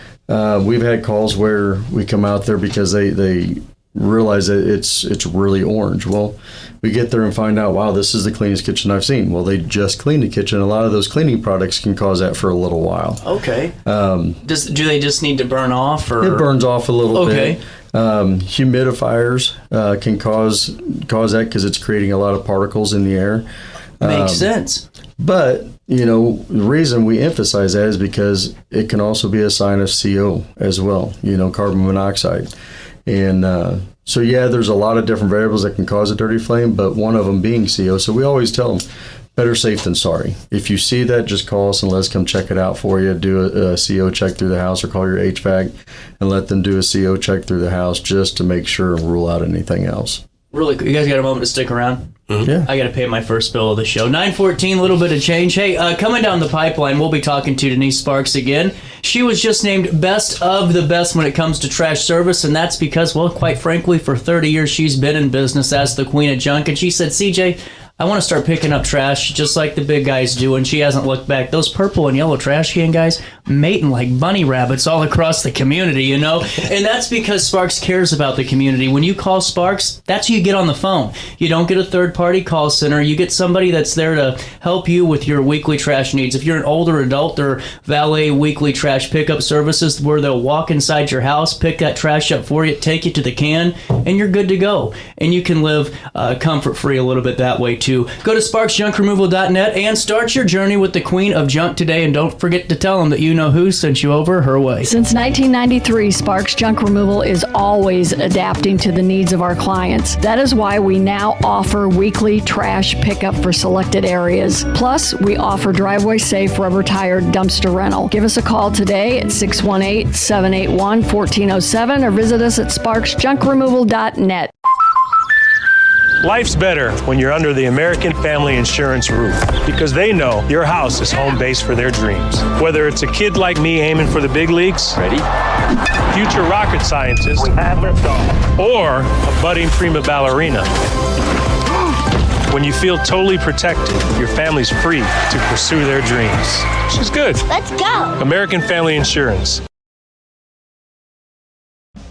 we've had calls where we come out there because they realize that it's really orange. Well, we get there and find out, wow, this is the cleanest kitchen I've seen. Well, they just cleaned the kitchen. A lot of those cleaning products can cause that for a little while. Okay. Do they just need to burn off? Or? It burns off a little bit. Humidifiers can cause that because it's creating a lot of particles in the air. Makes sense. But, the reason we emphasize that is because it can also be a sign of CO as well, carbon monoxide. And so, yeah, there's a lot of different variables that can cause a dirty flame, but one of them being CO. So we always tell them, better safe than sorry. If you see that, just call us and let us come check it out for you. Do a CO check through the house, or call your HVAC and let them do a CO check through the house just to make sure and rule out anything else. Really quick, you guys got a moment to stick around? Mm-hmm. Yeah. I got to pay my first bill of the show. 9:14, a little bit of change. Hey, coming down the pipeline, we'll be talking to Denise Sparks again. She was just named best of the best when it comes to trash service, and that's because, well, quite frankly, for 30 years she's been in business as the queen of junk. And she said, CJ, I want to start picking up trash just like the big guys do, and she hasn't looked back. Those purple and yellow trash can guys mating like bunny rabbits all across the community, And that's because Sparks cares about the community. When you call Sparks, that's who you get on the phone. You don't get a third-party call center. You get somebody that's there to help you with your weekly trash needs. If you're an older adult, or valet weekly trash pickup services where they'll walk inside your house, pick that trash up for you, take you to the can, and you're good to go. And you can live comfort-free a little bit that way, too. Go to sparksjunkremoval.net and start your journey with the queen of junk today. And don't forget to tell them that you know who sent you over her way. Since 1993, Sparks Junk Removal is always adapting to the needs of our clients. That is why we now offer weekly trash pickup for selected areas. Plus, we offer driveway-safe rubber-tired dumpster rental. Give us a call today at 618-781-1407 or visit us at sparksjunkremoval.net. Life's better when you're under the American Family Insurance roof, because they know your house is home base for their dreams. Whether it's a kid like me aiming for the big leagues, ready, future rocket scientist, we have liftoff, or a budding prima ballerina. When you feel totally protected, your family's free to pursue their dreams. She's good. Let's go. American Family Insurance.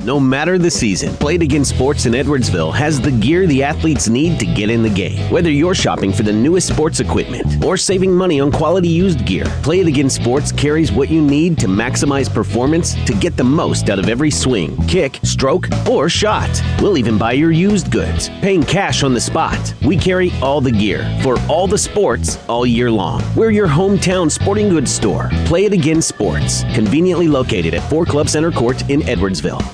No matter the season, Play It Again Sports in Edwardsville has the gear the athletes need to get in the game. Whether you're shopping for the newest sports equipment or saving money on quality used gear, Play It Again Sports carries what you need to maximize performance to get the most out of every swing, kick, stroke, or shot. We'll even buy your used goods, paying cash on the spot. We carry all the gear for all the sports all year long. We're your hometown sporting goods store. Play It Again Sports, conveniently located at 4 Club Center Court in Edwardsville.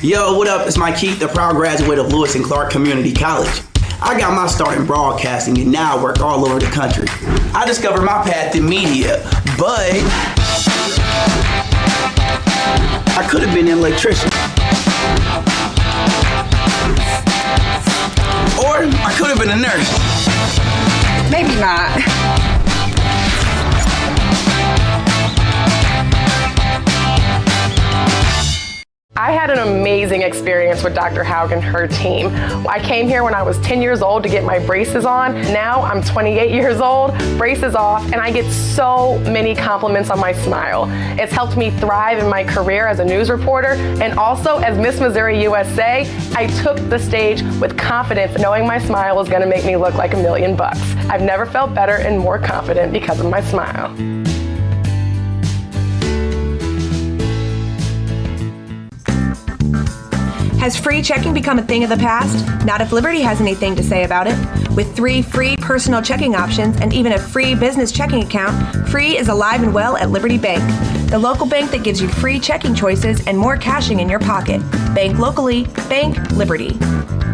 Yo, what up? It's Mike Keith, the proud graduate of Lewis and Clark Community College. I got my start in broadcasting and now I work all over the country. I discovered my path in media, but I could have been an electrician. Or I could have been a nurse. Maybe not. I had an amazing experience with Dr. Haug and her team. I came here when I was 10 years old to get my braces on. Now I'm 28 years old, braces off, and I get so many compliments on my smile. It's helped me thrive in my career as a news reporter, and also as Miss Missouri USA, I took the stage with confidence, knowing my smile was gonna make me look like $1 million. I've never felt better and more confident because of my smile. Has free checking become a thing of the past? Not if Liberty has anything to say about it. With 3 free personal checking options and even a free business checking account, Free is alive and well at Liberty Bank, the local bank that gives you free checking choices and more cashing in your pocket. Bank locally, bank Liberty.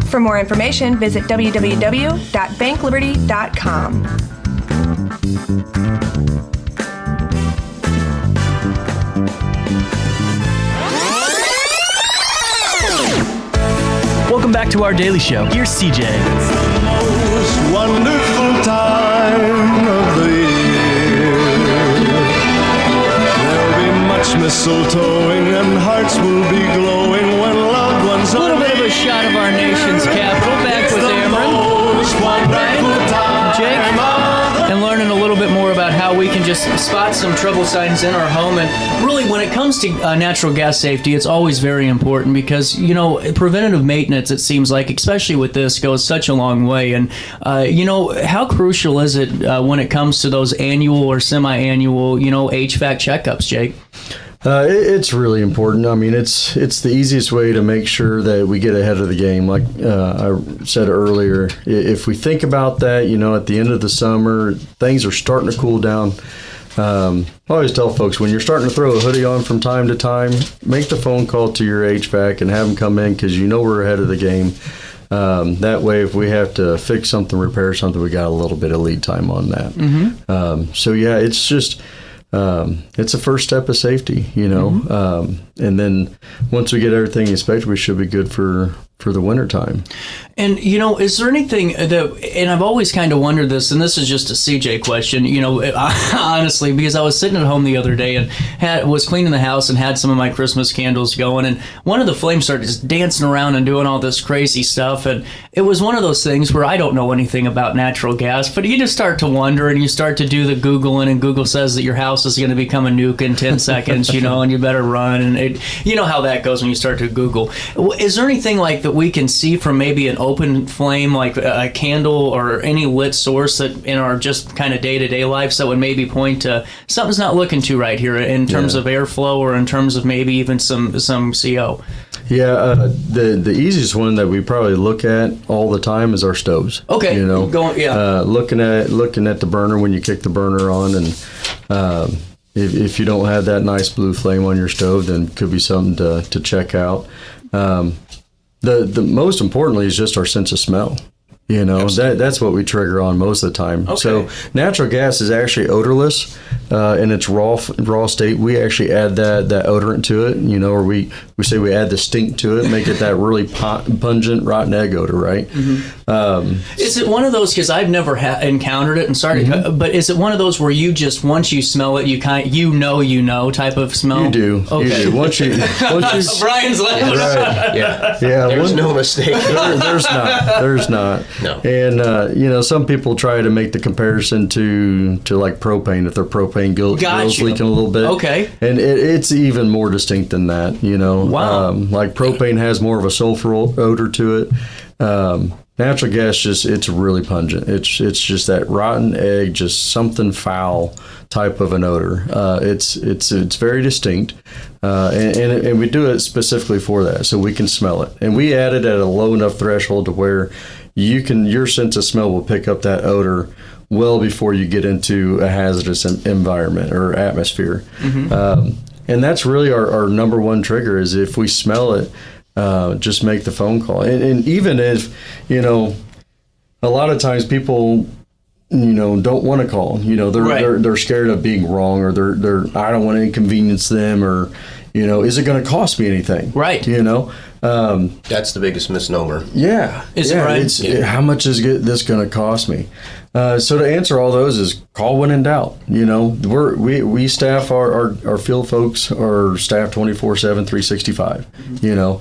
For more information, visit www.bankliberty.com. Welcome back to our daily show. Here's CJ. Most wonderful time of the year. There'll be much mistletoeing and hearts will be glowing when loved ones A little bit of a shot of our nation's capital. Back with Jake, and learning a little bit more about how we can just spot some trouble signs in our home. And really, when it comes to natural gas safety, it's always very important because, you know, preventative maintenance, it seems like, especially with this, goes such a long way. And, you know, how crucial is it when it comes to those annual or semi-annual, you know, HVAC checkups, Jake? It's really important. I mean, it's the easiest way to make sure that we get ahead of the game. Like I said earlier, if we think about that, you know, at the end of the summer, things are starting to cool down. I always tell folks, when you're starting to throw a hoodie on from time to time, make the phone call to your HVAC and have them come in because you know we're ahead of the game. That way, if we have to fix something, repair something, we got a little bit of lead time on that. Mm-hmm. So, yeah, it's just... it's a first step of safety, you know, and then once we get everything inspected, we should be good for the winter time. And, you know, is there anything that, and I've always kind of wondered this, and this is just a CJ question, you know, honestly, because I was sitting at home the other day and was cleaning the house and had some of my Christmas candles going, and one of the flames started just dancing around and doing all this crazy stuff, and it was one of those things where I don't know anything about natural gas, but you just start to wonder, and you start to do the Googling, and Google says that your house is going to become a nuke in 10 seconds, you know, and you better run, and you know how that goes when you start to Google. Is there anything like that we can see from maybe an open flame, like a candle or any lit source that in our just kind of day-to-day lives that would maybe point to something's not looking too right here in terms of airflow or in terms of maybe even some CO? Yeah, the easiest one that we probably look at all the time is our stoves. Okay, you know, looking at the burner when you kick the burner on, and if you don't have that nice blue flame on your stove, then it could be something to check out. The most importantly is just our sense of smell. You know, that's what we trigger on most of the time. Okay. So natural gas is actually odorless in its raw state. We actually add that odorant to it, you know, or we say we add the stink to it, make it that really pungent rotten egg odor, right? Mm-hmm. Is it one of those, because I've never encountered it, and sorry, but is it one of those where you just, once you smell it, you know type of smell? You do. Okay. You do. Once you Brian's laughing. Right. Yeah. There's no mistake. There's not. No. And, you know, some people try to make the comparison to like propane, if their propane grills leaking a little bit. Okay. And it's even more distinct than that, you know. Wow. Like propane has more of a sulfur odor to it. Natural gas, it's really pungent. It's just that rotten egg, just something foul type of an odor. It's very distinct, and we do it specifically for that, so we can smell it. And we add it at a low enough threshold to where your sense of smell will pick up that odor well before you get into a hazardous environment or atmosphere. Mm-hmm. And that's really our number one trigger is if we smell it, just make the phone call. And even if, you know, a lot of times people, you know, don't want to call. You know, they're scared of being wrong, or they're I don't want to inconvenience them, or, you know, is it going to cost me anything? Right. You know. That's the biggest misnomer. Yeah. Is it right? How much is this going to cost me? So to answer all those is call when in doubt. You know, we staff our field folks are staffed 24/7, 365. You know,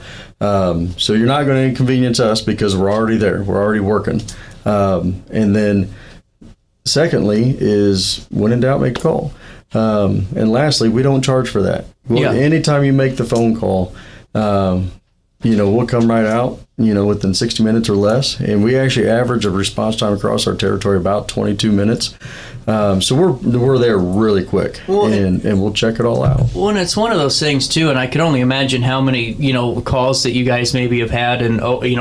so you're not going to inconvenience us because we're already there. We're already working. And then secondly is when in doubt, make a call. And lastly, we don't charge for that. Anytime you make the phone call, you know, we'll come right out, you know, within 60 minutes or less. And we actually average a response time across our territory about 22 minutes. So we're there really quick, and we'll check it all out. Well, and it's one of those things too, and I can only imagine how many calls that you guys maybe have had, and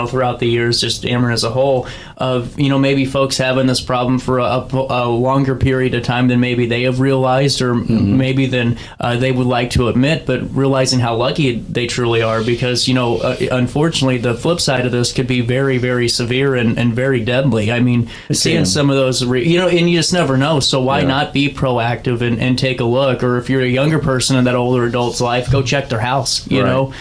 throughout the years, just Ameren as a whole, of maybe folks having this problem for a longer period of time than maybe they have realized, or maybe than they would like to admit, but realizing how lucky they truly are, because unfortunately the flip side of this could be very, very severe and very deadly. I mean, seeing some of those, and you just never know. So why not be proactive and take a look? Or if you're a younger person in that older adult's life, go check their house, you know?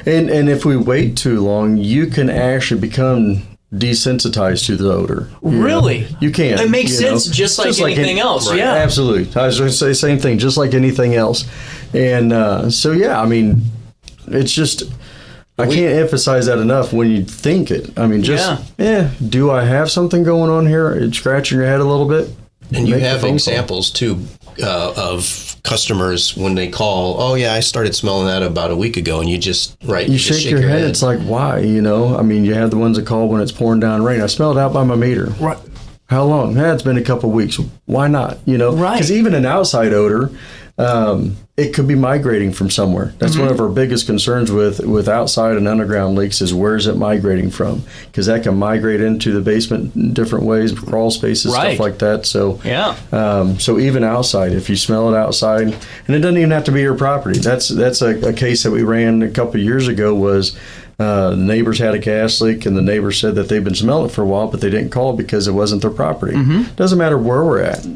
And if we wait too long, you can actually become desensitized to the odor. Really? You can. It makes sense, just like anything else. Right. Yeah. Absolutely. I was going to say the same thing, just like anything else. And it's just... I can't emphasize that enough when you think it. I mean, do I have something going on here? It's scratching your head a little bit. And you have examples, too, of customers when they call, oh, yeah, I started smelling that about a week ago, and you just, you shake your head. It's like, why, I mean, you have the ones that call when it's pouring down rain. I smell it out by my meter. Right. How long? It's been a couple of weeks. Why not? Right. Because even an outside odor, it could be migrating from somewhere. That's one of our biggest concerns with outside and underground leaks is where's it migrating from? Because that can migrate into the basement in different ways, crawl spaces, stuff like that. So so even outside, if you smell it outside, and it doesn't even have to be your property. That's a case that we ran a couple of years ago was neighbors had a gas leak, and the neighbors said that they've been smelling it for a while, but they didn't call because it wasn't their property. Doesn't matter where we're at,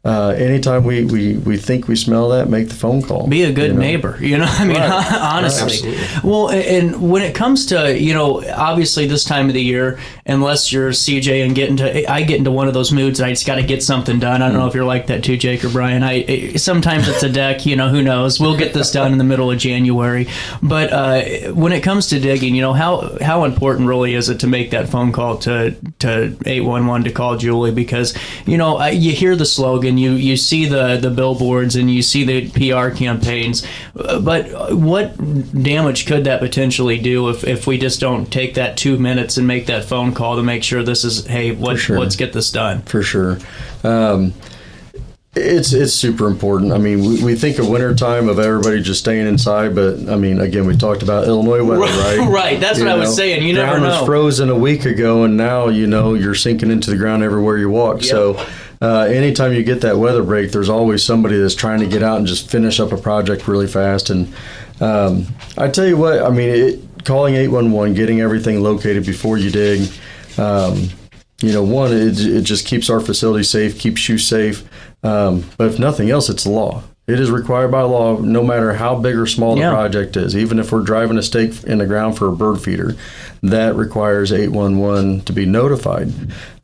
anytime we think we smell that, make the phone call. Be a good neighbor, I mean, honestly. Absolutely. Well, and when it comes to, obviously this time of the year, unless you're CJ and I get into one of those moods and I just got to get something done. I don't know if you're like that too, Jake or Brian. Sometimes it's a deck, who knows? We'll get this done in the middle of January. But when it comes to digging, how important really is it to make that phone call to 811 to call Julie? Because, you hear the slogan, you see the billboards and you see the PR campaigns, but what damage could that potentially do if we just don't take that 2 minutes and make that phone call to make sure this is, let's get this done? For sure. It's super important. I mean, we think of wintertime of everybody just staying inside, but I mean, again, we talked about Illinois weather, right? Right. That's what I was saying. You never know. Ground was frozen a week ago, and now you're sinking into the ground everywhere you walk. Yep. So anytime you get that weather break, there's always somebody that's trying to get out and just finish up a project really fast. And I tell you what, I mean, calling 811, getting everything located before you dig. One, it just keeps our facility safe, keeps you safe. But if nothing else, it's the law. It is required by law, no matter how big or small the project is. Even if we're driving a stake in the ground for a bird feeder, that requires 811 to be notified.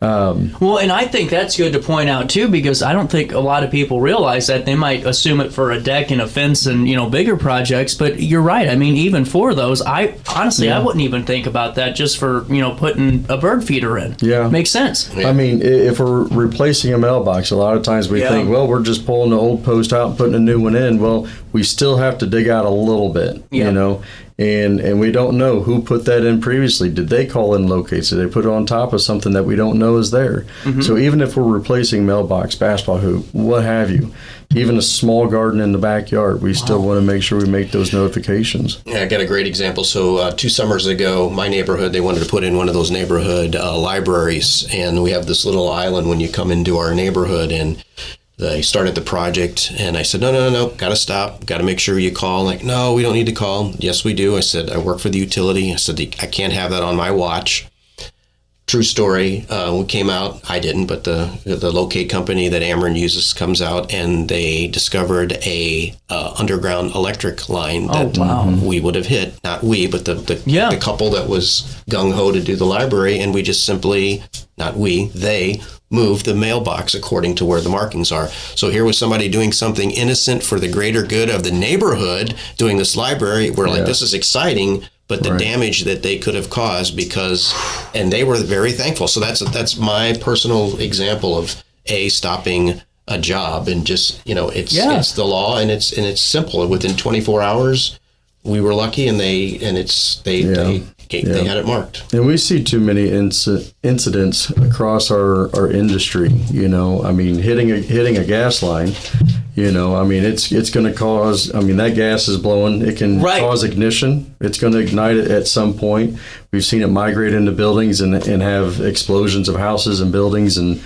Well, and I think that's good to point out too, because I don't think a lot of people realize that. They might assume it for a deck and a fence and bigger projects, but you're right. I mean, even for those, I wouldn't even think about that just for putting a bird feeder in. Yeah, makes sense. I mean, if we're replacing a mailbox, a lot of times we think, well, we're just pulling the old post out and putting a new one in. Well, we still have to dig out a little bit, and we don't know who put that in previously. Did they call in locates? Did they put it on top of something that we don't know is there? So even if we're replacing mailbox, basketball hoop, what have you, even a small garden in the backyard, we still want to make sure we make those notifications. Yeah, I got a great example. So 2 summers ago, my neighborhood, they wanted to put in one of those neighborhood libraries, and we have this little island when you come into our neighborhood, and they started the project, and I said, no, got to stop, got to make sure you call. Like, no, we don't need to call. Yes, we do. I said, I work for the utility. I said, I can't have that on my watch. True story. We came out, I didn't, but the locate company that Ameren uses comes out, and they discovered a underground electric line that we would have hit. Not we, but the couple that was gung-ho to do the library, and we just simply, not we, they moved the mailbox according to where the markings are. So here was somebody doing something innocent for the greater good of the neighborhood, doing this library. We're like, this is exciting, but the damage that they could have caused and they were very thankful. So that's my personal example of stopping a job, and just, it's the law, and it's simple. Within 24 hours, we were lucky, and they They had it marked. And we see too many incidents across our industry. I mean, hitting a gas line. I mean, it's going to cause. I mean, that gas is blowing. It can cause ignition. It's going to ignite it at some point. We've seen it migrate into buildings and have explosions of houses and buildings. And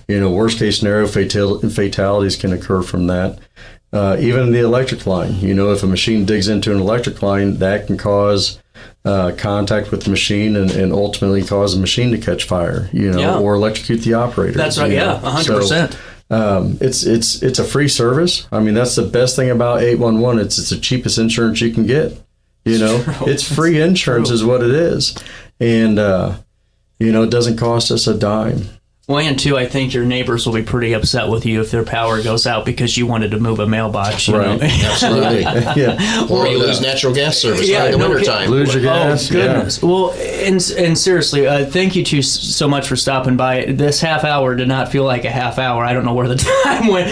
worst case scenario, fatalities can occur from that. Even the electric line. If a machine digs into an electric line, that can cause contact with the machine and ultimately cause the machine to catch fire, or electrocute the operator. That's right. 100%. So, it's a free service. I mean, that's the best thing about 811. It's the cheapest insurance you can get. It's free insurance is what it is, and it doesn't cost us a dime. Well, and two, I think your neighbors will be pretty upset with you if their power goes out because you wanted to move a mailbox. Right, absolutely. Yeah. Or you lose natural gas service in the wintertime. Lose your gas. Oh, goodness. Yeah. Well, and seriously, thank you two so much for stopping by. This half hour did not feel like a half hour. I don't know where the time went.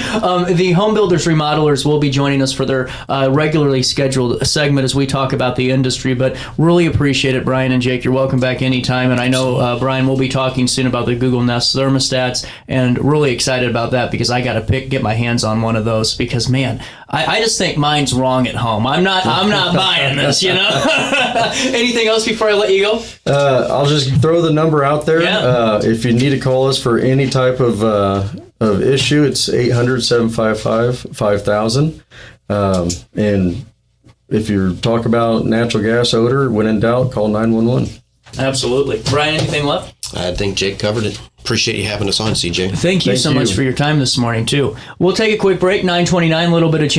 The Home Builders Remodelers will be joining us for their regularly scheduled segment as we talk about the industry, but really appreciate it, Brian and Jake. You're welcome back anytime, and I know, Brian, we'll be talking soon about the Google Nest thermostats, and really excited about that because I got to get my hands on one of those because, man, I just think mine's wrong at home. I'm not buying this, Anything else before I let you go? I'll just throw the number out there. Yeah. If you need to call us for any type of issue, it's 800-755-5000. And if you talk about natural gas odor, when in doubt, call 911. Absolutely. Brian, anything left? I think Jake covered it. Appreciate you having us on, CJ. Thank you so much for your time this morning, too. We'll take a quick break, 9:29, a little bit of change.